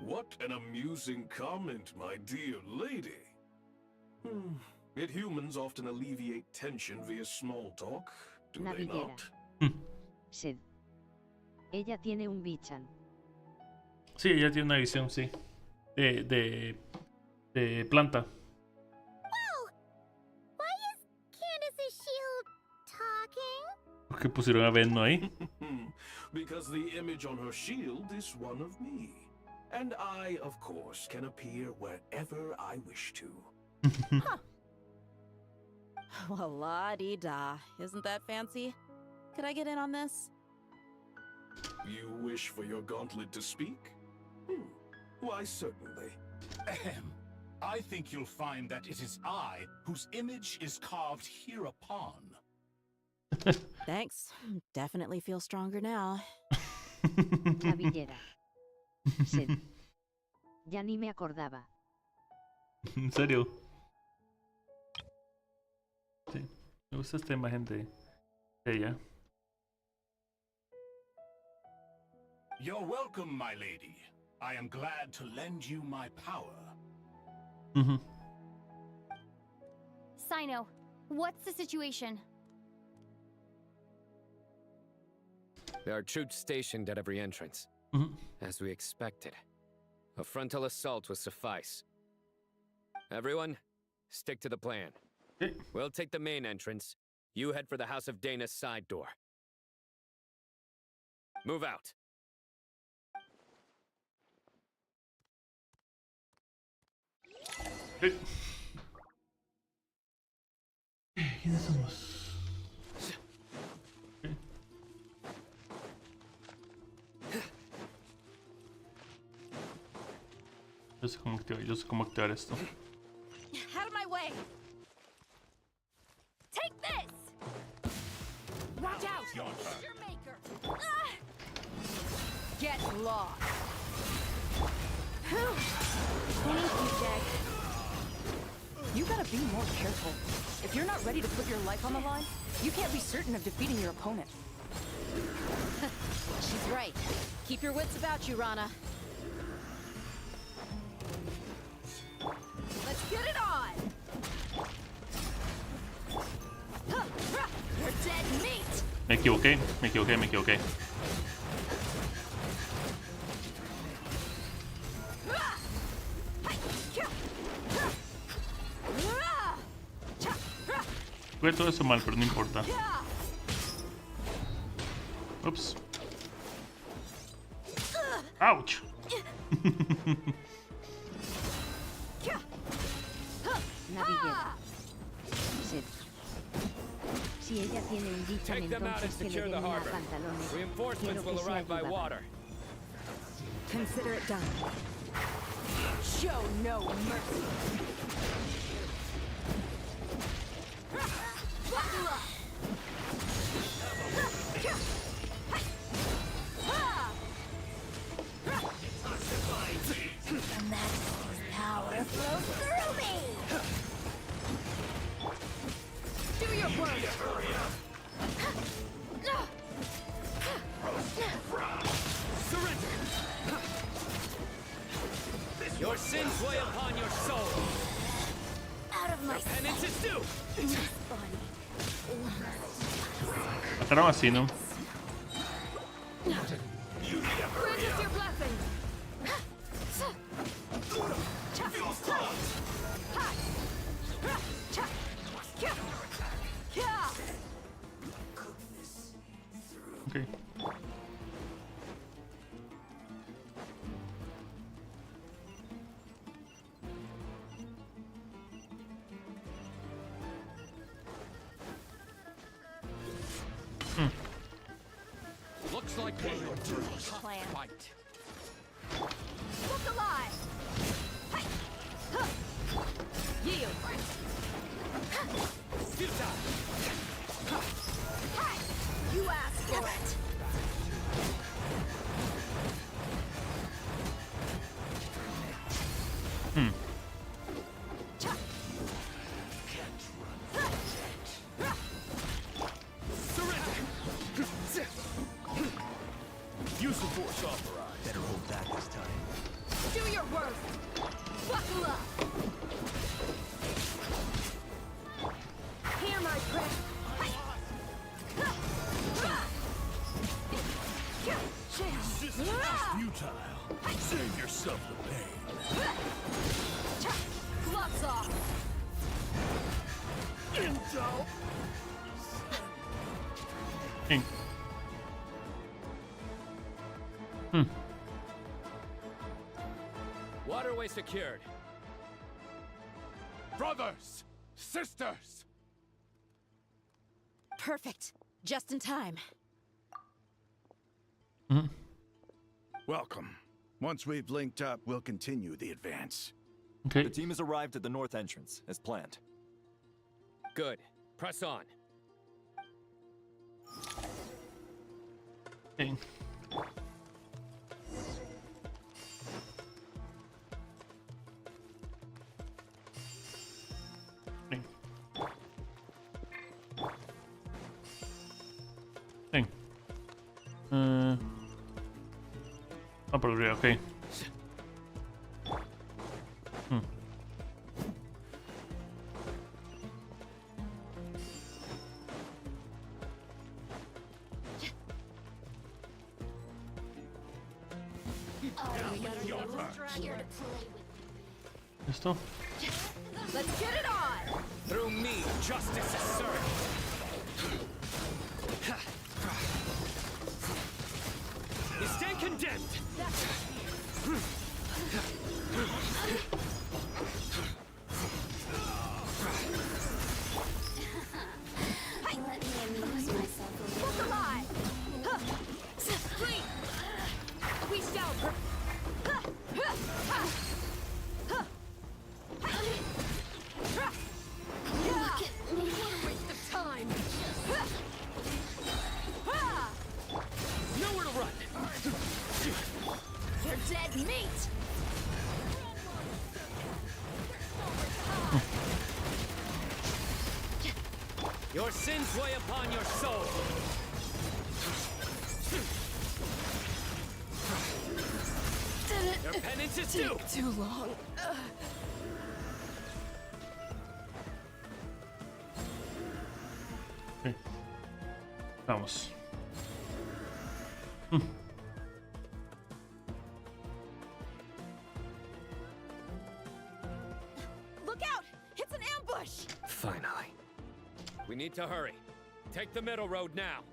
What an amusing comment, my dear lady. Yet humans often alleviate tension via small talk, do they not?
Sid. Ella tiene un bichan.
Sí, ella tiene una visión, sí. De planta. ¿Por qué pusieron a Venno ahí?
Because the image on her shield is one of me. And I, of course, can appear wherever I wish to.
Huh. Well, la-di-da. Isn't that fancy? Could I get in on this?
You wish for your gauntlet to speak? Why, certainly.
Ahem. I think you'll find that it is I whose image is carved hereupon.
Thanks. Definitely feel stronger now.
Cabellera. Sid. Ya ni me acordaba.
¿En serio? Me gusta esta imagen de ella.
You're welcome, my lady. I am glad to lend you my power.
Sino, what's the situation?
There are troops stationed at every entrance. As we expected. A frontal assault will suffice. Everyone, stick to the plan. We'll take the main entrance. You head for the House of Dana's side door. Move out.
¿Quiénes somos? Yo sé cómo activar esto.
Out of my way! Take this! Watch out! Your maker! Get lost!
Thank you, Jack. You gotta be more careful. If you're not ready to put your life on the line, you can't be certain of defeating your opponent.
She's right. Keep your wits about you, Rana.
Let's get it on! You're dead meat!
Me equivoqué. Fue todo eso mal, pero no importa. Ups. Ouch.
Naviguera. Si ella tiene un dicho, entonces que le den más pantalones.
Reinforcements will arrive by water.
Consider it done. Show no mercy.
The Maximus power flows through me!
Do your work!
Surrender! Your sins weigh upon your soul.
Out of my
sight. Penance is due.
This body.
Mataron así, ¿no?
Grant us your blessing!
Okay.
Looks like we're tough
Plan.
fight.
Look alive! Yield! You asked for it!
Use the force authorized. Better hold back this time.
Do your worst! Buckle up! Hear my prayer!
This is futile. Save yourself the pain.
Gloves off!
Intel!
Waterway secured.
Brothers! Sisters!
Perfect. Just in time.
Welcome. Once we've linked up, we'll continue the advance.
Okay.
The team has arrived at the north entrance, as planned.
Good. Press on.
Okay. por arriba, ok. ¿Listo?
Let's get it on.
Through me, justice is served. You stand condemned.
Let me amuse myself.
Look alive. Flee. We shall.
Look at me.
What a waste of time.
Nowhere to run.
You're dead meat.
Your sins weigh upon your soul. Your penance is due.
Too long.
Okay. Vamos.
Look out! It's an ambush.
Finally. We need to hurry. Take the middle road now.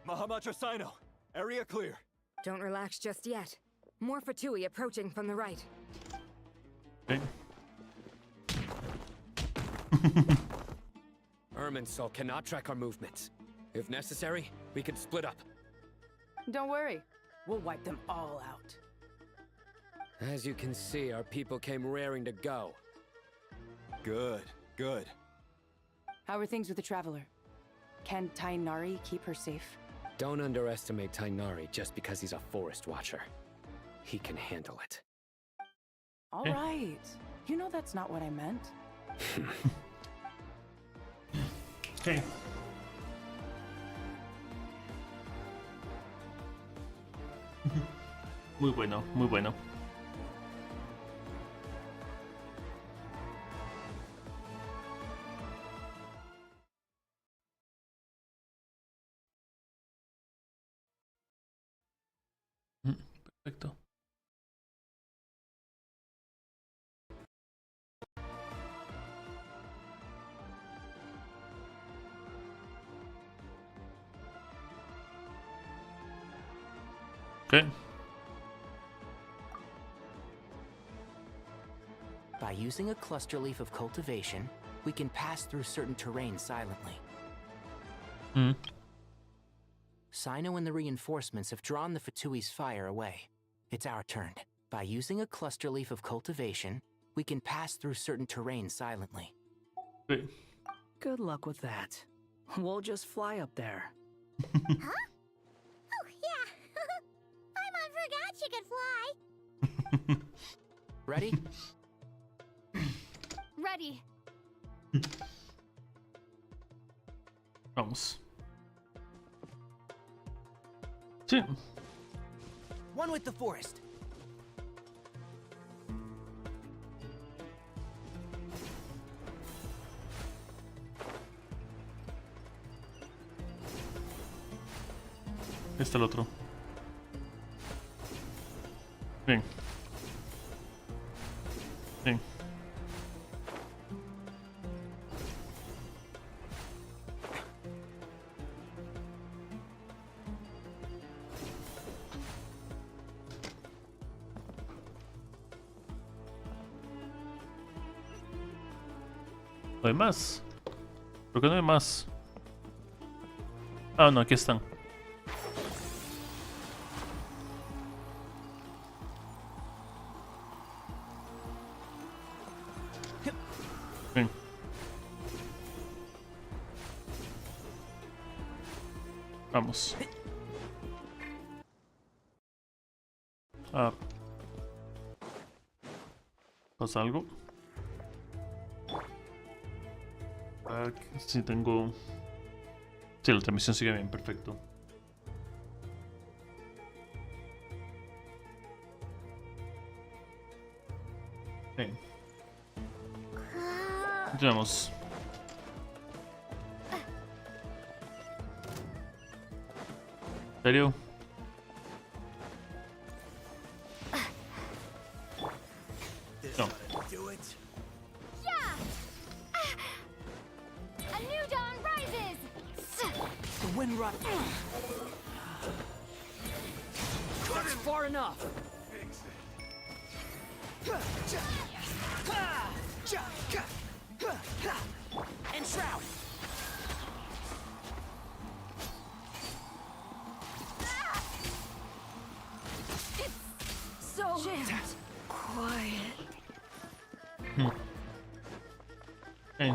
Mahamacho Sino, area clear.
Don't relax just yet. More Fatui approaching from the right.
Okay.
Irminsul cannot track our movements. If necessary, we can split up.
Don't worry. We'll wipe them all out.
As you can see, our people came raring to go.
Good, good.
How are things with the Traveler? Can Tainari keep her safe?
Don't underestimate Tainari just because he's a forest watcher. He can handle it.
All right. You know that's not what I meant.
Okay. Muy bueno, muy bueno. Perfecto. Okay.
By using a cluster leaf of cultivation, we can pass through certain terrain silently. Sino and the reinforcements have drawn the Fatui's fire away. It's our turn. By using a cluster leaf of cultivation, we can pass through certain terrain silently.
Okay.
Good luck with that. We'll just fly up there.
Huh? Oh, yeah. Paimon forgot she could fly.
Ready?
Ready.
Vamos. Sí.
One with the forest.
Este el otro. Bien. Bien. ¿No hay más? ¿Por qué no hay más? Ah, no, aquí están. Bien. Vamos. Ah. ¿Pasa algo? Aquí sí tengo... Sí, la transmisión sigue bien, perfecto. Okay. Continuamos. ¿En serio? No.
Do it.
Yeah! A new dawn rises!
The wind run. That's far enough. And shroud.
So quiet.
Okay.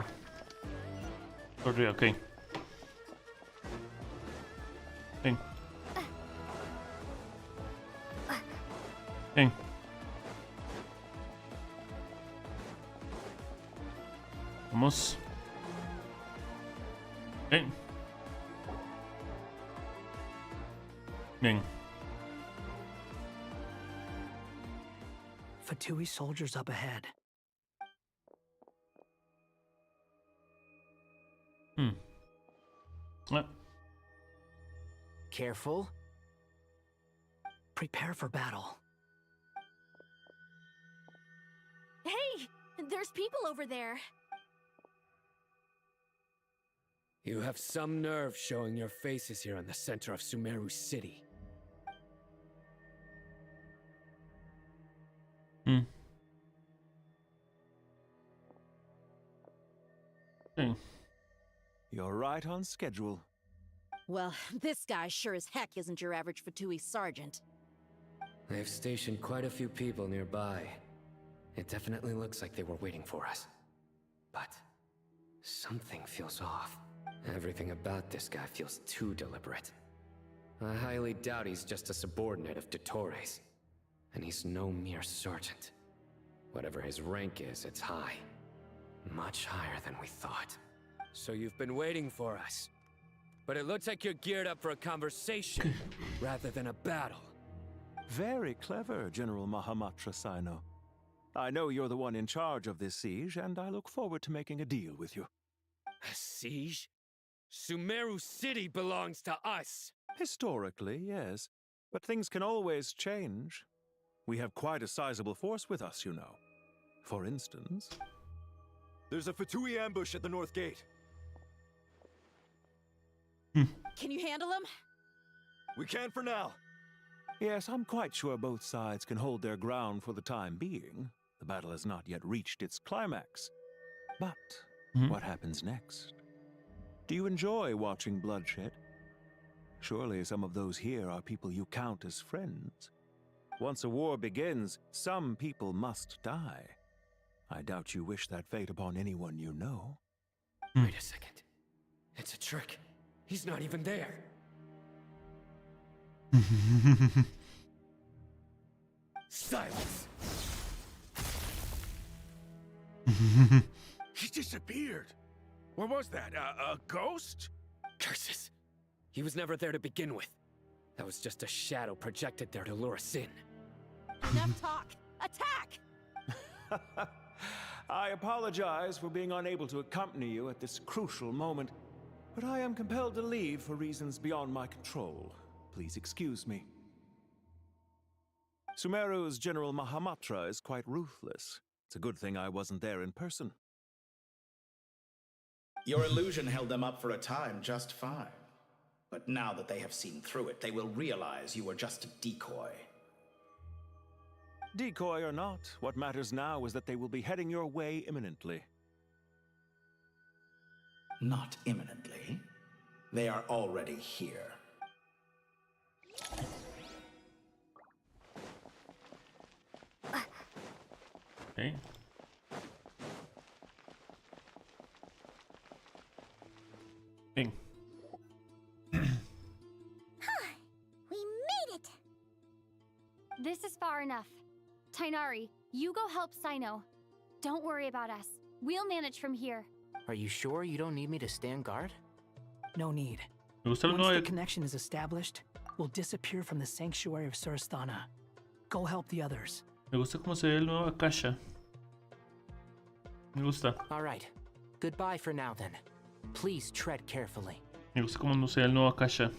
Sorry, okay. Okay. Okay. Vamos. Okay. Bien.
Fatui soldiers up ahead.
Careful.
Prepare for battle.
Hey! There's people over there.
You have some nerve showing your faces here in the center of Sumeru City.
You're right on schedule.
Well, this guy sure as heck isn't your average Fatui sergeant.
They've stationed quite a few people nearby. It definitely looks like they were waiting for us. But something feels off. Everything about this guy feels too deliberate. I highly doubt he's just a subordinate of Dottores. And he's no mere sergeant. Whatever his rank is, it's high. Much higher than we thought. So you've been waiting for us. But it looks like you're geared up for a conversation rather than a battle.
Very clever, General Mahamatra Sino. I know you're the one in charge of this siege, and I look forward to making a deal with you.
A siege? Sumeru City belongs to us!
Historically, yes. But things can always change. We have quite a sizable force with us, you know. For instance...
There's a Fatui ambush at the north gate.
Can you handle him?
We can for now.
Yes, I'm quite sure both sides can hold their ground for the time being. The battle has not yet reached its climax. But what happens next? Do you enjoy watching bloodshed? Surely some of those here are people you count as friends. Once a war begins, some people must die. I doubt you wish that fate upon anyone you know.
Wait a second. It's a trick. He's not even there. Silence!
He disappeared. What was that? A ghost?
Curses! He was never there to begin with. That was just a shadow projected there to lure us in.
Enough talk! Attack!
I apologize for being unable to accompany you at this crucial moment, but I am compelled to leave for reasons beyond my control. Please excuse me. Sumeru's General Mahamatra is quite ruthless. It's a good thing I wasn't there in person.
Your illusion held them up for a time just fine. But now that they have seen through it, they will realize you were just a decoy.
Decoy or not, what matters now is that they will be heading your way imminently.
Not imminently. They are already here.
Okay. Bing.
We made it!
This is far enough. Tainari, you go help Sino. Don't worry about us. We'll manage from here.
Are you sure you don't need me to stand guard?
No need.
Me gusta el
Once the
nuevo.
connection is established, we'll disappear from the sanctuary of Surasthana. Go help the others.
Me gusta cómo se ve el nuevo Akasha. Me gusta.
All right. Goodbye for now then. Please tread carefully.
Me gusta como no sea el nuevo Akasha.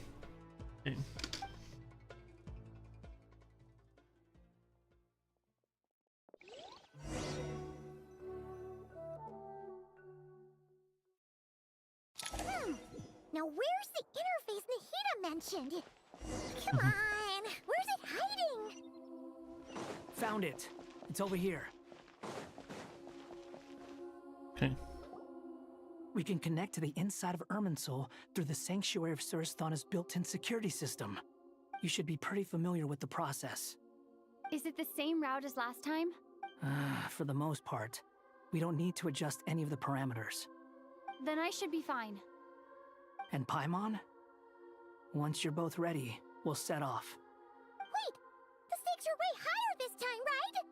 Okay.
Now where's the interface Nahida mentioned? Come on, where's it hiding?
Found it. It's over here.
Okay.
We can connect to the inside of Irminsul through the Sanctuary of Surasthana's built-in security system. You should be pretty familiar with the process.
Is it the same route as last time?
For the most part. We don't need to adjust any of the parameters.
Then I should be fine.
And Paimon? Once you're both ready, we'll set off.
Wait! The stakes are way higher this time, right?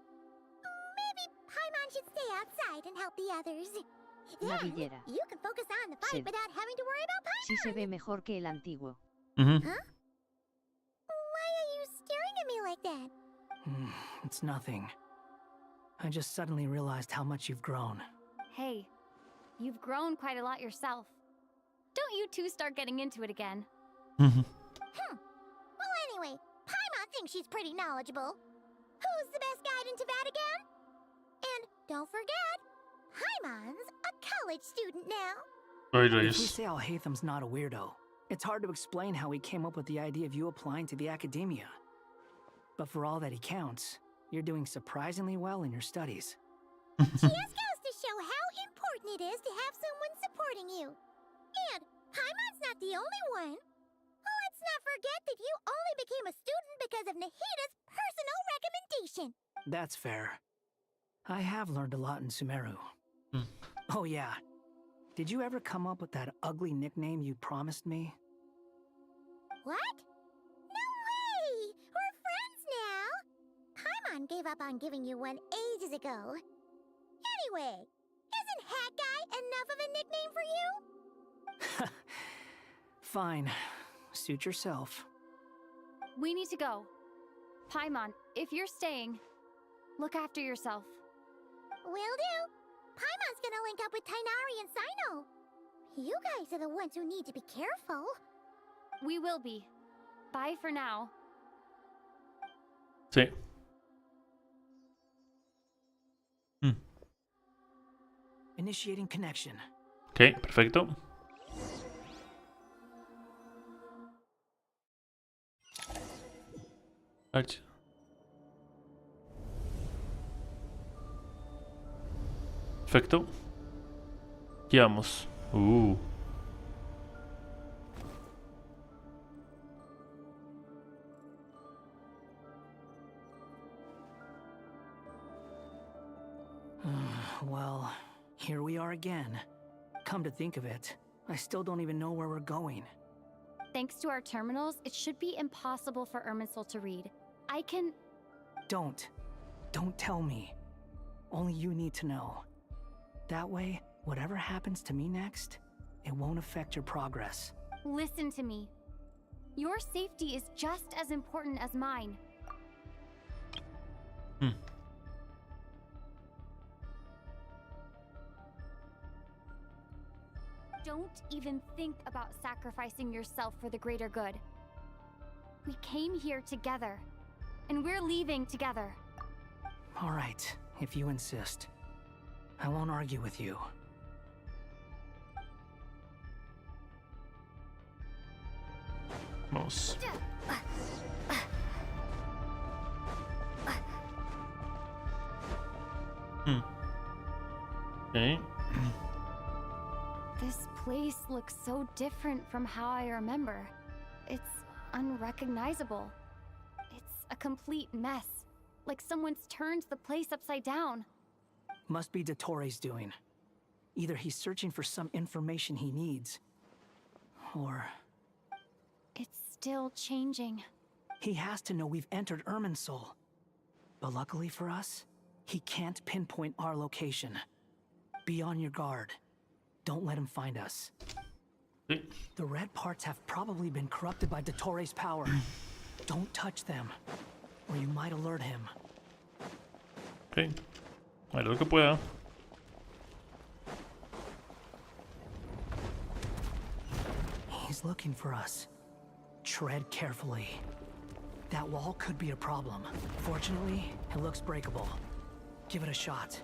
Maybe Paimon should stay outside and help the others.
La
Then,
villera.
you can focus on the fight
Sí.
without having to worry about Paimon.
Sí se ve mejor que el antiguo.
Mm-hmm.
Huh? Why are you staring at me like that?
It's nothing. I just suddenly realized how much you've grown.
Hey, you've grown quite a lot yourself. Don't you two start getting into it again.
Well, anyway, Paimon thinks she's pretty knowledgeable. Who's the best guide in Tavatigan? And don't forget, Paimon's a college student now.
If we say Alhatham's not a weirdo, it's hard to explain how he came up with the idea of you applying to the academia. But for all that he counts, you're doing surprisingly well in your studies.
Just goes to show how important it is to have someone supporting you. And Paimon's not the only one. Let's not forget that you only became a student because of Nahida's personal recommendation.
That's fair. I have learned a lot in Sumeru. Oh yeah. Did you ever come up with that ugly nickname you promised me?
What? No way! We're friends now! Paimon gave up on giving you one ages ago. Anyway, isn't Hat Guy enough of a nickname for you?
Fine. Suit yourself.
We need to go. Paimon, if you're staying, look after yourself.
Will do. Paimon's gonna link up with Tainari and Sino. You guys are the ones who need to be careful.
We will be. Bye for now.
Sí.
Initiating connection.
Ok, perfecto. Arch. Perfecto. Aquí vamos.
Well, here we are again. Come to think of it, I still don't even know where we're going.
Thanks to our terminals, it should be impossible for Irminsul to read. I can...
Don't tell me. Only you need to know. That way, whatever happens to me next, it won't affect your progress.
Listen to me. Your safety is just as important as mine. Don't even think about sacrificing yourself for the greater good. We came here together, and we're leaving together.
All right, if you insist. I won't argue with you.
Vamos. Okay.
This place looks so different from how I remember. It's unrecognizable. It's a complete mess. Like someone's turned the place upside down.
Must be Dottoro's doing. Either he's searching for some information he needs, or...
It's still changing.
He has to know we've entered Irminsul. But luckily for us, he can't pinpoint our location. Be on your guard. Don't let him find us. The red parts have probably been corrupted by Dottoro's power. Don't touch them, or you might alert him.
Ok. A ver lo que pueda.
looking for us. Tread carefully. That wall could be a problem. Fortunately, it looks breakable. Give it a shot.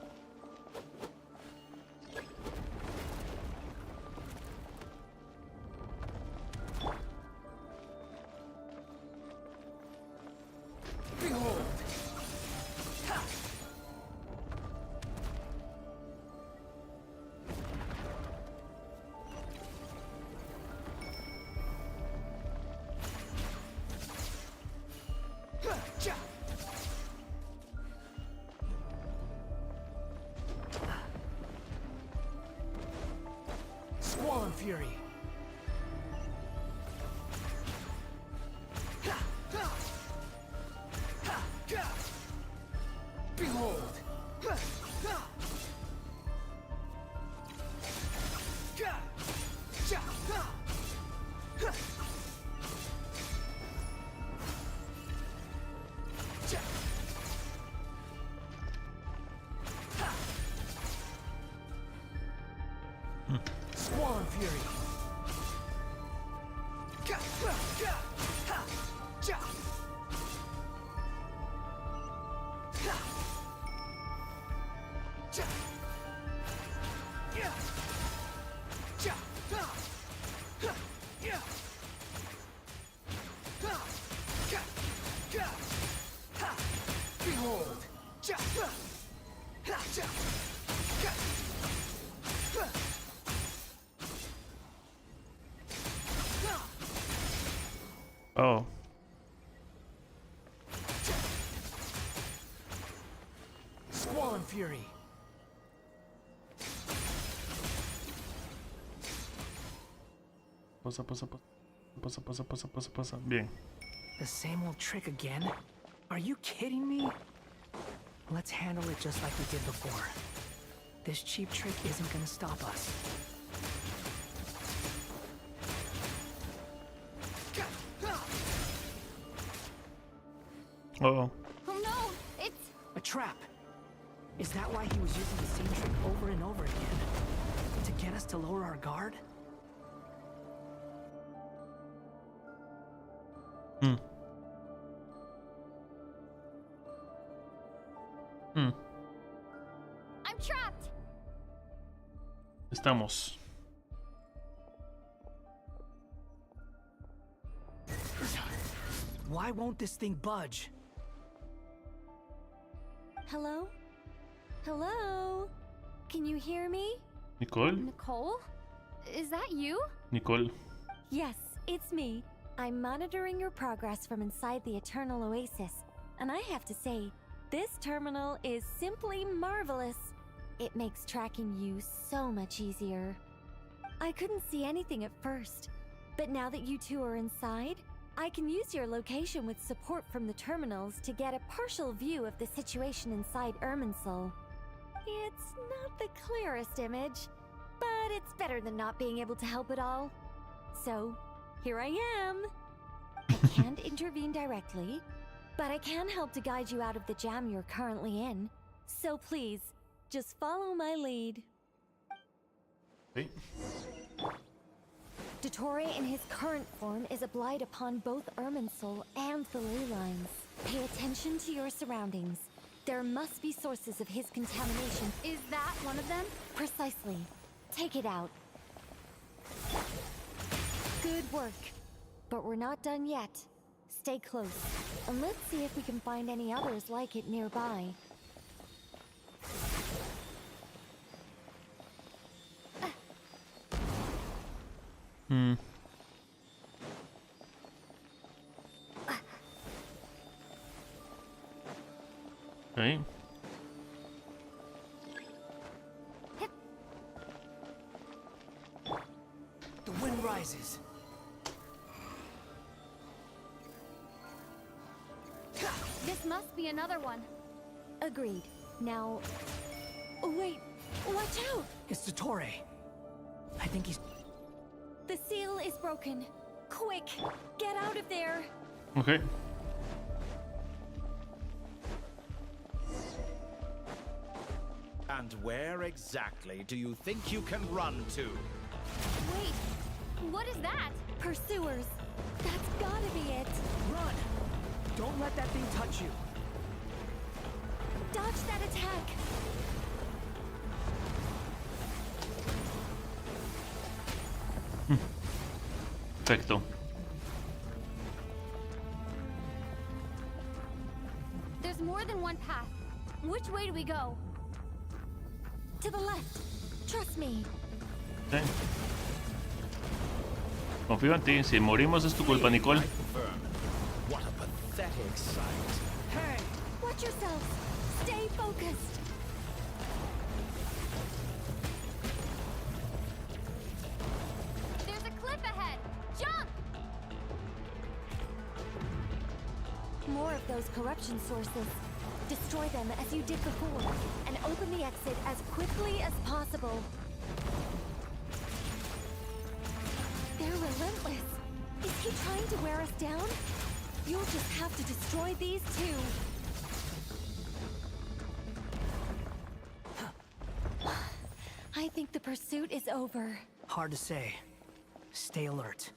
Behold! Ha!
Squall and Fury.
Behold!
Squall and Fury.
Behold!
Oh.
Squall and Fury.
Pasa, pasa, pasa. Pasa, pasa, pasa, pasa, pasa. Bien.
The same old trick again? Are you kidding me? Let's handle it just like we did before. This cheap trick isn't gonna stop us.
Uh-oh.
Oh no, it's...
A trap! Is that why he was using the same trick over and over again? To get us to lower our guard?
I'm trapped!
Estamos.
Why won't this thing budge?
Hello? Hello? Can you hear me?
Nicole?
Nicole? Is that you?
Nicole.
Yes, it's me. I'm monitoring your progress from inside the Eternal Oasis, and I have to say, this terminal is simply marvelous. It makes tracking you so much easier. I couldn't see anything at first, but now that you two are inside, I can use your location with support from the terminals to get a partial view of the situation inside Irminsul. It's not the clearest image, but it's better than not being able to help at all. So, here I am. I can't intervene directly, but I can help to guide you out of the jam you're currently in. So please, just follow my lead.
Okay.
Dottore in his current form is a blight upon both Irminsul and the ley lines. Pay attention to your surroundings. There must be sources of his contamination. Is that one of them? Precisely. Take it out. Good work. But we're not done yet. Stay close, and let's see if we can find any others like it nearby.
Okay.
The wind rises.
This must be another one.
Agreed. Now... Oh, wait! Watch out!
It's Dottore. I think he's...
The seal is broken. Quick! Get out of there!
Okay.
And where exactly do you think you can run to?
Wait, what is that?
Pursuers. That's gotta be it.
Run! Don't let that thing touch you.
Dodge that attack.
Perfecto.
There's more than one path. Which way do we go?
To the left. Trust me.
Sí. Confío en ti. Si morimos es tu culpa, Nicole.
What a pathetic sight.
Hey! Watch yourselves. Stay focused.
There's a cliff ahead. Jump!
More of those corruption sources. Destroy them as you did before, and open the exit as quickly as possible. They're relentless. Is he trying to wear us down? You'll just have to destroy these too. I think the pursuit is over.
Hard to say. Stay alert.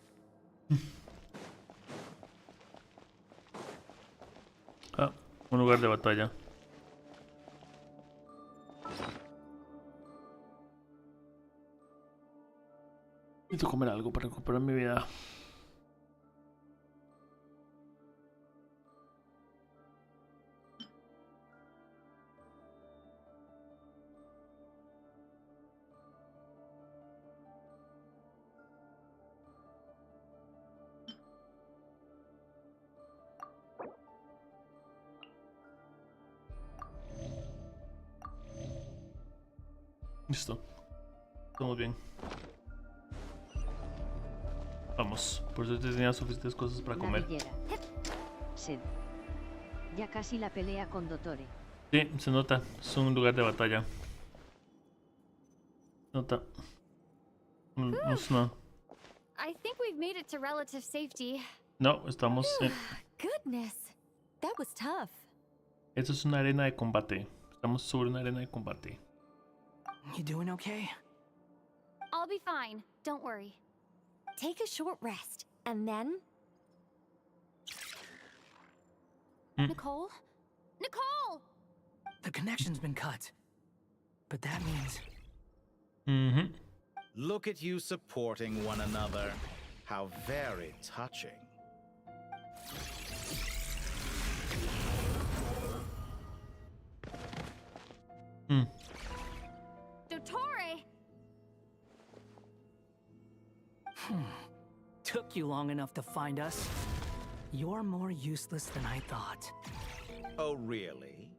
Ah, un lugar de batalla. Necesito comer algo para recuperar mi vida. Listo. Estamos bien. Vamos. Por suerte tenía suficientes cosas para comer.
Navillera. Sed. Ya casi la pelea con Dottore.
Sí, se nota. Es un lugar de batalla. Se nota. No.
I think we've made it to relative safety.
No, estamos en...
Goodness, that was tough.
Esto es una arena de combate. Estamos sobre una arena de combate.
You doing okay?
I'll be fine. Don't worry.
Take a short rest, and then...
Nicole? Nicole!
The connection's been cut. But that means...
Mm-hmm.
Look at you supporting one another. How very touching.
Dottore!
Took you long enough to find us. You're more useless than I thought.
Oh, really?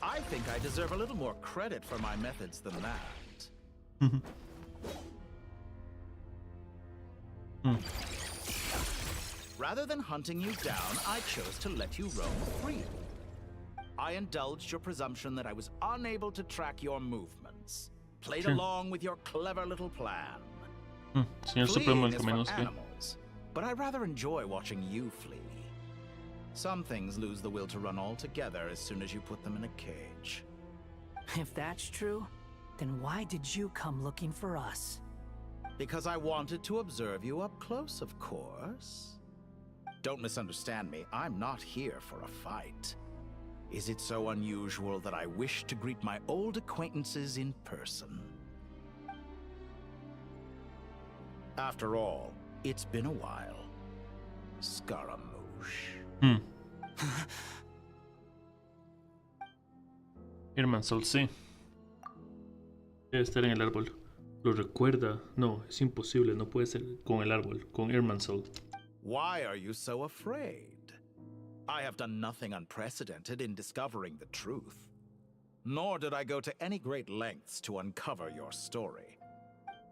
I think I deserve a little more credit for my methods than that. Rather than hunting you down, I chose to let you roam free. I indulged your presumption that I was unable to track your movements. Played along with your clever little plan.
Señor Supremo, el menos que...
animals, but I rather enjoy watching you flee. Some things lose the will to run altogether as soon as you put them in a cage.
If that's true, then why did you come looking for us?
Because I wanted to observe you up close, of course. Don't misunderstand me, I'm not here for a fight. Is it so unusual that I wish to greet my old acquaintances in person? After all, it's been a while. Scaramouche.
Irminsul, sí. Debe estar en el árbol. Lo recuerda. No, es imposible. No puede ser con el árbol. Con Irminsul.
Why are you so afraid? I have done nothing unprecedented in discovering the truth. Nor did I go to any great lengths to uncover your story.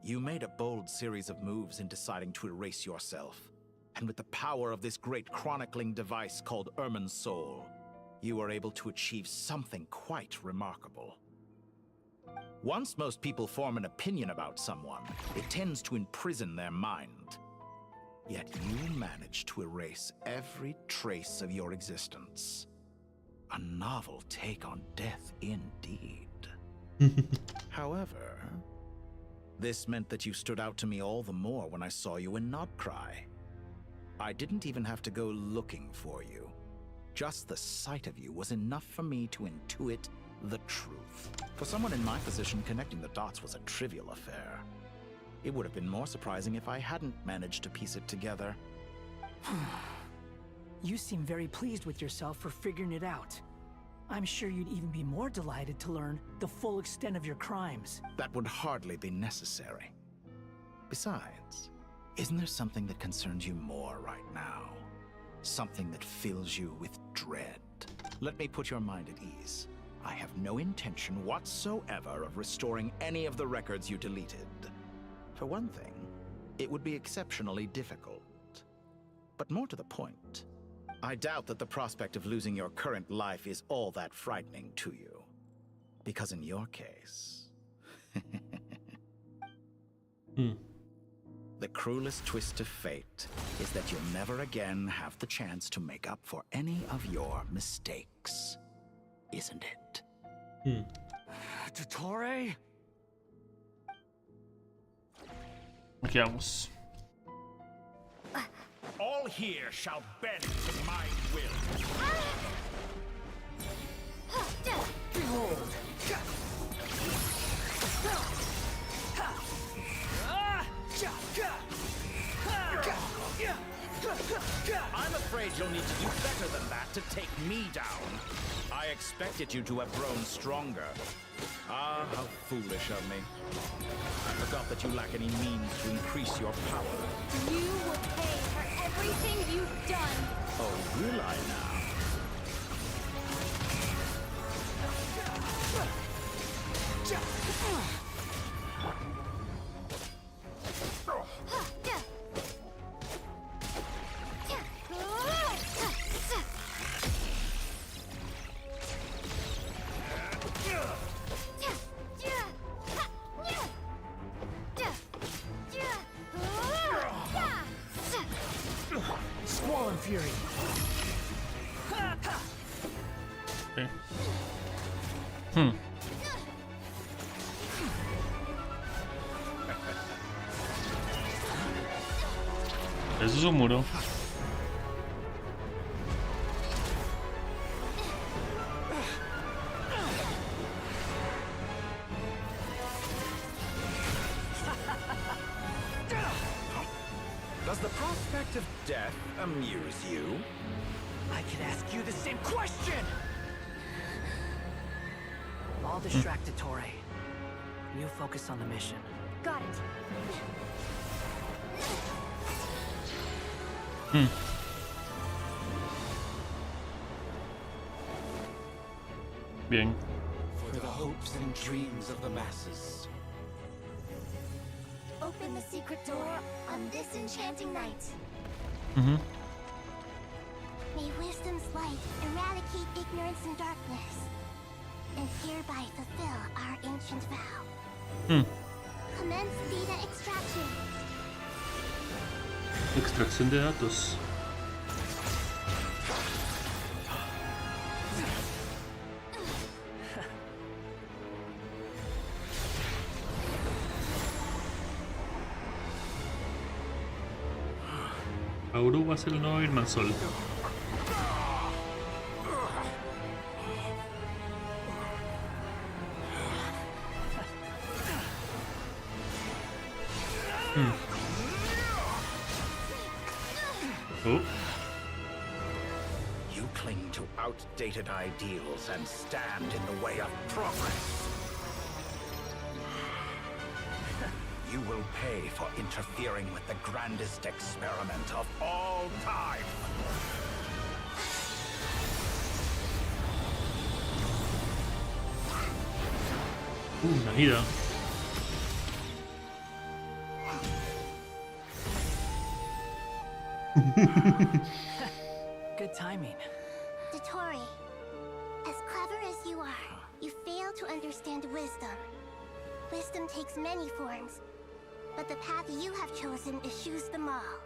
You made a bold series of moves in deciding to erase yourself. And with the power of this great chronicling device called Irminsul, you were able to achieve something quite remarkable. Once most people form an opinion about someone, it tends to imprison their mind. Yet you managed to erase every trace of your existence. A novel take on death indeed. However, this meant that you stood out to me all the more when I saw you in Nobcry. I didn't even have to go looking for you. Just the sight of you was enough for me to intuit the truth. For someone in my position, connecting the dots was a trivial affair. It would have been more surprising if I hadn't managed to piece it together.
You seem very pleased with yourself for figuring it out. I'm sure you'd even be more delighted to learn the full extent of your crimes.
That would hardly be necessary. Besides, isn't there something that concerns you more right now? Something that fills you with dread? Let me put your mind at ease. I have no intention whatsoever of restoring any of the records you deleted. For one thing, it would be exceptionally difficult. But more to the point, I doubt that the prospect of losing your current life is all that frightening to you. Because in your case... The cruelest twist of fate is that you'll never again have the chance to make up for any of your mistakes. Isn't it?
Dottore?
Aquí vamos.
All here shall bend to my will.
Behold!
I'm afraid you'll need to do better than that to take me down. I expected you to have grown stronger. Ah, how foolish of me. I forgot that you lack any means to increase your power.
You will pay for everything you've done.
Oh, will I now?
Squall and Fury.
Okay. Eso es un muro.
Does the prospect of death amuse you?
I could ask you the same question! I'll distract Dottore. You focus on the mission.
Got it.
Bien.
For the hopes and dreams of the masses.
Open the secret door on this enchanting night. May wisdom's light eradicate ignorance and darkness, and hereby fulfill our ancient vow. Commence data extraction.
Extracción de datos. Auru va a ser el nuevo Irmansol.
You cling to outdated ideals and stand in the way of progress. You will pay for interfering with the grandest experiment of all time.
Una gira.
Good timing.
Dottore, as clever as you are, you fail to understand wisdom. Wisdom takes many forms, but the path you have chosen eschews them all.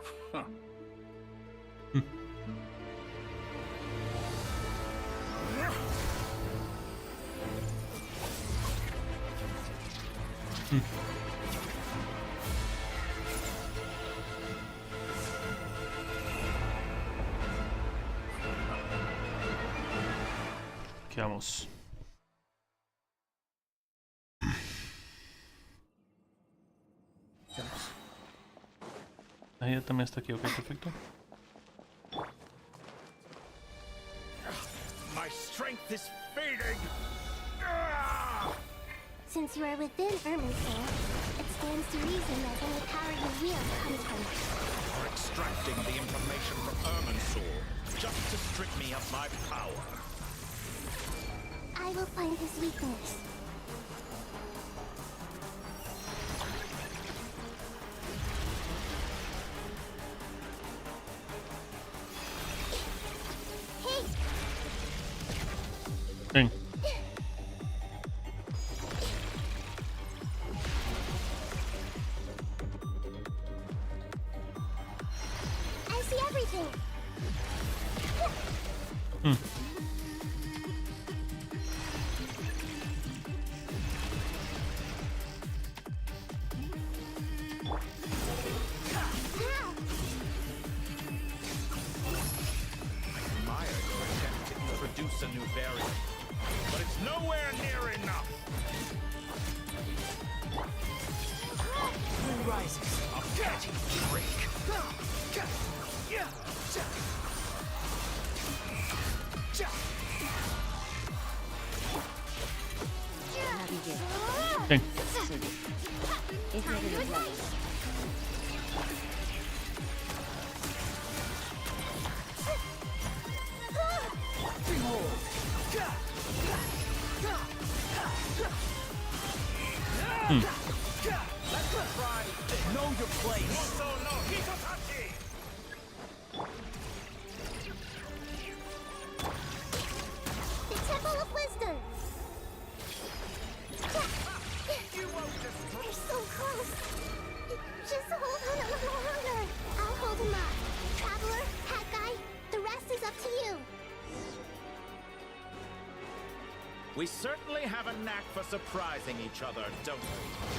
Veamos. Ahí también está aquí, ok, perfecto.
My strength is fading.
Since you are within Irminsul, it stands to reason that any power you wield comes from it.
For extracting the information from Irminsul, just to strip me of my power.
I will find his weakness.
Ven.
I see everything.
Admire your attempt to introduce a new variant, but it's nowhere near enough.
Wind rises.
A petty trick.
Ven.
Es la de los lados.
Know your place.
The Temple of Wisdom. They're so close. Just hold on a little longer. I'll hold him up. Traveler, Hat Guy, the rest is up to you.
We certainly have a knack for surprising each other, don't we?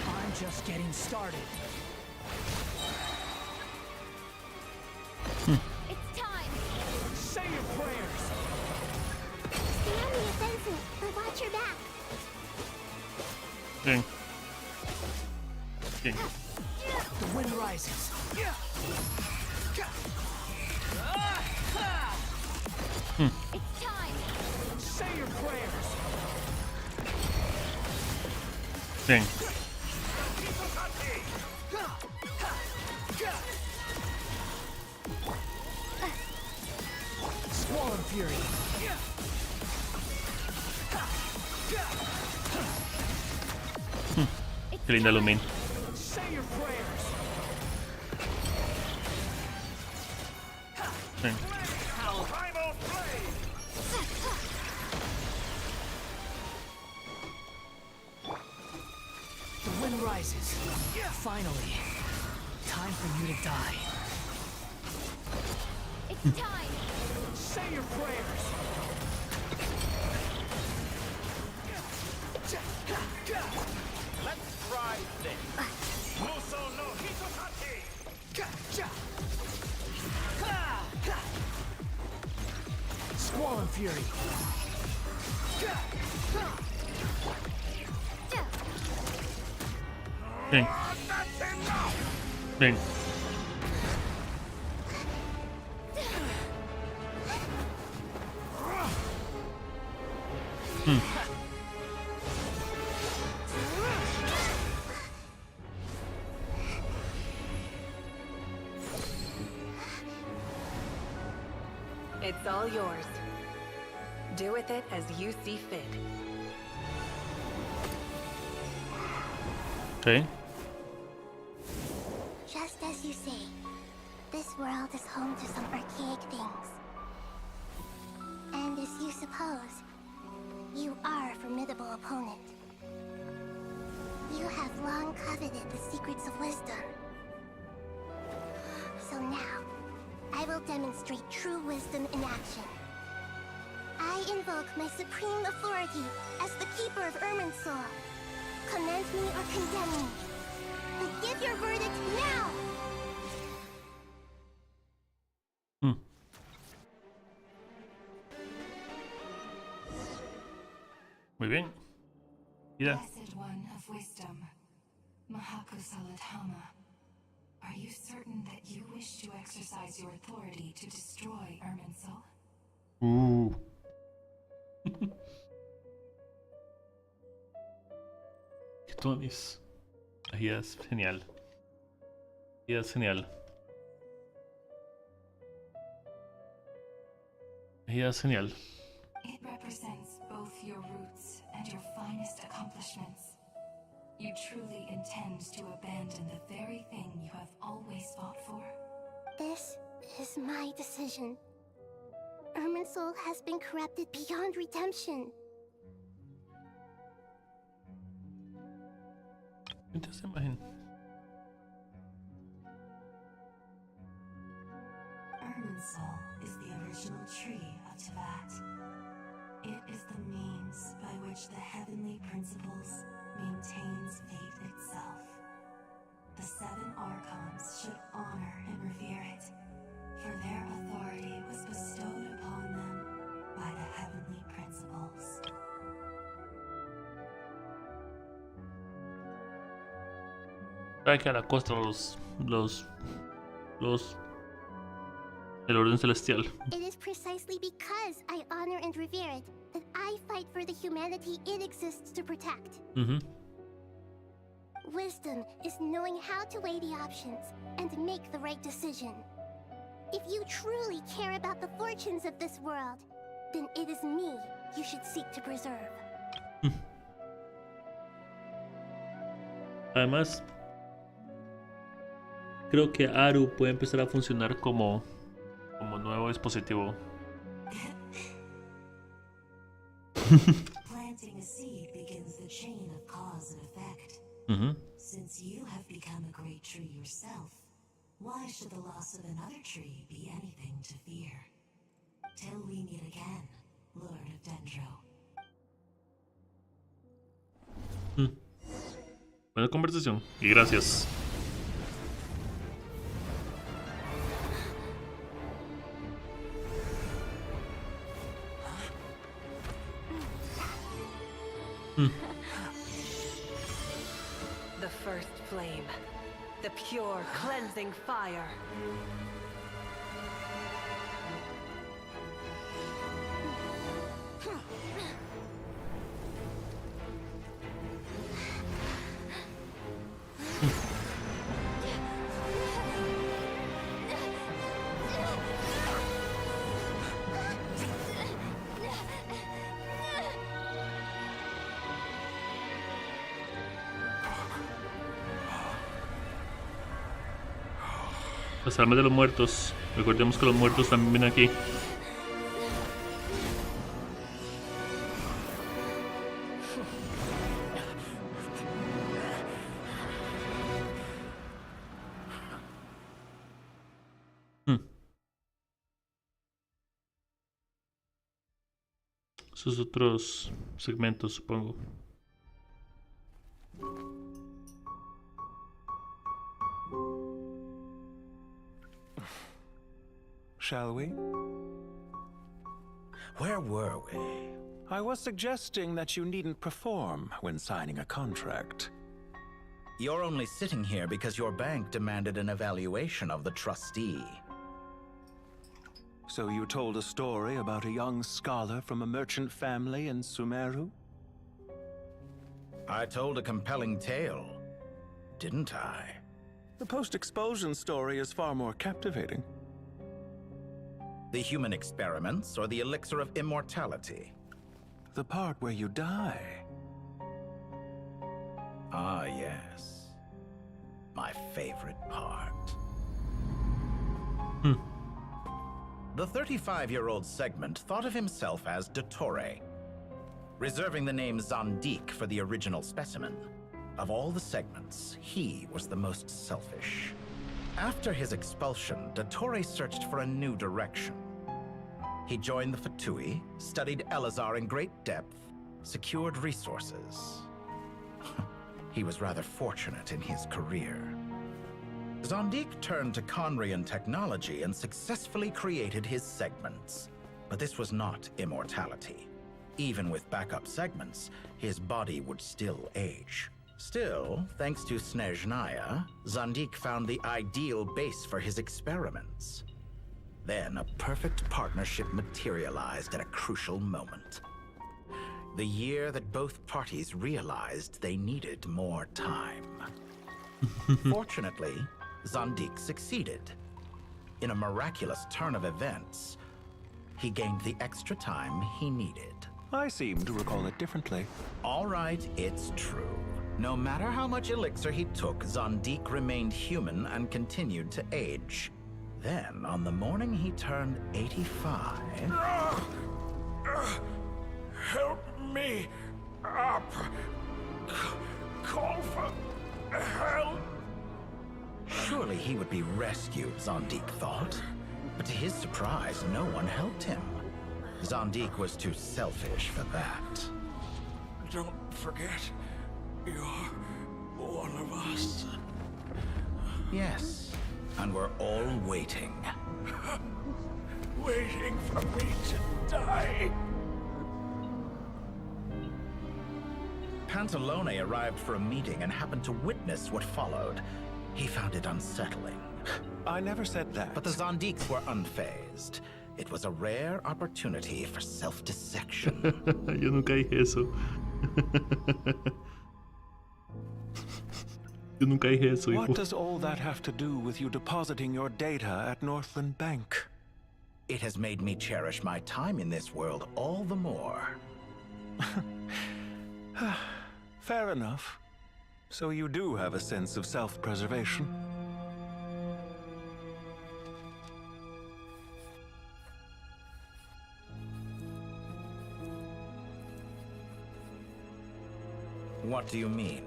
I'm just getting started.
It's time.
Say your prayers.
Stay on the offensive, but watch your back.
Ven. Ven.
The wind rises.
It's time.
Say your prayers.
Ven.
Squall and Fury.
Qué linda Lumin.
Say your prayers.
Ven.
Primal Blade!
The wind rises. Finally. Time for you to die.
It's time.
Say your prayers.
Let's try this. Muso no Hitotaki!
Squall and Fury.
Ven. Ven.
It's all yours. Do with it as you see fit.
Okay.
Just as you say, this world is home to some archaic things. And as you suppose, you are a formidable opponent. You have long coveted the secrets of wisdom. So now, I will demonstrate true wisdom in action. I invoke my supreme authority as the keeper of Irminsul. Commend me or condemn me. But give your verdict now!
Muy bien. Mira.
Blessed one of wisdom, Mahakusaladhama, are you certain that you wish to exercise your authority to destroy Irminsul?
Qué tonis. Ella es genial. Ella es genial. Ella es genial.
It represents both your roots and your finest accomplishments. You truly intend to abandon the very thing you have always fought for?
This is my decision. Irminsul has been corrupted beyond redemption.
Esa imagen.
Irminsul is the original tree of Tibet. It is the means by which the heavenly principles maintains fate itself. The 7 Archons should honor and revere it, for their authority was bestowed upon them by the heavenly principles.
Hay que a la costa el orden celestial.
It is precisely because I honor and revere it that I fight for the humanity it exists to protect. Wisdom is knowing how to weigh the options and make the right decision. If you truly care about the fortunes of this world, then it is me you should seek to preserve.
Además, creo que Aru puede empezar a funcionar como nuevo dispositivo.
Planting a seed begins the chain of cause and effect. Since you have become a great tree yourself, why should the loss of another tree be anything to fear? Till we meet again, Lord of Dendro.
Buena conversación y gracias.
The first flame. The pure, cleansing fire.
Las almas de los muertos. Recordemos que los muertos también vienen aquí. Esos otros segmentos, supongo.
Shall we?
Where were we?
I was suggesting that you needn't perform when signing a contract.
You're only sitting here because your bank demanded an evaluation of the trustee.
So you told a story about a young scholar from a merchant family in Sumeru?
I told a compelling tale, didn't I?
The post-expulsion story is far more captivating.
The human experiments or the elixir of immortality?
The part where you die.
Ah, yes. My favorite part. The 35-year-old Segment thought of himself as Dottore, reserving the name Zondique for the original specimen. Of all the Segments, he was the most selfish. After his expulsion, Dottore searched for a new direction. He joined the Fatui, studied Elazar in great depth, secured resources. He was rather fortunate in his career. Zondique turned to Conrian technology and successfully created his Segments. But this was not immortality. Even with backup segments, his body would still age. Still, thanks to Snezhnaya, Zandik found the ideal base for his experiments. Then a perfect partnership materialized at a crucial moment. The year that both parties realized they needed more time. Fortunately, Zandik succeeded. In a miraculous turn of events, he gained the extra time he needed.
I seem to recall it differently.
All right, it's true. No matter how much elixir he took, Zandik remained human and continued to age. Then, on the morning he turned 85...
Help me up. Call for help.
Surely he would be rescued, Zandik thought. But to his surprise, no one helped him. Zandik was too selfish for that.
Don't forget, you're one of us.
Yes, and we're all waiting.
Waiting for me to die.
Pantalone arrived for a meeting and happened to witness what followed. He found it unsettling.
I never said that.
But the Zandiks were unfazed. It was a rare opportunity for self-dissection.
Yo nunca dije eso. Yo nunca dije eso, hijo.
What does all that have to do with you depositing your data at Northland Bank?
It has made me cherish my time in this world all the more.
Fair enough. So you do have a sense of self-preservation.
What do you mean?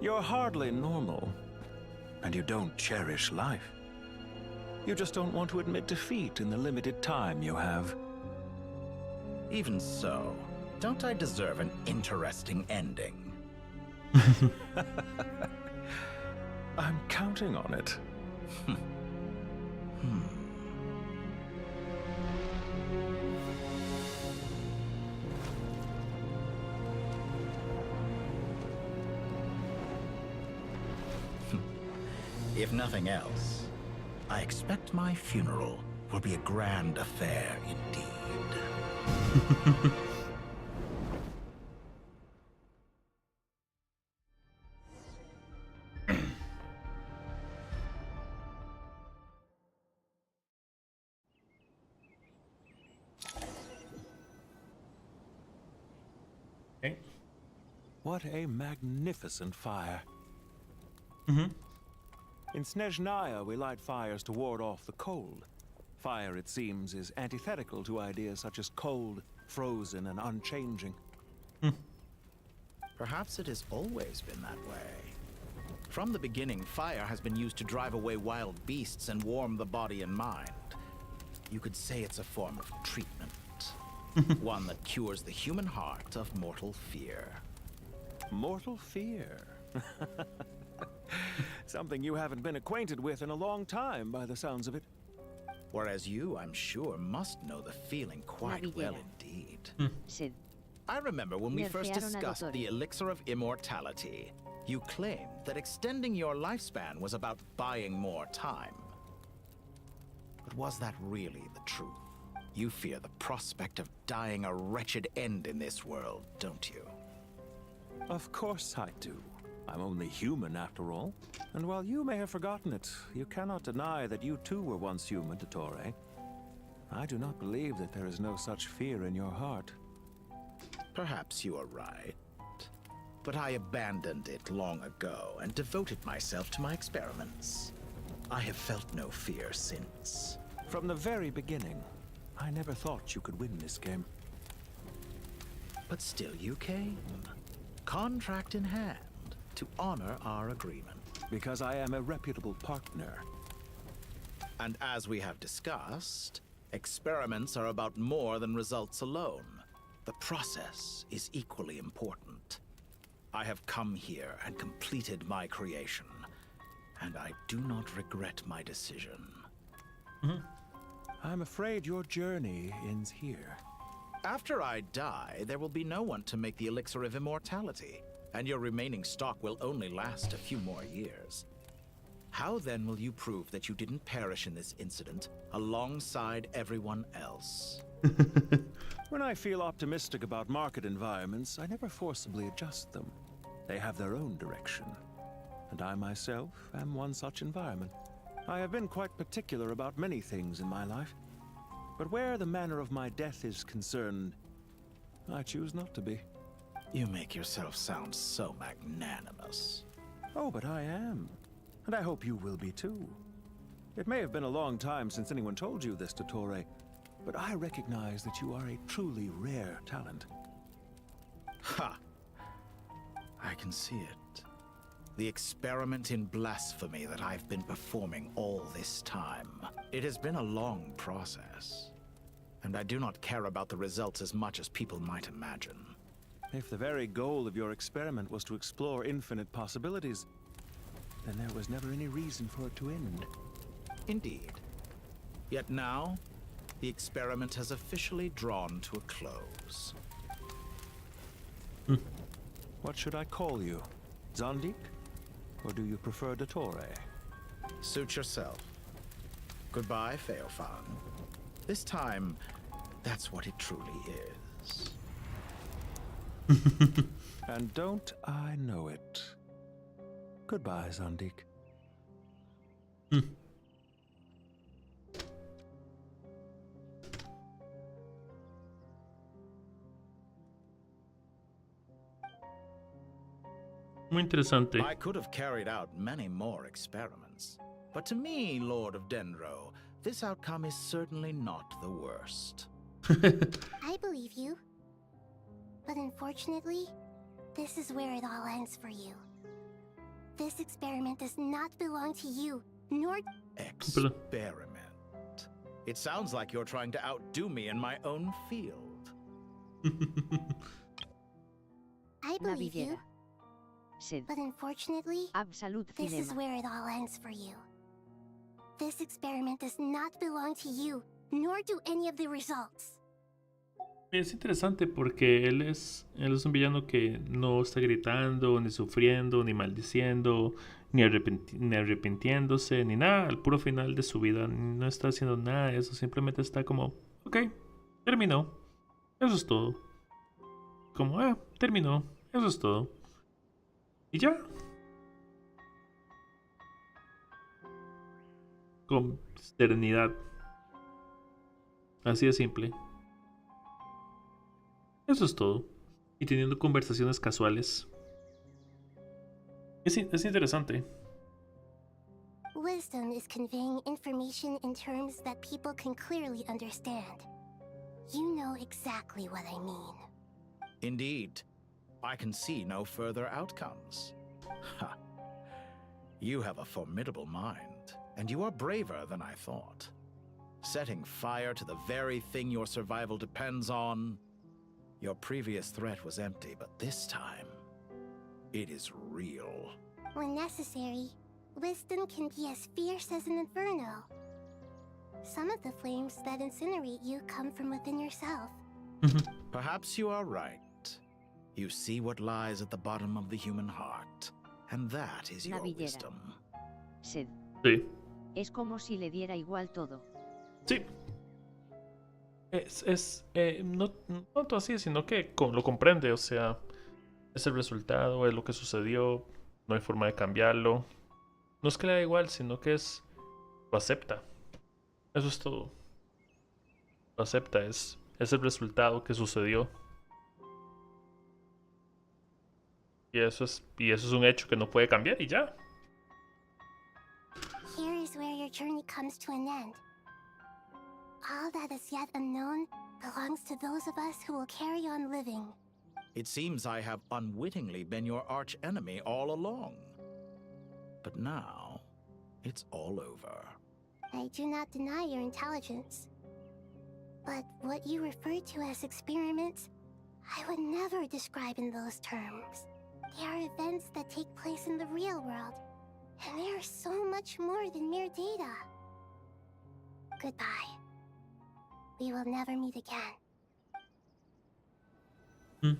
You're hardly normal, and you don't cherish life. You just don't want to admit defeat in the limited time you have.
Even so, don't I deserve an interesting ending?
I'm counting on it.
If nothing else, I expect my funeral will be a grand affair indeed.
Okay.
What a magnificent fire.
Mm-hmm.
In Snezhnaya, we light fires to ward off the cold. Fire, it seems, is antithetical to ideas such as cold, frozen, and unchanging.
Perhaps it has always been that way. From the beginning, fire has been used to drive away wild beasts and warm the body and mind. You could say it's a form of treatment. One that cures the human heart of mortal fear.
Mortal fear? Something you haven't been acquainted with in a long time, by the sounds of it.
Whereas you, I'm sure, must know the feeling quite well indeed. I remember when we first discussed the elixir of immortality. You claimed that extending your lifespan was about buying more time. But was that really the truth? You fear the prospect of dying a wretched end in this world, don't you?
Of course I do. I'm only human, after all. And while you may have forgotten it, you cannot deny that you too were once human, Dottore. I do not believe that there is no such fear in your heart.
Perhaps you are right. But I abandoned it long ago and devoted myself to my experiments. I have felt no fear since.
From the very beginning, I never thought you could win this game.
But still you came. Contract in hand, to honor our agreement.
Because I am a reputable partner.
And as we have discussed, experiments are about more than results alone. The process is equally important. I have come here and completed my creation, and I do not regret my decision.
I'm afraid your journey ends here.
After I die, there will be no one to make the elixir of immortality, and your remaining stock will only last a few more years. How then will you prove that you didn't perish in this incident alongside everyone else?
When I feel optimistic about market environments, I never forcibly adjust them. They have their own direction. And I myself am one such environment. I have been quite particular about many things in my life. But where the manner of my death is concerned, I choose not to be.
You make yourself sound so magnanimous.
Oh, but I am. And I hope you will be too. It may have been a long time since anyone told you this, Dottore, but I recognize that you are a truly rare talent.
Ha! I can see it. The experiment in blasphemy that I've been performing all this time. It has been a long process, and I do not care about the results as much as people might imagine.
If the very goal of your experiment was to explore infinite possibilities, then there was never any reason for it to end.
Indeed. Yet now, the experiment has officially drawn to a close.
What should I call you? Zondik? Or do you prefer Dottore?
Suit yourself. Goodbye, Feofan. This time, that's what it truly is.
And don't I know it? Goodbye, Zondik.
Muy interesante.
I could have carried out many more experiments, but to me, Lord of Dendro, this outcome is certainly not the worst.
I believe you. But unfortunately, this is where it all ends for you. This experiment does not belong to you, nor...
Experiment? It sounds like you're trying to outdo me in my own field.
I believe you.
Sed.
But unfortunately,
Absolute
this is
cinema.
where it all ends for you. This experiment does not belong to you, nor do any of the results.
Es interesante porque él es un villano que no está gritando, ni sufriendo, ni maldiciendo, ni arrepintiéndose, ni nada. Al puro final de su vida no está haciendo nada de eso. Simplemente está como, ok, terminó. Eso es todo. Como, terminó. Eso es todo. Y ya. Con serenidad. Así de simple. Eso es todo. Y teniendo conversaciones casuales. Es interesante.
Wisdom is conveying information in terms that people can clearly understand. You know exactly what I mean.
Indeed. I can see no further outcomes. Ha. You have a formidable mind, and you are braver than I thought. Setting fire to the very thing your survival depends on. Your previous threat was empty, but this time, it is real.
When necessary, wisdom can be as fierce as an inferno. Some of the flames that incinerate you come from within yourself.
Perhaps you are right. You see what lies at the bottom of the human heart, and that is your wisdom.
Sed.
Sí.
Es como si le diera igual todo.
Sí. No tanto así, sino que lo comprende, o sea, es el resultado, es lo que sucedió, no hay forma de cambiarlo. No es que le da igual, sino que lo acepta. Eso es todo. Lo acepta, es el resultado que sucedió. Y eso es un hecho que no puede cambiar y ya.
Here is where your journey comes to an end. All that is yet unknown belongs to those of us who will carry on living.
It seems I have unwittingly been your arch enemy all along. But now, it's all over.
I do not deny your intelligence. But what you refer to as experiments, I would never describe in those terms. They are events that take place in the real world, and they are so much more than mere data. Goodbye. We will never meet again.
Ah.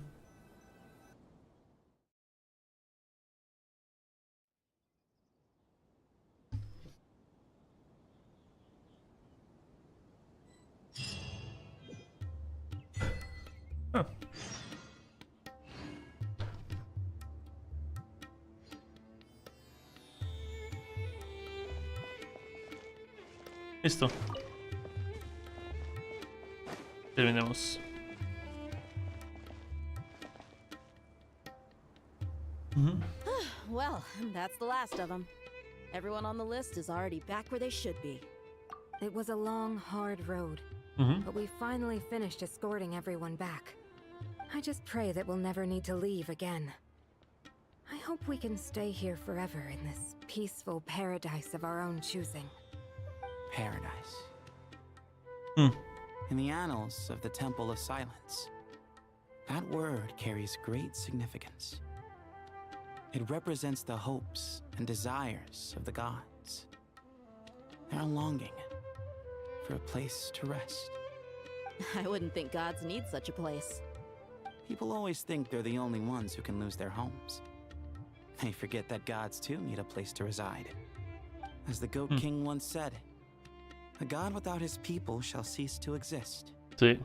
Listo. Terminemos.
Well, that's the last of them. Everyone on the list is already back where they should be.
It was a long, hard road, but we finally finished escorting everyone back. I just pray that we'll never need to leave again. I hope we can stay here forever in this peaceful paradise of our own choosing.
Paradise. In the annals of the Temple of Silence, that word carries great significance. It represents the hopes and desires of the gods. Their longing for a place to rest.
I wouldn't think gods need such a place.
People always think they're the only ones who can lose their homes. They forget that gods too need a place to reside. As the Goat King once said, a god without his people shall cease to exist.
Sí.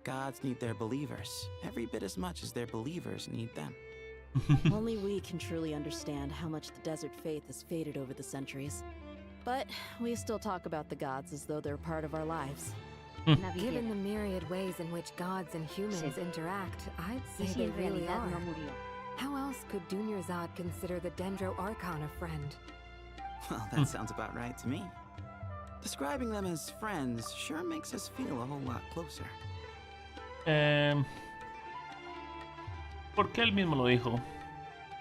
Gods need their believers every bit as much as their believers need them.
Only we can truly understand how much the desert faith has faded over the centuries. But we still talk about the gods as though they're part of our lives.
Given the myriad ways in which gods and humans interact, I'd say they really are. How else could Dunyarzad consider the Dendro Archon a friend?
Well, that sounds about right to me. Describing them as friends sure makes us feel a whole lot closer.
Porque él mismo lo dijo.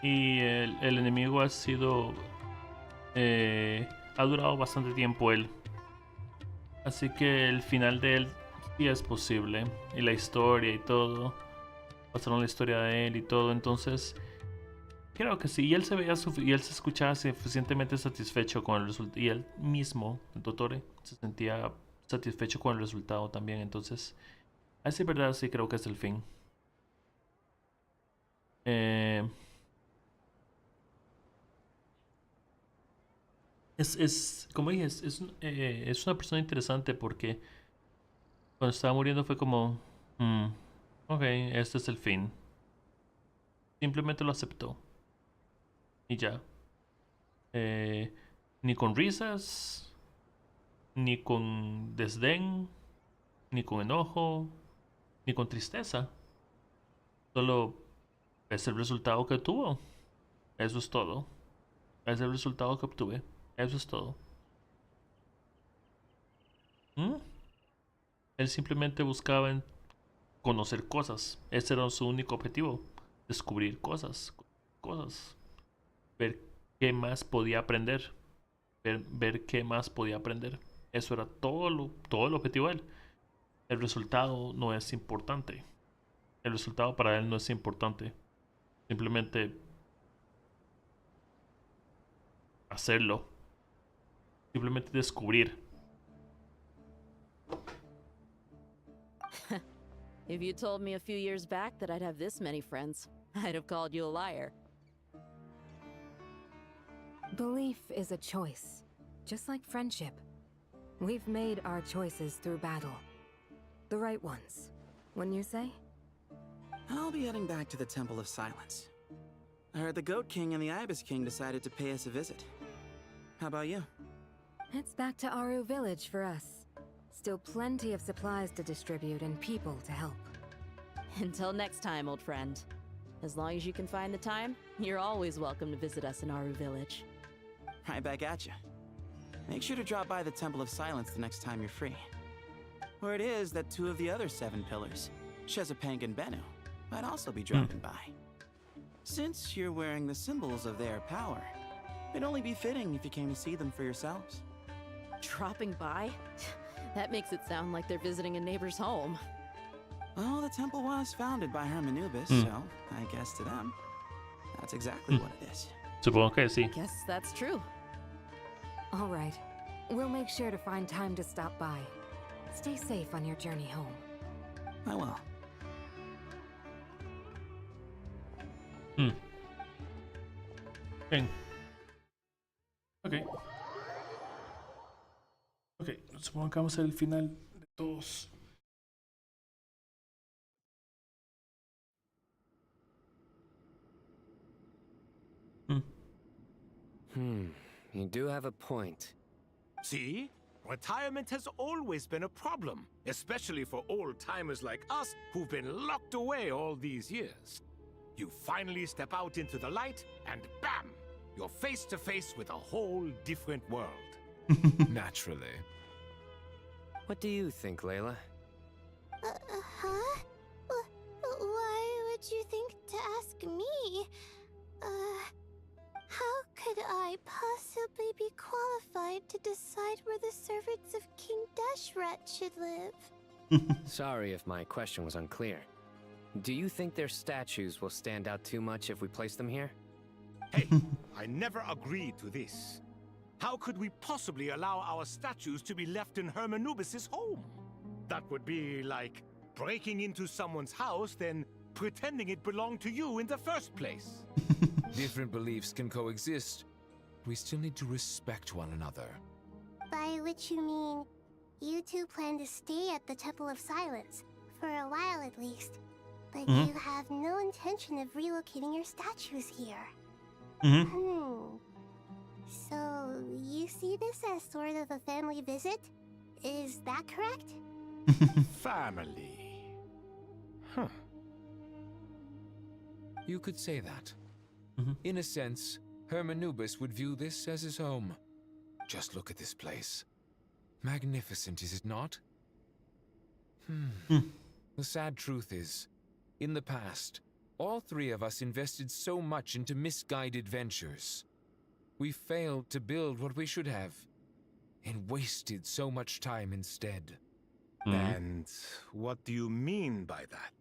Y el enemigo ha sido... ha durado bastante tiempo él. Así que el final de él sí es posible. Y la historia y todo. Pasaron la historia de él y todo. Entonces, creo que sí. Y él se veía y él se escuchaba suficientemente satisfecho con el resultado. Y él mismo, el Dottore, se sentía satisfecho con el resultado también. Entonces, así verdad, sí creo que es el fin. Como dije, es una persona interesante porque cuando estaba muriendo fue como, ok, este es el fin. Simplemente lo aceptó. Y ya. Ni con risas, ni con desdén, ni con enojo, ni con tristeza. Solo es el resultado que tuvo. Eso es todo. Es el resultado que obtuve. Eso es todo. Él simplemente buscaba conocer cosas. Ese era su único objetivo. Descubrir cosas. Ver qué más podía aprender. Ver qué más podía aprender. Eso era todo el objetivo de él. El resultado no es importante. El resultado para él no es importante. Simplemente hacerlo. Simplemente descubrir.
If you told me a few years back that I'd have this many friends, I'd have called you a liar.
Belief is a choice, just like friendship. We've made our choices through battle. The right ones, wouldn't you say?
I'll be heading back to the Temple of Silence. I heard the Goat King and the Ibis King decided to pay us a visit. How about you?
It's back to Aru Village for us. Still plenty of supplies to distribute and people to help.
Until next time, old friend. As long as you can find the time, you're always welcome to visit us in Aru Village.
Right back at you. Make sure to drop by the Temple of Silence the next time you're free. Where it is that two of the other 7 pillars, Shezapang and Bennu, might also be dropping by. Since you're wearing the symbols of their power, it'd only be fitting if you came to see them for yourselves.
Dropping by? That makes it sound like they're visiting a neighbor's home.
Well, the temple was founded by Hermanubis, so I guess to them, that's exactly what it is.
Supongo que sí.
Guess that's true.
All right. We'll make sure to find time to stop by. Stay safe on your journey home.
I will.
Bien. Ok. Ok, supongo que vamos al final de todos.
You do have a point.
See? Retirement has always been a problem, especially for old-timers like us who've been locked away all these years. You finally step out into the light, and bam! You're face to face with a whole different world.
Naturally.
What do you think, Layla?
Huh? Why would you think to ask me? How could I possibly be qualified to decide where the servants of King Deshret should live?
Sorry if my question was unclear. Do you think their statues will stand out too much if we place them here?
Hey, I never agreed to this. How could we possibly allow our statues to be left in Hermanubis' home? That would be like breaking into someone's house, then pretending it belonged to you in the first place.
Different beliefs can coexist. We still need to respect one another.
By which you mean, you two plan to stay at the Temple of Silence, for a while at least. But you have no intention of relocating your statues here. So, you see this as sort of a family visit? Is that correct?
Family. Huh.
You could say that. In a sense, Hermanubis would view this as his home. Just look at this place. Magnificent, is it not? The sad truth is, in the past, all three of us invested so much into misguided ventures. We failed to build what we should have, and wasted so much time instead.
And what do you mean by that?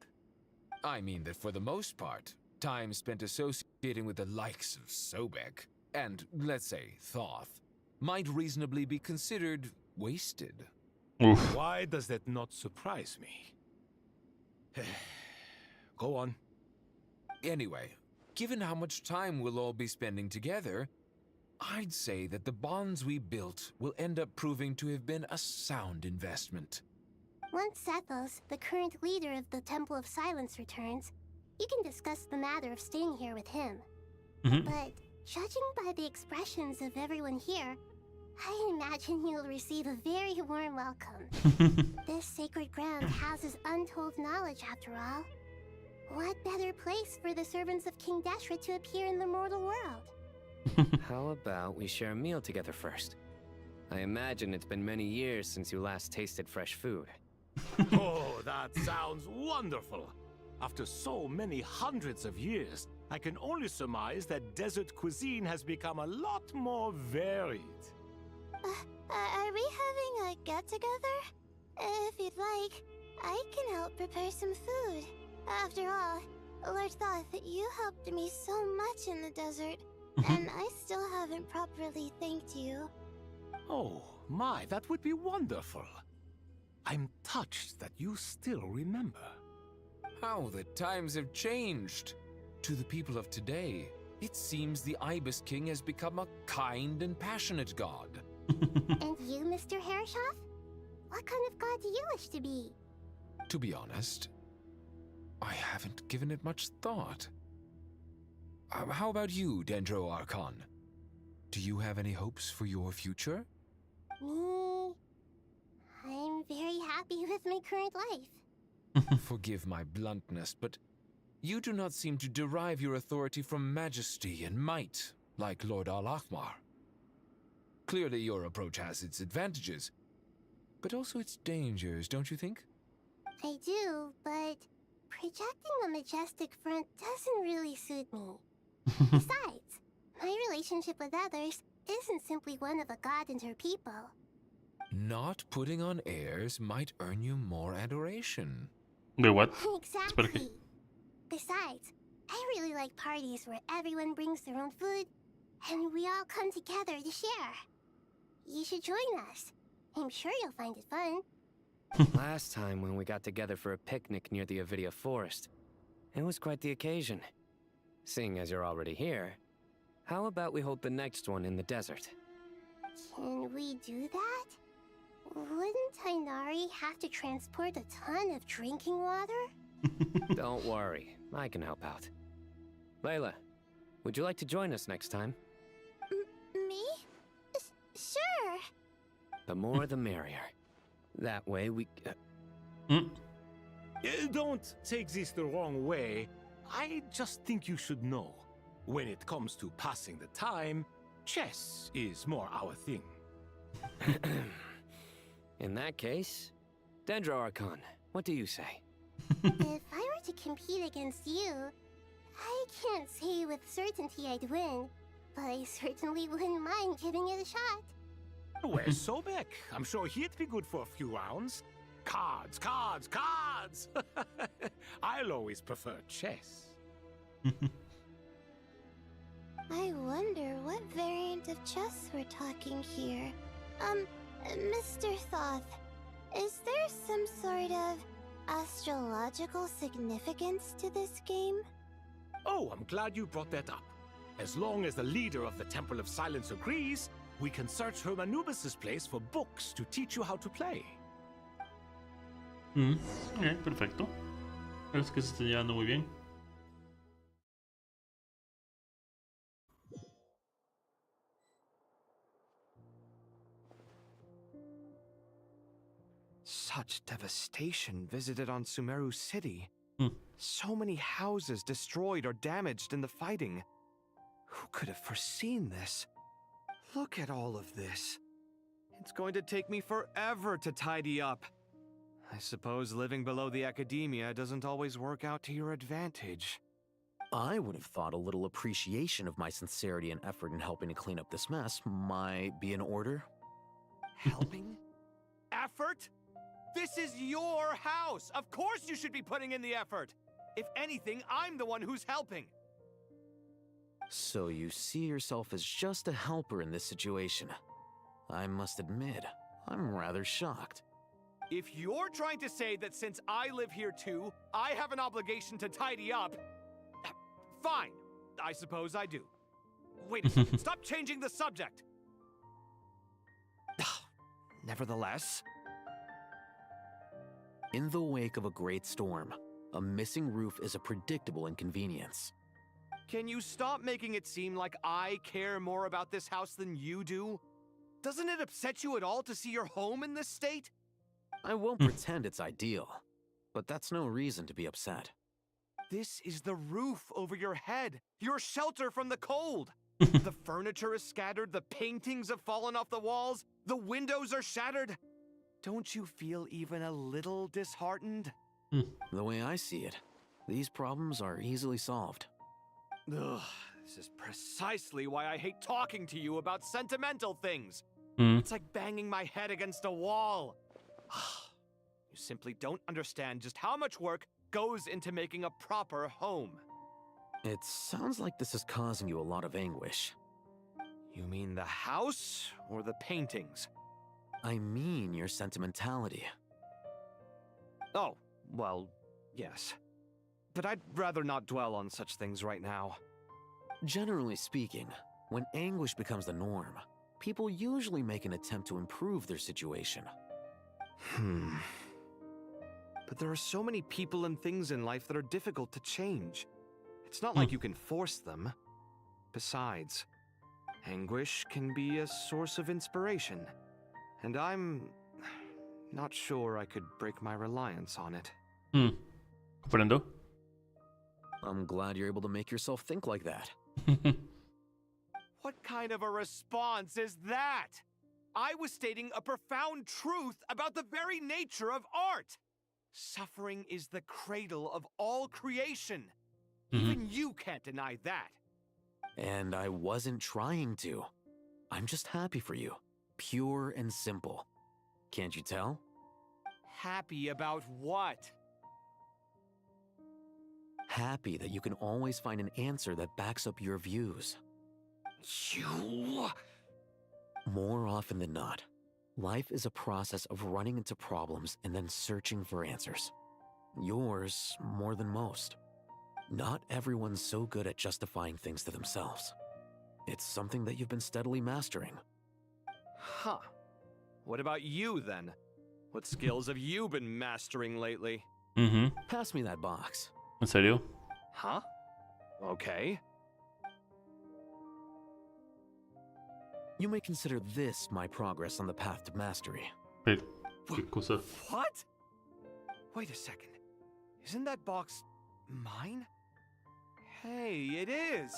I mean that for the most part, time spent associating with the likes of Sobek, and, let's say, Thoth, might reasonably be considered wasted.
Why does that not surprise me? Go on.
Anyway, given how much time we'll all be spending together, I'd say that the bonds we built will end up proving to have been a sound investment.
Once Sethos, the current leader of the Temple of Silence, returns, you can discuss the matter of staying here with him. But judging by the expressions of everyone here, I imagine you'll receive a very warm welcome. This sacred ground houses untold knowledge, after all. What better place for the servants of King Deshret to appear in the mortal world?
How about we share a meal together first? I imagine it's been many years since you last tasted fresh food.
Oh, that sounds wonderful! After so many hundreds of years, I can only surmise that desert cuisine has become a lot more varied.
Are we having a get-together? If you'd like, I can help prepare some food. After all, Lord Thoth, you helped me so much in the desert, and I still haven't properly thanked you.
Oh, my, that would be wonderful. I'm touched that you still remember.
How the times have changed. To the people of today, it seems the Ibis King has become a kind and passionate god.
And you, Mr. Herreshoff? What kind of god do you wish to be?
To be honest, I haven't given it much thought. How about you, Dendro Archon? Do you have any hopes for your future?
Me? I'm very happy with my current life.
Forgive my bluntness, but you do not seem to derive your authority from majesty and might, like Lord Al-Akhmar. Clearly your approach has its advantages, but also its dangers, don't you think?
I do, but projecting a majestic front doesn't really suit me. Besides, my relationship with others isn't simply one of a god and her people.
Not putting on airs might earn you more adoration.
Wait, what?
Exactly. Besides, I really like parties where everyone brings their own food, and we all come together to share. You should join us. I'm sure you'll find it fun.
Last time when we got together for a picnic near the Avidia Forest, it was quite the occasion. Seeing as you're already here, how about we hold the next one in the desert?
Can we do that? Wouldn't Tainari have to transport a ton of drinking water?
Don't worry, I can help out. Layla, would you like to join us next time?
Me? Sure.
The more the merrier. That way we...
Don't take this the wrong way. I just think you should know. When it comes to passing the time, chess is more our thing.
In that case, Dendro Archon, what do you say?
If I were to compete against you, I can't say with certainty I'd win, but I certainly wouldn't mind giving it a shot.
Where's Sobek? I'm sure he'd be good for a few rounds. Cards, cards, cards! I'll always prefer chess.
I wonder what variant of chess we're talking here. Mr. Thoth, is there some sort of astrological significance to this game?
Oh, I'm glad you brought that up. As long as the leader of the Temple of Silence agrees, we can search Hermanubis' place for books to teach you how to play.
Ok, perfecto. Parece que se está llevando muy bien.
Such devastation visited on Sumeru City. So many houses destroyed or damaged in the fighting. Who could have foreseen this? Look at all of this. It's going to take me forever to tidy up. I suppose living below the academia doesn't always work out to your advantage.
I would have thought a little appreciation of my sincerity and effort in helping to clean up this mess might be in order.
Helping? Effort? This is your house! Of course you should be putting in the effort! If anything, I'm the one who's helping!
So you see yourself as just a helper in this situation. I must admit, I'm rather shocked.
If you're trying to say that since I live here too, I have an obligation to tidy up, fine. I suppose I do. Wait a second, stop changing the subject! Nevertheless...
In the wake of a great storm, a missing roof is a predictable inconvenience.
Can you stop making it seem like I care more about this house than you do? Doesn't it upset you at all to see your home in this state?
I won't pretend it's ideal, but that's no reason to be upset.
This is the roof over your head, your shelter from the cold. The furniture is scattered, the paintings have fallen off the walls, the windows are shattered. Don't you feel even a little disheartened?
The way I see it, these problems are easily solved.
Ugh, this is precisely why I hate talking to you about sentimental things. It's like banging my head against a wall. You simply don't understand just how much work goes into making a proper home.
It sounds like this is causing you a lot of anguish.
You mean the house or the paintings?
I mean your sentimentality.
Oh, well, yes. But I'd rather not dwell on such things right now.
Generally speaking, when anguish becomes the norm, people usually make an attempt to improve their situation.
But there are so many people and things in life that are difficult to change. It's not like you can force them. Besides, anguish can be a source of inspiration. And I'm not sure I could break my reliance on it.
Comprendo.
I'm glad you're able to make yourself think like that.
What kind of a response is that? I was stating a profound truth about the very nature of art. Suffering is the cradle of all creation. Even you can't deny that.
And I wasn't trying to. I'm just happy for you. Pure and simple. Can't you tell?
Happy about what?
Happy that you can always find an answer that backs up your views.
You...
More often than not, life is a process of running into problems and then searching for answers. Yours more than most. Not everyone's so good at justifying things to themselves. It's something that you've been steadily mastering.
Huh. What about you, then? What skills have you been mastering lately?
Pass me that box.
¿En serio?
Huh? Okay.
You may consider this my progress on the path to mastery.
Hey, ¿qué cosa?
What? Wait a second. Isn't that box mine? Hey, it is!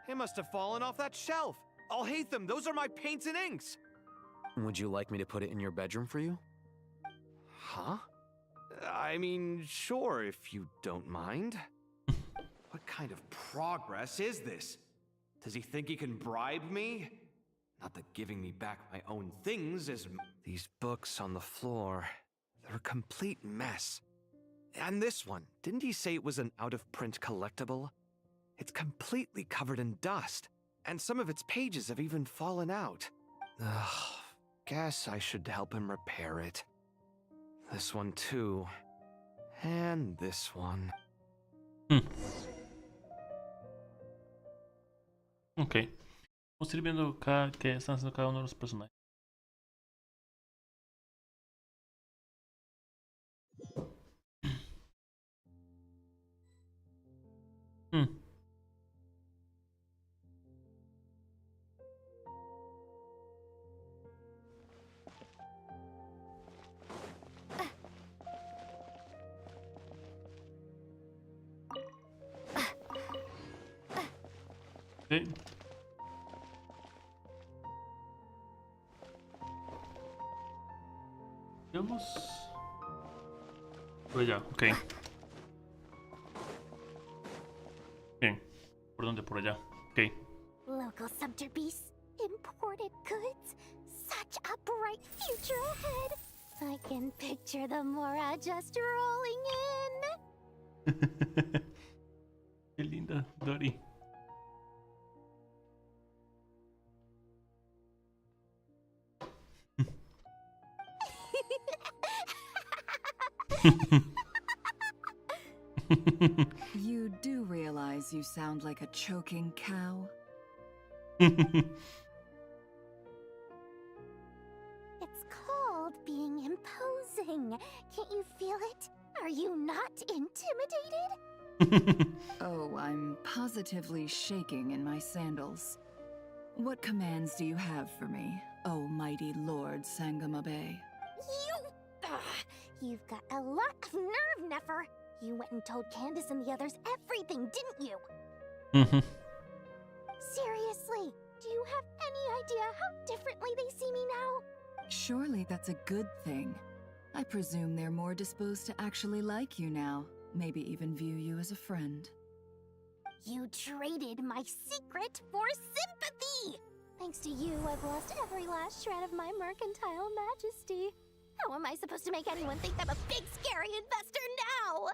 It must have fallen off that shelf! I'll hate them! Those are my paints and inks!
Would you like me to put it in your bedroom for you?
Huh? I mean, sure, if you don't mind. What kind of progress is this? Does he think he can bribe me? Not that giving me back my own things is... These books on the floor, they're a complete mess. And this one, didn't he say it was an out-of-print collectible? It's completely covered in dust, and some of its pages have even fallen out. Ugh, guess I should help him repair it. This one too. And this one.
Ok. Vamos a ir viendo qué están haciendo cada uno de los personajes. Okay. Vamos por allá, ok. Bien, ¿por dónde? Por allá, ok.
Local subterbeasts, imported goods, such a bright future ahead. I can picture the Mora just rolling in.
Qué linda, Dory.
You do realize you sound like a choking cow?
It's called being imposing. Can't you feel it? Are you not intimidated?
Oh, I'm positively shaking in my sandals. What commands do you have for me, oh mighty Lord Sangamabe?
You've got a lot of nerve, Nefer. You went and told Candace and the others everything, didn't you? Seriously, do you have any idea how differently they see me now?
Surely that's a good thing. I presume they're more disposed to actually like you now, maybe even view you as a friend.
You traded my secret for sympathy! Thanks to you, I've lost every last shred of my mercantile majesty. How am I supposed to make anyone think I'm a big, scary investor now?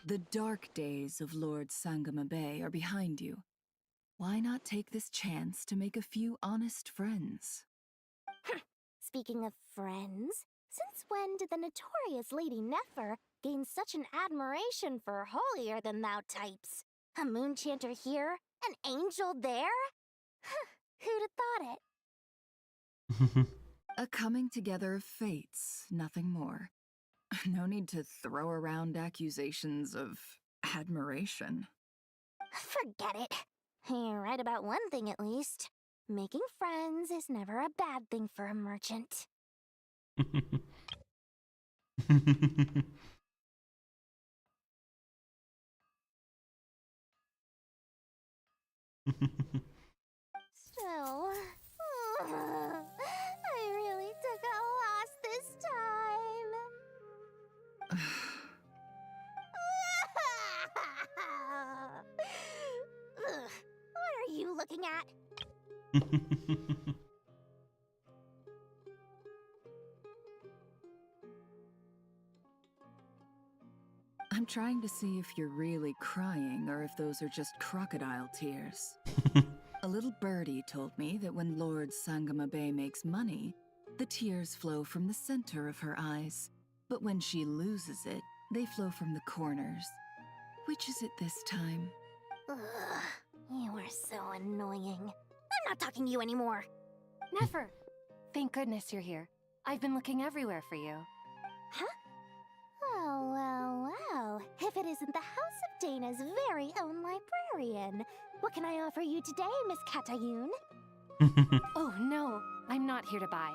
The dark days of Lord Sangamabe are behind you. Why not take this chance to make a few honest friends?
Speaking of friends, since when did the notorious Lady Nefer gain such an admiration for holier-than-thou types? A moon chanter here, an angel there? Who'd have thought it?
A coming together of fates, nothing more. No need to throw around accusations of admiration.
Forget it. You're right about one thing at least. Making friends is never a bad thing for a merchant. Still, I really took a loss this time. What are you looking at?
I'm trying to see if you're really crying or if those are just crocodile tears. A little birdie told me that when Lord Sangamabe makes money, the tears flow from the center of her eyes. But when she loses it, they flow from the corners, Which is it this time?
Ugh, you are so annoying. I'm not talking to you anymore.
Nefer! Thank goodness you're here. I've been looking everywhere for you.
Huh? Oh, well. If it isn't the House of Dana's very own librarian. What can I offer you today, Miss Katayun?
Oh, no. I'm not here to buy.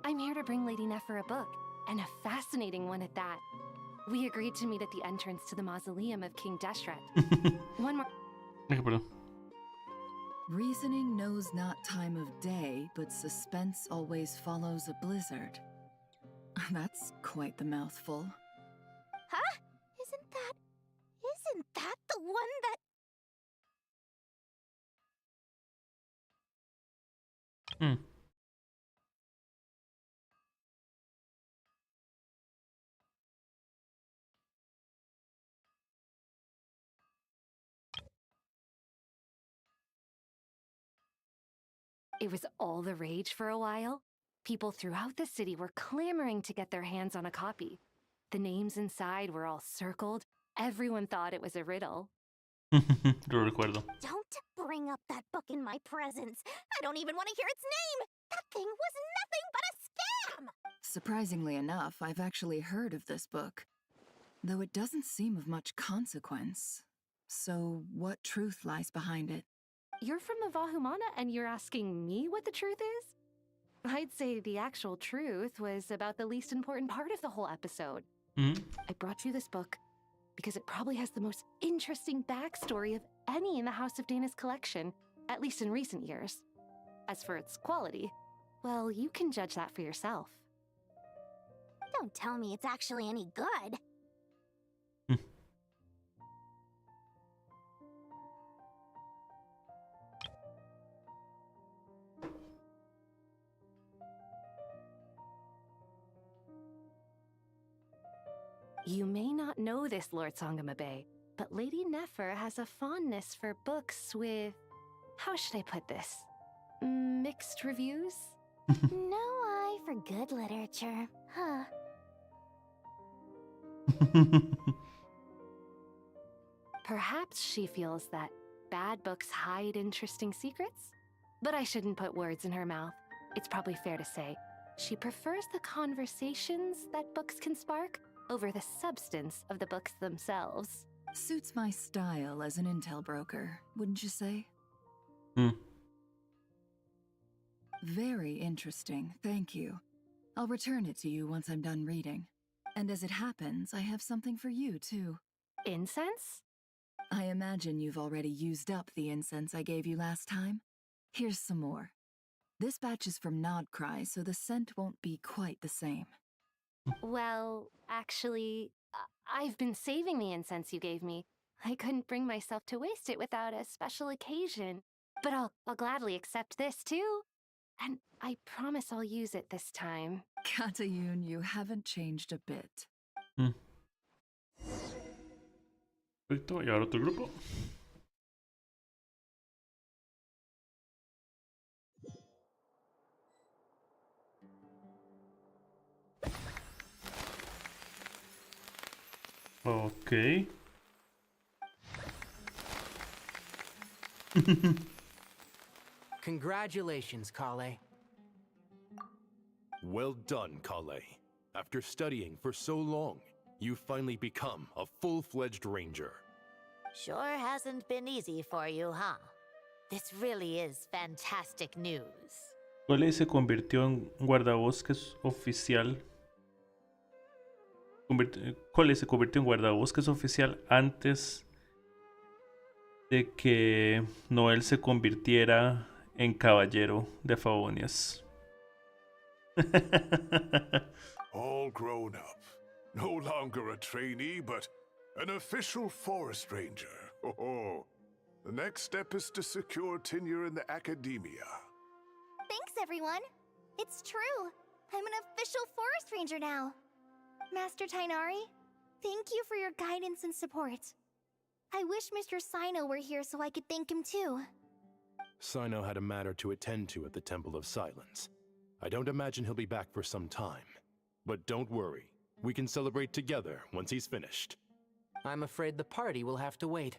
I'm here to bring Lady Nefer a book, and a fascinating one at that. We agreed to meet at the entrance to the mausoleum of King Deshret. One more...
Reasoning knows not time of day, but suspense always follows a blizzard. That's quite the mouthful.
Huh? Isn't that the one that...
It was all the rage for a while. People throughout the city were clamoring to get their hands on a copy. The names inside were all circled. Everyone thought it was a riddle.
Lo recuerdo.
Don't bring up that book in my presence. I don't even want to hear its name. That thing was nothing but a scam.
Surprisingly enough, I've actually heard of this book, though it doesn't seem of much consequence. So, what truth lies behind it?
You're from the Vahumana and you're asking me what the truth is? I'd say the actual truth was about the least important part of the whole episode. I brought you this book because it probably has the most interesting backstory of any in the House of Dana's collection, at least in recent years. As for its quality, well, you can judge that for yourself.
Don't tell me it's actually any good.
You may not know this, Lord Sangamabe, but Lady Nefer has a fondness for books with... How should I put this? Mixed reviews?
No eye for good literature, huh?
Perhaps she feels that bad books hide interesting secrets? But I shouldn't put words in her mouth. It's probably fair to say she prefers the conversations that books can spark over the substance of the books themselves.
Suits my style as an intel broker, wouldn't you say? Very interesting, thank you. I'll return it to you once I'm done reading. And as it happens, I have something for you, too.
Incense?
I imagine you've already used up the incense I gave you last time. Here's some more. This batch is from Nodcry, so the scent won't be quite the same.
Well, actually, I've been saving the incense you gave me. I couldn't bring myself to waste it without a special occasion. But I'll gladly accept this, too. And I promise I'll use it this time.
Katayun, you haven't changed a bit.
Perfecto, y ahora otro grupo. Ok.
Congratulations, Kale.
Well done, Kale. After studying for so long, you've finally become a full-fledged ranger.
Sure hasn't been easy for you, huh? This really is fantastic news.
Cole se convirtió en guardabosques oficial. Cole se convirtió en guardabosques oficial antes de que Noel se convirtiera en caballero de Favonias.
All grown up. No longer a trainee, but an official forest ranger. Oh, the next step is to secure tenure in the academia.
Thanks, everyone. It's true. I'm an official forest ranger now. Master Tainari, thank you for your guidance and support. I wish Mr. Sino were here so I could thank him too.
Sino had a matter to attend to at the Temple of Silence. I don't imagine he'll be back for some time. But don't worry, we can celebrate together once he's finished.
I'm afraid the party will have to wait.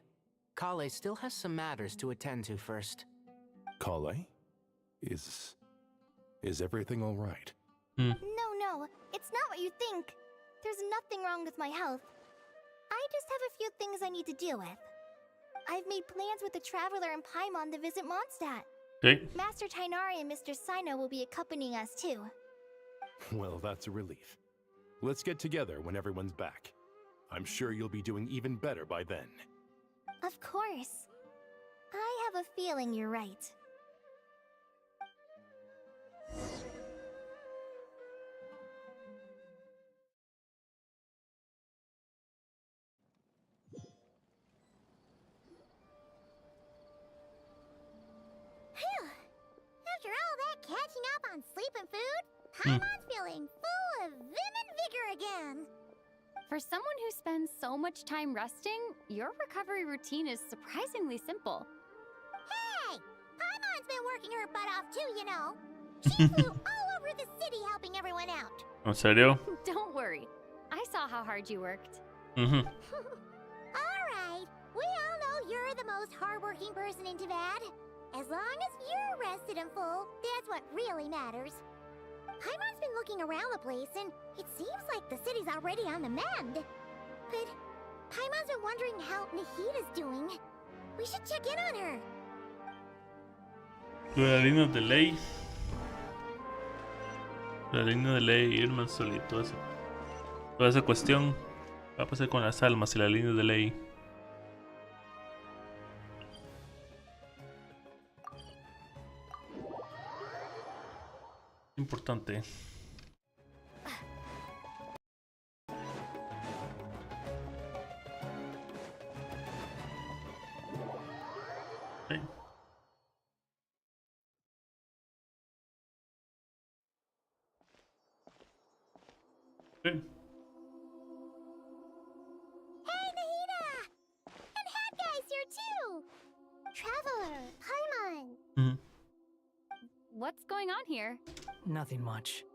Kale still has some matters to attend to first.
Kale? Is everything all right?
No, it's not what you think. There's nothing wrong with my health. I just have a few things I need to deal with. I've made plans with the Traveler and Paimon to visit Mondstadt.
Okay.
Master Tainari and Mr. Sino will be accompanying us too.
Well, that's a relief. Let's get together when everyone's back. I'm sure you'll be doing even better by then.
Of course. I have a feeling you're right. After all that catching up on sleep and food, Paimon's feeling full of vim and vigor again.
For someone who spends so much time resting, your recovery routine is surprisingly simple.
Hey! Paimon's been working her butt off too, you know. She flew all over the city helping everyone out.
¿En serio?
Don't worry. I saw how hard you worked.
Mhm.
Alright, we all know you're the most hardworking person in Teyvat. As long as you're rested and full, that's what really matters. Paimon's been looking around the place, and it seems like the city's already on the mend. But Paimon's been wondering how Nahida's doing. We should check in on her.
La línea de ley. La línea de ley, Irman solito. Toda esa cuestión va a pasar con las almas y la línea de ley. Importante. Okay. Okay.
Hey, Nahida! And Hat Guy's here too! Traveler, Paimon!
What's going on here?
Nothing much.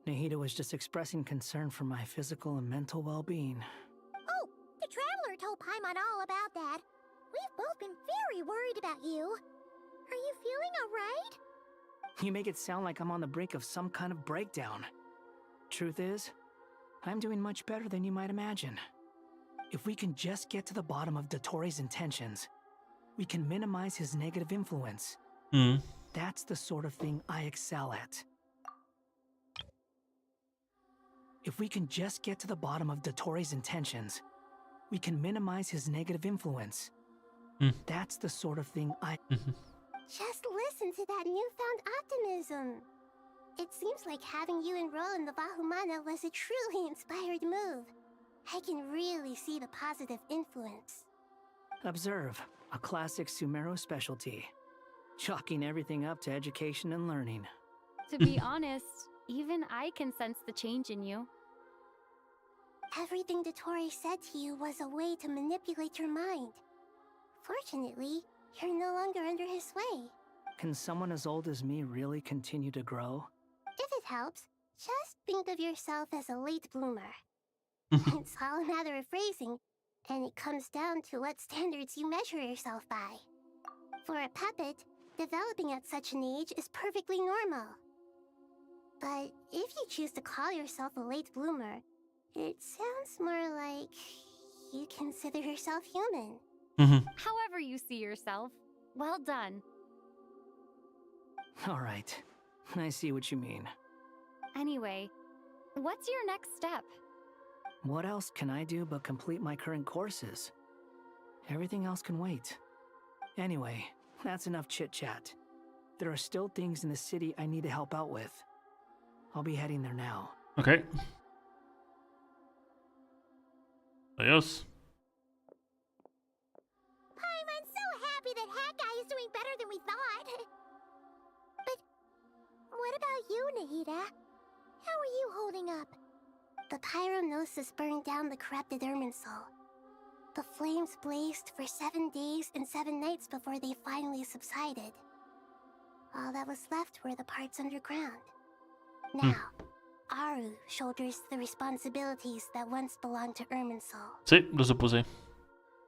Nahida was just expressing concern for my physical and mental well-being.
Oh, the Traveler told Paimon all about that. We've both been very worried about you. Are you feeling alright?
You make it sound like I'm on the brink of some kind of breakdown. Truth is, I'm doing much better than you might imagine. If we can just get to the bottom of Dottoro's intentions, we can minimize his negative influence. That's the sort of thing I excel at. If we can just get to the bottom of Dottoro's intentions, we can minimize his negative influence. That's the sort of thing I...
Just listen to that newfound optimism. It seems like having you enroll in the Bahumana was a truly inspired move. I can really see the positive influence.
Observe, a classic Sumeru specialty. Chalking everything up to education and learning.
To be honest, even I can sense the change in you.
Everything Dottori said to you was a way to manipulate your mind. Fortunately, you're no longer under his sway.
Can someone as old as me really continue to grow?
If it helps, just think of yourself as a late bloomer. It's all a matter of phrasing, and it comes down to what standards you measure yourself by. For a puppet, developing at such an age is perfectly normal. But if you choose to call yourself a late bloomer, it sounds more like you consider yourself human.
However you see yourself, well done.
All right, I see what you mean.
Anyway, what's your next step?
What else can I do but complete my current courses? Everything else can wait. Anyway, that's enough chit-chat. There are still things in the city I need to help out with. I'll be heading there now.
Okay. Adios.
I'm so happy that Hat Guy is doing better than we thought. But what about you, Nahida? How are you holding up? The pyronosis burned down the corrupted Irminsul. The flames blazed for 7 days and 7 nights before they finally subsided. All that was left were the parts underground. Now, Aru shoulders the responsibilities that once belonged to Irminsul.
Sí, lo supuse.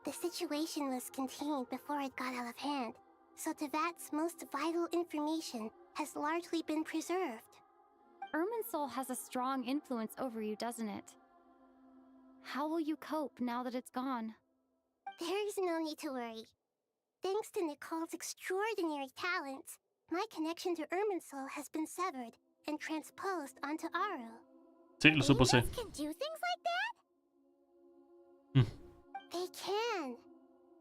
The situation was contained before it got out of hand, so Tevat's most vital information has largely been preserved.
Irminsul has a strong influence over you, doesn't it? How will you cope now that it's gone?
There's no need to worry. Thanks to Nicole's extraordinary talents, my connection to Irminsul has been severed and transposed onto Aru.
Sí, lo supuse.
Angels can do things like that? They can.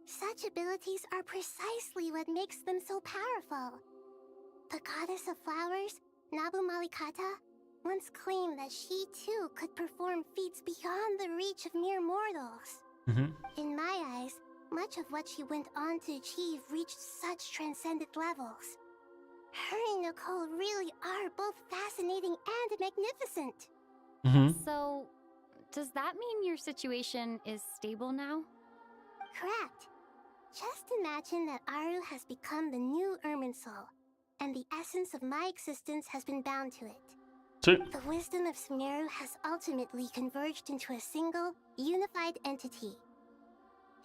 Such abilities are precisely what makes them so powerful. The goddess of flowers, Nabu Malikata, once claimed that she too could perform feats beyond the reach of mere mortals. In my eyes, much of what she went on to achieve reached such transcendent levels. Her and Nicole really are both fascinating and magnificent.
So, does that mean your situation is stable now?
Correct. Just imagine that Aru has become the new Irminsul, and the essence of my existence has been bound to it.
Sí.
The wisdom of Sumeru has ultimately converged into a single, unified entity.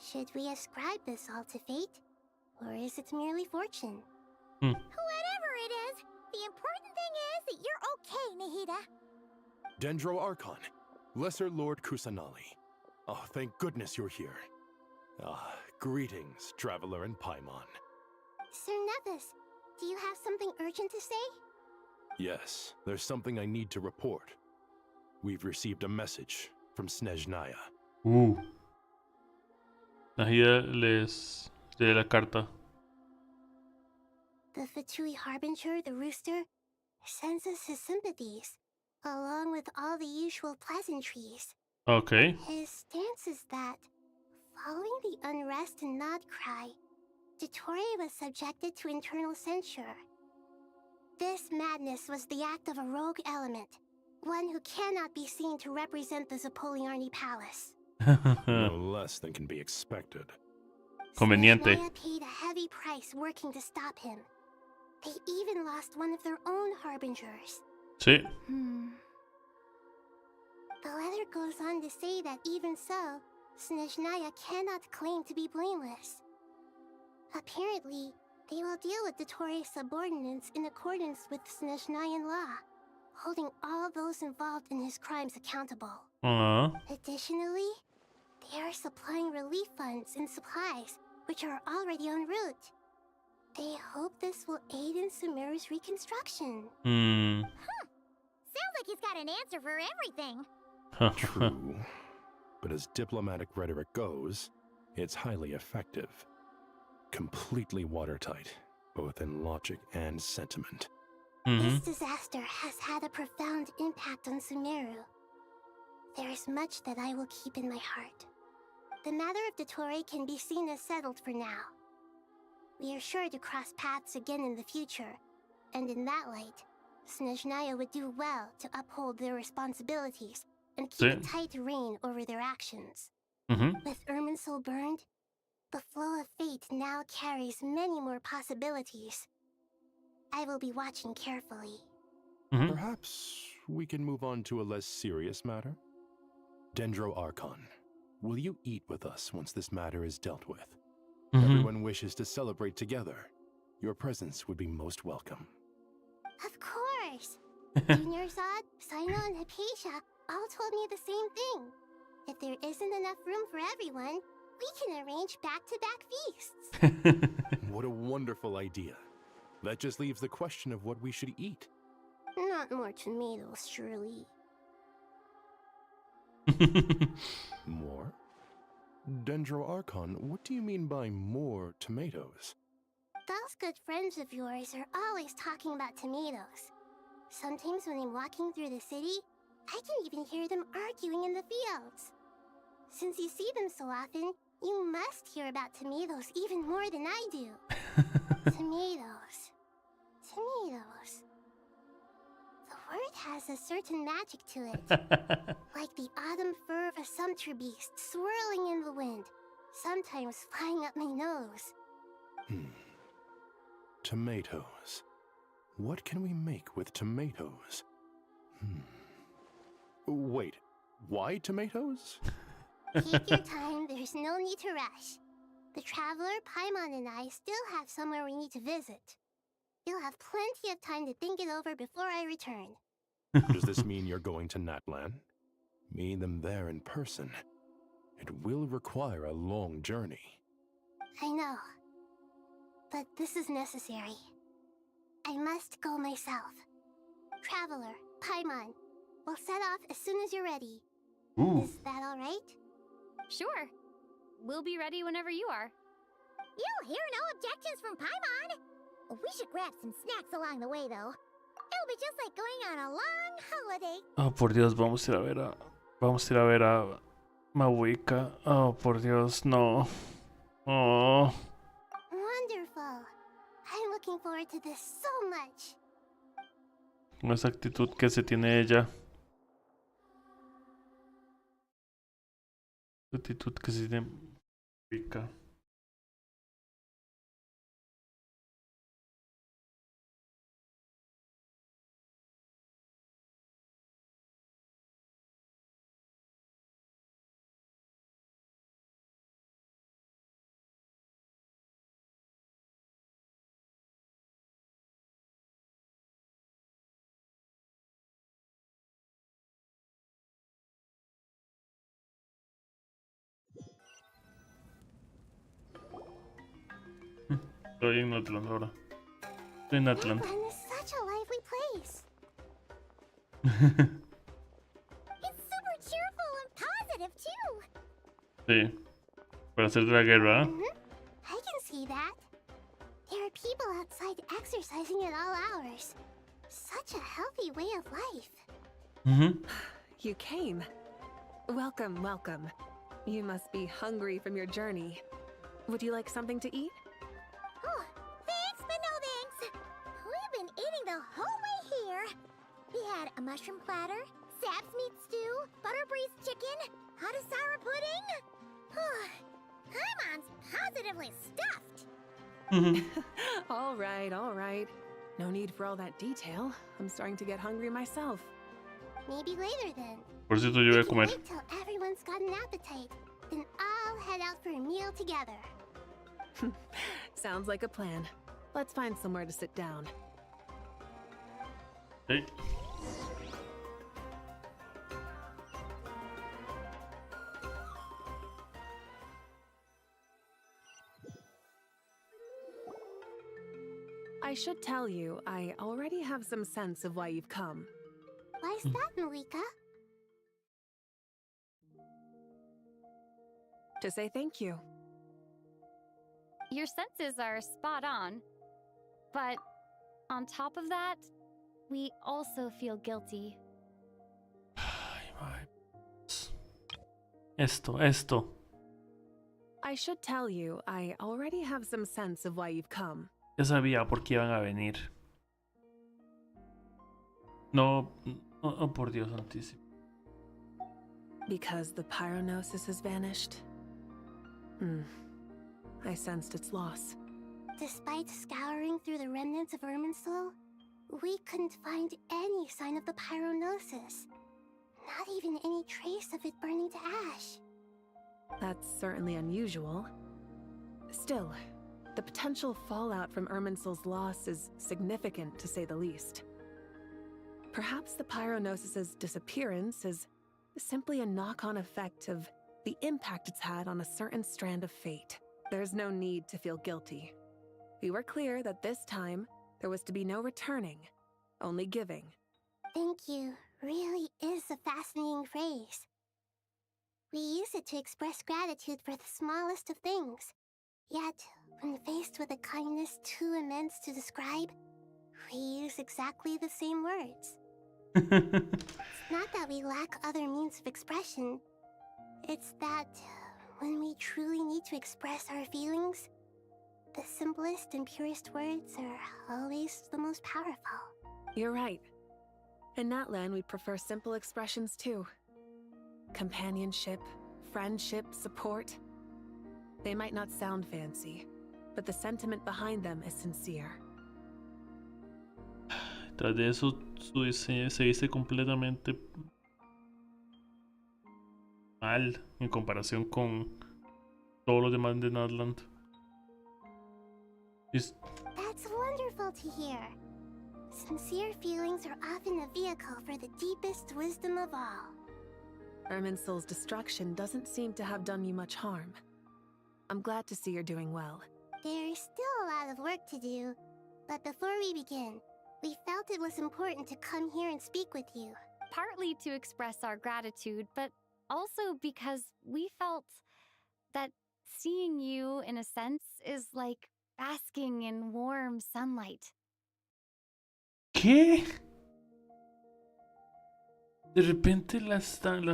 Should we ascribe this all to fate, or is it merely fortune?
Whatever it is, the important thing is that you're okay, Nahida.
Dendro Archon, Lesser Lord Kusanali. Oh, thank goodness you're here. Greetings, Traveler and Paimon.
Sir Nevis, do you have something urgent to say?
Yes, there's something I need to report. We've received a message from Snezhnaya.
Nahida les lee la carta.
The Fatui Harbinger, the Rooster, sends us his sympathies, along with all the usual pleasantries.
Okay.
His stance is that, following the unrest in Nodcry, Dottore was subjected to internal censure. This madness was the act of a rogue element, one who cannot be seen to represent the Zapoliarni Palace.
No less than can be expected.
Conveniente.
Snezhnaya paid a heavy price working to stop him. They even lost one of their own harbingers.
Sí.
The letter goes on to say that even so, Snezhnaya cannot claim to be blameless. Apparently, they will deal with Dottore's subordinates in accordance with Snezhnayan law, holding all those involved in his crimes accountable. Additionally, they are supplying relief funds and supplies, which are already en route. They hope this will aid in Sumeru's reconstruction.
Sounds like he's got an answer for everything.
True. But as diplomatic rhetoric goes, it's highly effective. Completely watertight, both in logic and sentiment.
This disaster has had a profound impact on Sumeru. There is much that I will keep in my heart. The matter of Dottore can be seen as settled for now. We are sure to cross paths again in the future, and in that light, Snezhnaya would do well to uphold their responsibilities and keep a tight rein over their actions. With Irminsul burned, the flow of fate now carries many more possibilities. I will be watching carefully.
Perhaps we can move on to a less serious matter? Dendro Archon, will you eat with us once this matter is dealt with? Everyone wishes to celebrate together. Your presence would be most welcome.
Of course! Junior Zod, Sino, and Hypatia all told me the same thing. If there isn't enough room for everyone, we can arrange back-to-back feasts.
What a wonderful idea. That just leaves the question of what we should eat.
Not more tomatoes, surely.
More? Dendro Archon, what do you mean by more tomatoes?
Those good friends of yours are always talking about tomatoes. Sometimes when I'm walking through the city, I can even hear them arguing in the fields. Since you see them so often, you must hear about tomatoes even more than I do. Tomatoes. Tomatoes. The word has a certain magic to it. Like the autumn fur of a sumpter beast swirling in the wind, sometimes flying up my nose.
Tomatoes. What can we make with tomatoes? Wait, why tomatoes?
Take your time, there's no need to rush. The Traveler, Paimon, and I still have somewhere we need to visit. You'll have plenty of time to think it over before I return.
Does this mean you're going to Natlan? Meet them there in person. It will require a long journey.
I know. But this is necessary. I must go myself. Traveler, Paimon, we'll set off as soon as you're ready.
Ooh.
Is that all right?
Sure. We'll be ready whenever you are.
You'll hear no objections from Paimon. We should grab some snacks along the way, though. It'll be just like going on a long holiday.
Oh, por Dios, vamos a ir a ver a... Vamos a ir a ver a... Mahuika. Oh, por Dios, no. Oh.
Wonderful. I'm looking forward to this so much.
Con esa actitud que se tiene ella. La actitud que se tiene Mahuika. Estoy en Natlan ahora. Estoy en Natlan.
Natlan is such a lively place. It's super cheerful and positive, too.
Sí. Para hacer de la guerra.
I can see that. There are people outside exercising at all hours. Such a healthy way of life.
You came. Welcome, welcome. You must be hungry from your journey. Would you like something to eat?
Oh, thanks, but no thanks. We've been eating the whole way here. We had a mushroom platter, Sap's meat stew, butter braised chicken, hot asara pudding. Paimon's positively stuffed.
All right, all right. No need for all that detail. I'm starting to get hungry myself.
Maybe later then.
Por cierto, yo voy a comer.
Wait till everyone's got an appetite. Then I'll head out for a meal together.
Sounds like a plan. Let's find somewhere to sit down.
Hey.
I should tell you, I already have some sense of why you've come.
Why's that, Malika?
To say thank you.
Your senses are spot on. But on top of that, we also feel guilty.
Esto.
I should tell you, I already have some sense of why you've come.
Ya sabía por qué iban a venir. No, por Dios santísimo.
Because the pyronosis has vanished? I sensed its loss.
Despite scouring through the remnants of Irminsul, we couldn't find any sign of the pyronosis. Not even any trace of it burning to ash.
That's certainly unusual. Still, the potential fallout from Irminsul's loss is significant, to say the least. Perhaps the pyronosis's disappearance is simply a knock-on effect of the impact it's had on a certain strand of fate. There's no need to feel guilty. We were clear that this time, there was to be no returning, only giving.
Thank you really is a fascinating phrase. We use it to express gratitude for the smallest of things. Yet, when faced with a kindness too immense to describe, we use exactly the same words. It's not that we lack other means of expression. It's that when we truly need to express our feelings, the simplest and purest words are always the most powerful.
You're right. In Natlan, we prefer simple expressions too. Companionship, friendship, support. They might not sound fancy, but the sentiment behind them is sincere.
Tras de eso, su diseño se dice completamente mal en comparación con todos los demás de Natland.
That's wonderful to hear. Sincere feelings are often a vehicle for the deepest wisdom of all.
Irminsul's destruction doesn't seem to have done you much harm. I'm glad to see you're doing well.
There's still a lot of work to do, but before we begin, we felt it was important to come here and speak with you.
Partly to express our gratitude, but also because we felt that seeing you, in a sense, is like basking in warm sunlight.
¿Qué? De repente le están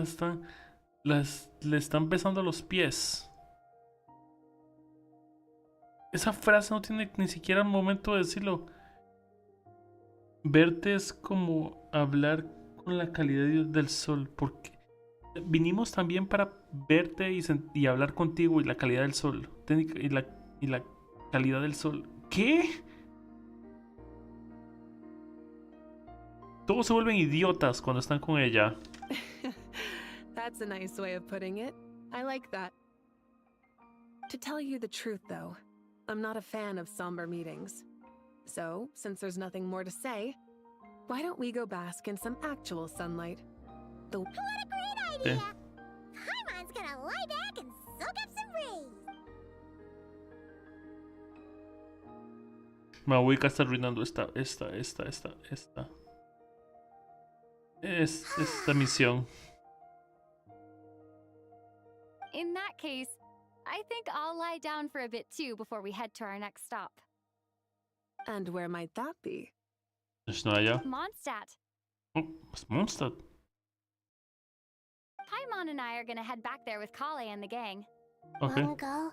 besando los pies. Esa frase no tiene ni siquiera un momento de decirlo. Verte es como hablar con la calidad del sol, porque vinimos también para verte y hablar contigo y la calidad del sol. Y la calidad del sol. ¿Qué? Todos se vuelven idiotas cuando están con ella.
That's a nice way of putting it. I like that. To tell you the truth, though, I'm not a fan of somber meetings. So, since there's nothing more to say, why don't we go bask in some actual sunlight?
What a great idea! Paimon's gonna lie back and soak up some rays.
Mawika está arruinando esta misión.
In that case, I think I'll lie down for a bit too before we head to our next stop.
And where might that be?
¿Es no allá?
Mondstadt.
Oh, es Mondstadt.
Paimon and I are gonna head back there with Kale and the gang.
Okay.
Long ago,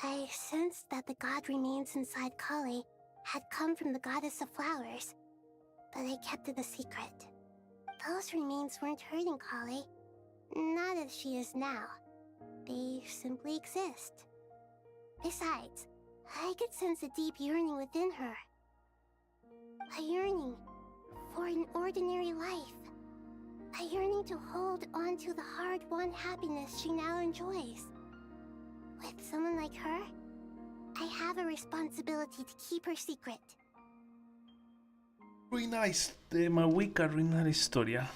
I sensed that the god remains inside Kale had come from the goddess of flowers, but I kept it a secret. Those remains weren't hurting Kale, not as she is now. They simply exist. Besides, I could sense a deep yearning within her. A yearning for an ordinary life. A yearning to hold on to the hard-won happiness she now enjoys. With someone like her, I have a responsibility to keep her secret.
Mawika arruina la historia.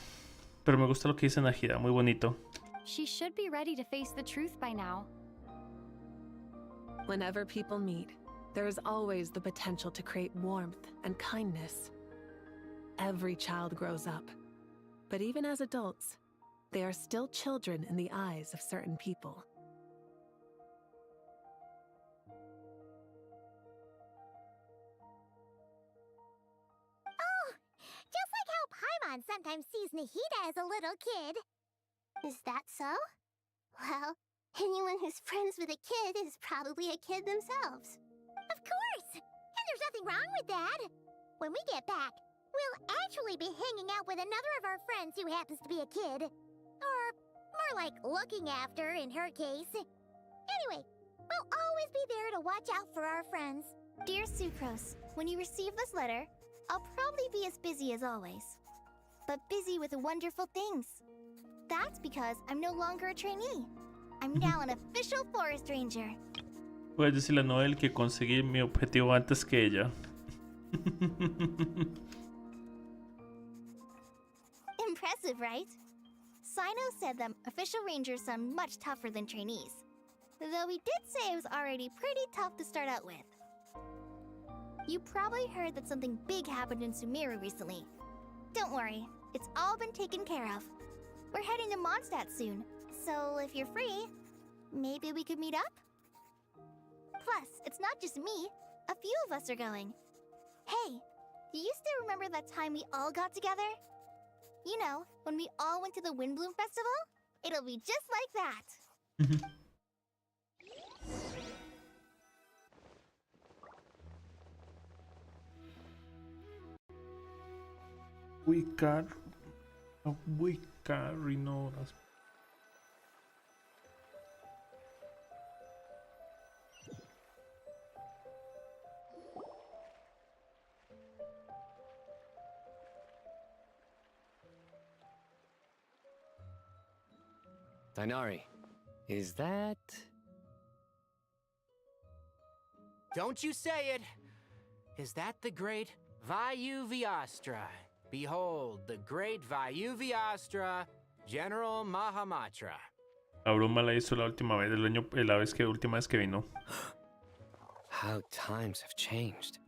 Pero me gusta lo que dice Najida, muy bonito.
She should be ready to face the truth by now.
Whenever people meet, there is always the potential to create warmth and kindness. Every child grows up, but even as adults, they are still children in the eyes of certain people.
Oh, just like how Paimon sometimes sees Nahida as a little kid. Is that so? Well, anyone who's friends with a kid is probably a kid themselves. Of course! And there's nothing wrong with that. When we get back, we'll actually be hanging out with another of our friends who happens to be a kid. Or more like looking after, in her case. Anyway, we'll always be there to watch out for our friends.
Dear Sucrose, when you receive this letter, I'll probably be as busy as always. But busy with wonderful things. That's because I'm no longer a trainee. I'm now an official forest ranger.
Puedes decirle a Noel que conseguí mi objetivo antes que ella.
Impressive, right? Sino said that official rangers sound much tougher than trainees. Though he did say it was already pretty tough to start out with. You probably heard that something big happened in Sumeru recently. Don't worry, it's all been taken care of. We're heading to Mondstadt soon, so if you're free, maybe we could meet up? Plus, it's not just me. A few of us are going. Hey, do you still remember that time we all got together? You know, when we all went to the Windbloom Festival? It'll be just like that.
Wicca Rinoras.
Dainari, is that...
Don't you say it! Is that the great Vayuvyastra? Behold, the great Vayuvyastra, General Mahamatra.
La bruma la hizo la última vez, última vez que vino.
How times have changed.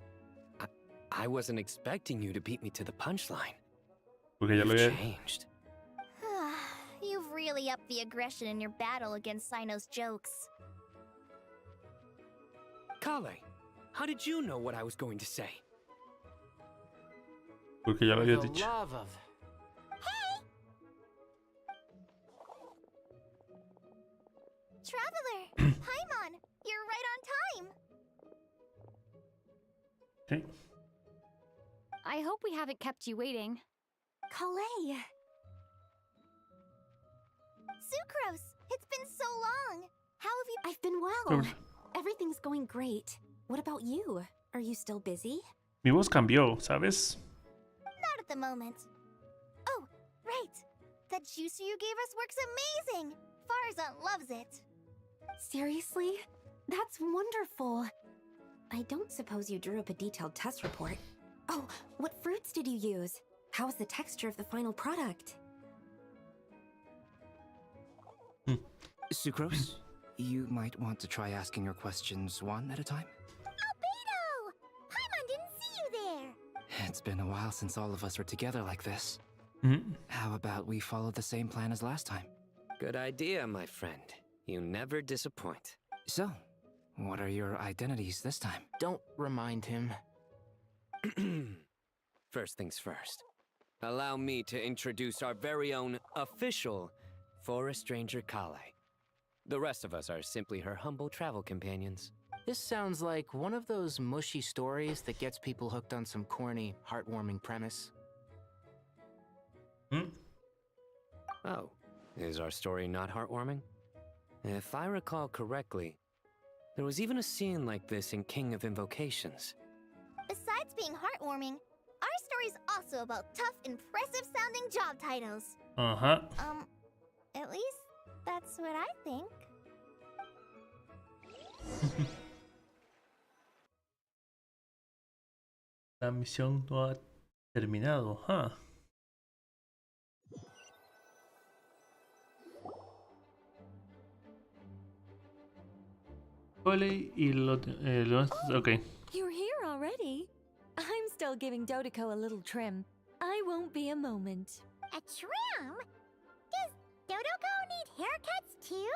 I wasn't expecting you to beat me to the punchline.
Porque ya lo
You've
había...
changed.
You've really upped the aggression in your battle against Sino's jokes.
Kale, how did you know what I was going to say?
Porque ya lo había
For the
dicho.
love of...
Traveler! Paimon! You're right on time!
Okay.
I hope we haven't kept you waiting.
Calais!
Sucrose! It's been so long! How have you...
I've been well. Everything's going great. What about you? Are you still busy?
Mi voz cambió, ¿sabes?
Not at the moment. Oh, right! That juicer you gave us works amazing! Farzan loves it!
Seriously? That's wonderful. I don't suppose you drew up a detailed test report. Oh, what fruits did you use? How's the texture of the final product?
Sucrose, you might want to try asking your questions one at a time.
Albedo! Paimon didn't see you there!
It's been a while since all of us were together like this. How about we follow the same plan as last time?
Good idea, my friend. You never disappoint.
So, what are your identities this time?
Don't remind him.
First things first. Allow me to introduce our very own official Forest Ranger Kale. The rest of us are simply her humble travel companions.
This sounds like one of those mushy stories that gets people hooked on some corny, heartwarming premise.
Oh, is our story not heartwarming? If I recall correctly, there was even a scene like this in King of Invocations.
Besides being heartwarming, our story's also about tough, impressive-sounding job titles.
Uh-huh.
At least that's what I think.
La misión no ha terminado, huh? Okay.
You're here already? I'm still giving Dodoco a little trim. I won't be a moment.
A trim? Does Dodoco need haircuts too?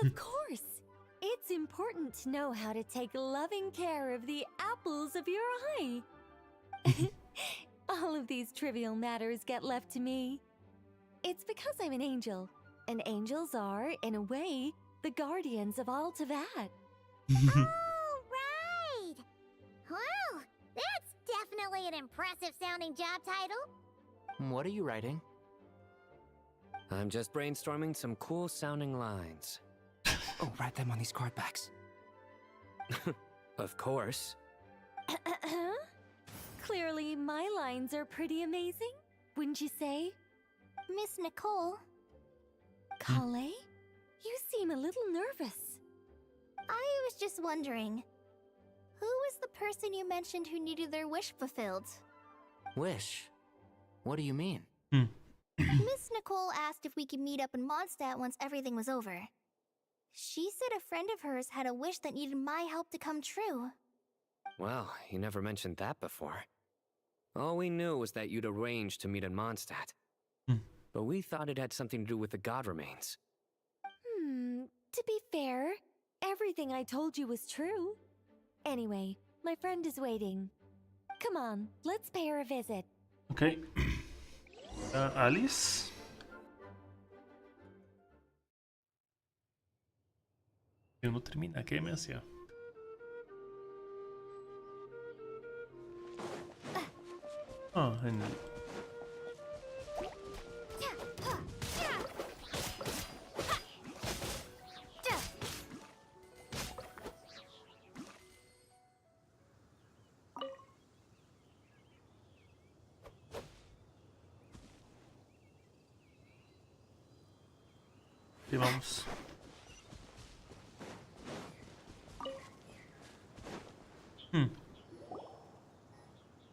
Of course. It's important to know how to take loving care of the apples of your eye. All of these trivial matters get left to me. It's because I'm an angel, and angels are, in a way, the guardians of all Teyvat.
Oh, right! Well, that's definitely an impressive-sounding job title.
What are you writing?
I'm just brainstorming some cool-sounding lines.
Oh, write them on these card backs.
Of course.
Clearly, my lines are pretty amazing, wouldn't you say?
Miss Nicole.
Calais? You seem a little nervous.
I was just wondering, who was the person you mentioned who needed their wish fulfilled?
Wish? What do you mean?
Miss Nicole asked if we could meet up in Mondstadt once everything was over. She said a friend of hers had a wish that needed my help to come true.
Well, you never mentioned that before. All we knew was that you'd arranged to meet in Mondstadt. But we thought it had something to do with the god remains.
To be fair, everything I told you was true. Anyway, my friend is waiting. Come on, let's pay her a visit.
Okay. Alice? No termina, ¿qué me hacía? Ah, en el... Ahí vamos.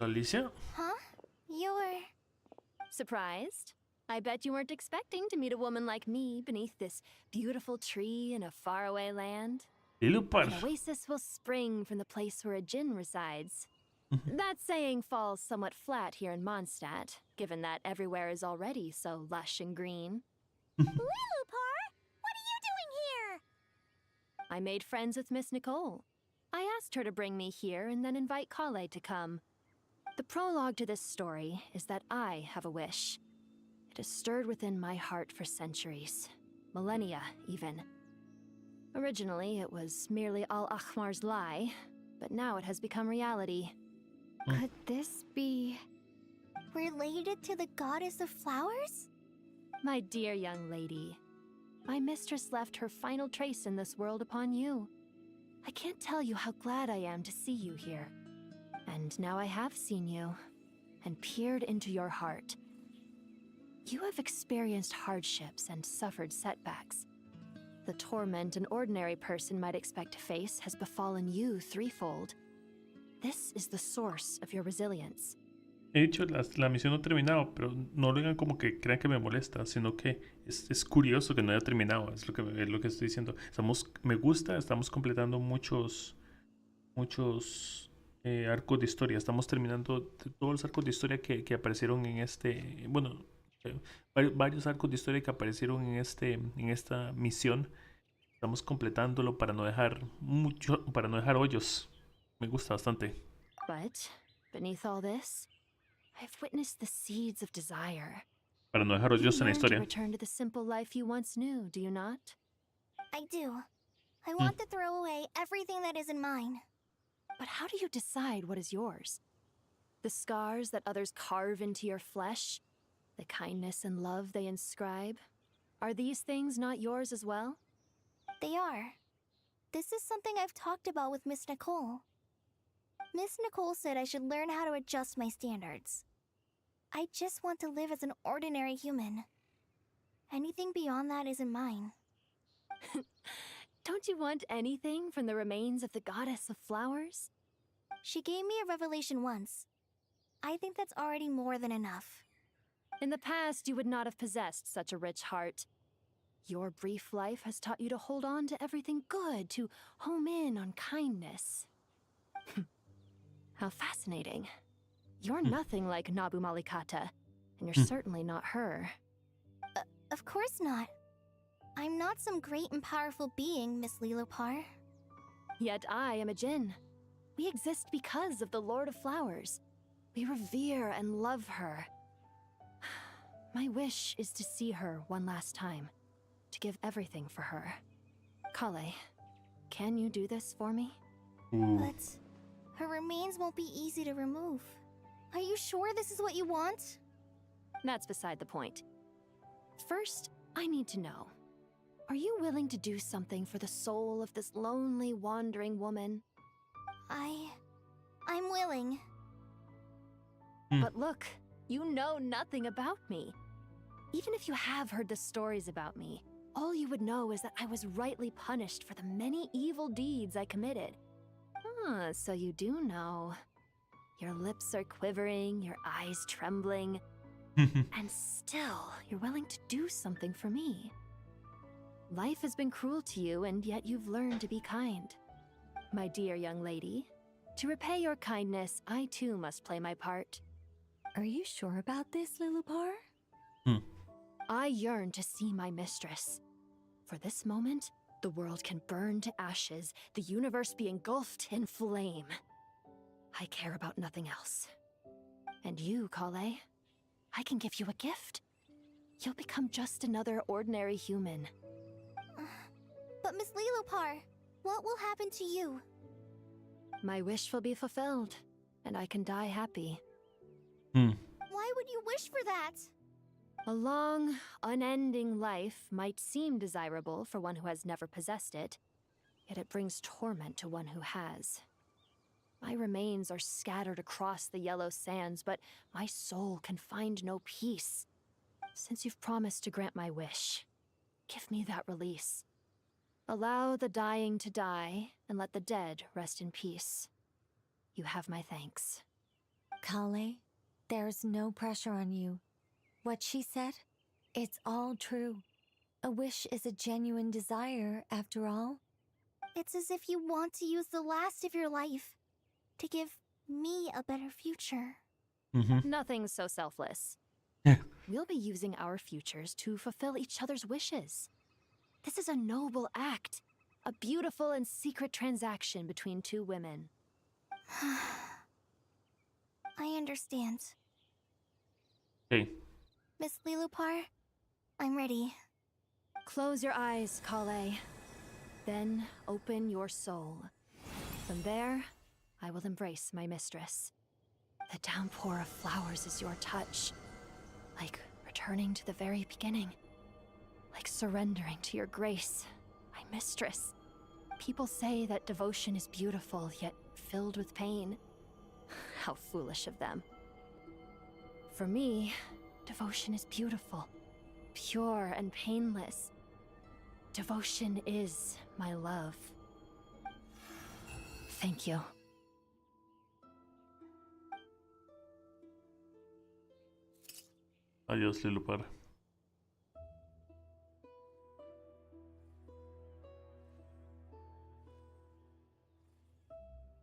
Alicia?
Huh? You're...
Surprised? I bet you weren't expecting to meet a woman like me beneath this beautiful tree in a faraway land.
Lilupar.
An oasis will spring from the place where a djinn resides. That saying falls somewhat flat here in Mondstadt, given that everywhere is already so lush and green.
Lilupar, what are you doing here?
I made friends with Miss Nicole. I asked her to bring me here and then invite Kale to come. The prologue to this story is that I have a wish. It has stirred within my heart for centuries, millennia even. Originally, it was merely Al-Ahmar's lie, but now it has become reality.
Could this be...
related to the goddess of flowers?
My dear young lady, my mistress left her final trace in this world upon you. I can't tell you how glad I am to see you here. And now I have seen you, and peered into your heart. You have experienced hardships and suffered setbacks. The torment an ordinary person might expect to face has befallen you threefold. This is the source of your resilience.
He dicho, la misión no ha terminado, pero no lo digan como que crean que me molesta, sino que es curioso que no haya terminado, es lo que estoy diciendo. Me gusta, estamos completando muchos arcos de historia, estamos terminando todos los arcos de historia que aparecieron en este, bueno, varios arcos de historia que aparecieron en esta misión. Estamos completándolo para no dejar hoyos. Me gusta bastante.
But beneath all this, I've witnessed the seeds of desire.
Para no dejar hoyos en la historia.
You yearn to return to the simple life you once knew, do you not?
I do. I want to throw away everything that isn't mine.
But how do you decide what is yours? The scars that others carve into your flesh? The kindness and love they inscribe? Are these things not yours as well?
They are. This is something I've talked about with Miss Nicole. Miss Nicole said I should learn how to adjust my standards. I just want to live as an ordinary human. Anything beyond that isn't mine.
Don't you want anything from the remains of the goddess of flowers?
She gave me a revelation once. I think that's already more than enough.
In the past, you would not have possessed such a rich heart. Your brief life has taught you to hold on to everything good, to home in on kindness. How fascinating. You're nothing like Nabu Malikata, and you're certainly not her.
Of course not. I'm not some great and powerful being, Miss Lilupar.
Yet I am a djinn. We exist because of the Lord of Flowers. We revere and love her. My wish is to see her one last time, to give everything for her. Kale, can you do this for me?
But her remains won't be easy to remove. Are you sure this is what you want?
That's beside the point. First, I need to know. Are you willing to do something for the soul of this lonely, wandering woman?
I'm willing.
But look, you know nothing about me. Even if you have heard the stories about me, all you would know is that I was rightly punished for the many evil deeds I committed. Ah, so you do know. Your lips are quivering, your eyes trembling, and still you're willing to do something for me. Life has been cruel to you, and yet you've learned to be kind. My dear young lady, to repay your kindness, I too must play my part.
Are you sure about this, Lilupar?
I yearn to see my mistress. For this moment, the world can burn to ashes, the universe be engulfed in flame. I care about nothing else. And you, Kale, I can give you a gift. You'll become just another ordinary human.
But Miss Lilupar, what will happen to you?
My wish will be fulfilled, and I can die happy.
Why would you wish for that?
A long, unending life might seem desirable for one who has never possessed it, yet it brings torment to one who has. My remains are scattered across the yellow sands, but my soul can find no peace. Since you've promised to grant my wish, Give me that release. Allow the dying to die, and let the dead rest in peace. You have my thanks.
Kale, there's no pressure on you. What she said, it's all true. A wish is a genuine desire, after all.
It's as if you want to use the last of your life to give me a better future.
Nothing so selfless. We'll be using our futures to fulfill each other's wishes. This is a noble act. A beautiful and secret transaction between two women.
I understand.
Hey.
Miss Lilupar, I'm ready.
Close your eyes, Kale. Then open your soul. From there, I will embrace my mistress. The downpour of flowers is your touch. Like returning to the very beginning. Like surrendering to your grace, my mistress. People say that devotion is beautiful, yet filled with pain. How foolish of them. For me, devotion is beautiful, pure and painless. Devotion is my love. Thank you.
Adiós, Lilupar.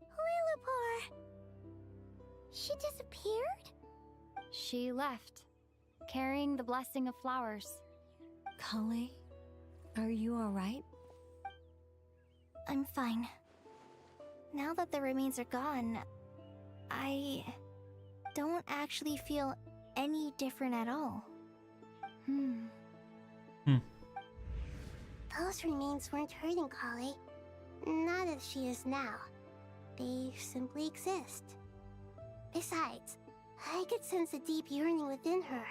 Lilupar! She disappeared?
She left, carrying the blessing of flowers.
Kale, are you alright?
I'm fine. Now that the remains are gone, I don't actually feel any different at all.
Those remains weren't hurting Kale. Not as she is now. They simply exist. Besides, I could sense a deep yearning within her.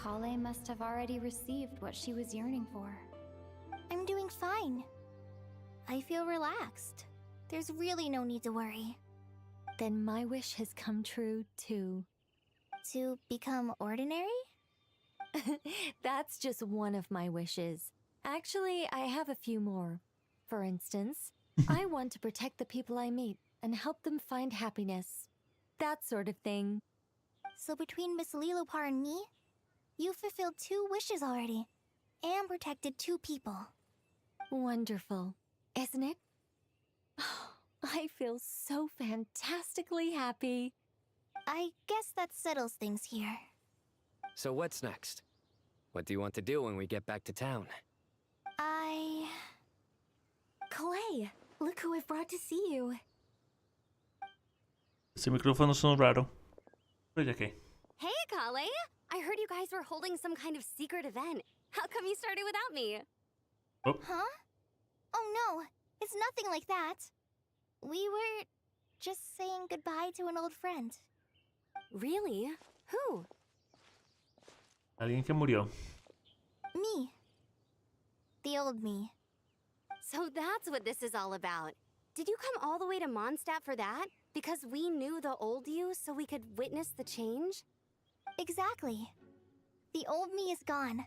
Kale must have already received what she was yearning for.
I'm doing fine. I feel relaxed. There's really no need to worry.
Then my wish has come true, too.
To become ordinary?
That's just one of my wishes. Actually, I have a few more. For instance, I want to protect the people I meet and help them find happiness. That sort of thing.
So between Miss Lilupar and me, you fulfilled 2 wishes already, and protected 2 people.
Wonderful, isn't it? I feel so fantastically happy.
I guess that settles things here.
So what's next? What do you want to do when we get back to town?
Kale, look who I've brought to see you.
Ese micrófono son raro. Pero ya que.
Hey, Kale! I heard you guys were holding some kind of secret event. How come you started without me?
Oh.
Huh? Oh no, it's nothing like that. We were just saying goodbye to an old friend.
Really? Who?
Alguien que murió.
Me. The old me.
So that's what this is all about. Did you come all the way to Mondstadt for that? Because we knew the old you so we could witness the change?
Exactly. The old me is gone.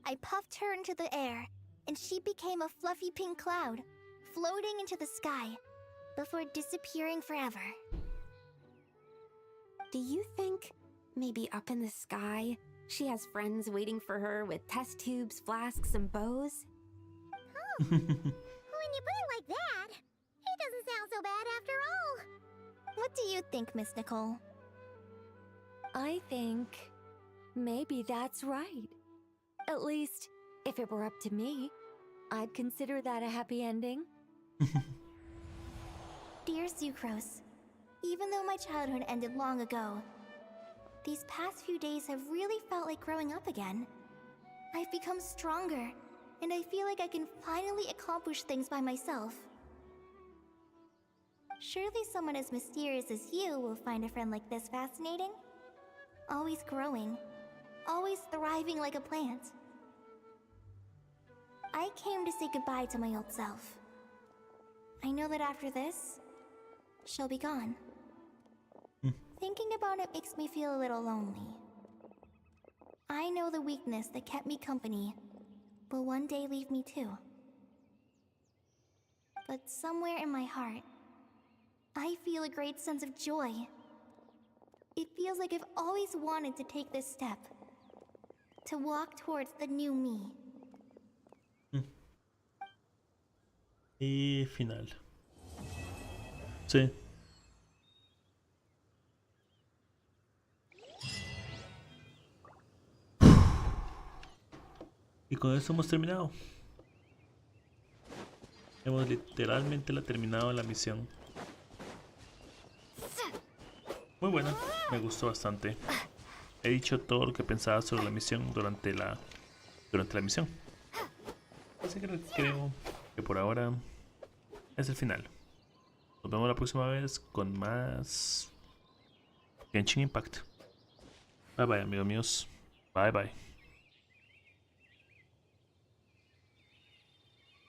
I puffed her into the air, and she became a fluffy pink cloud, floating into the sky, before disappearing forever.
Do you think, maybe up in the sky, she has friends waiting for her with test tubes, flasks, and bows?
Oh, when you put it like that, it doesn't sound so bad after all.
What do you think, Miss Nicole?
I think maybe that's right. At least, if it were up to me, I'd consider that a happy ending.
Dear Sucrose, even though my childhood ended long ago, these past few days have really felt like growing up again. I've become stronger, and I feel like I can finally accomplish things by myself. Surely someone as mysterious as you will find a friend like this fascinating? Always growing, always thriving like a plant. I came to say goodbye to my old self. I know that after this, she'll be gone. Thinking about it makes me feel a little lonely. I know the weakness that kept me company
will one day leave me too. But somewhere in my heart, I feel a great sense of joy. It feels like I've always wanted to take this step. To walk towards the new me.
Y final. Sí. Y con eso hemos terminado. Hemos literalmente terminado la misión. Muy buena, me gustó bastante. He dicho todo lo que pensaba sobre la misión durante la misión. Así que creo que por ahora es el final. Nos vemos la próxima vez con más Genshin Impact. Bye bye amigos míos. Bye bye.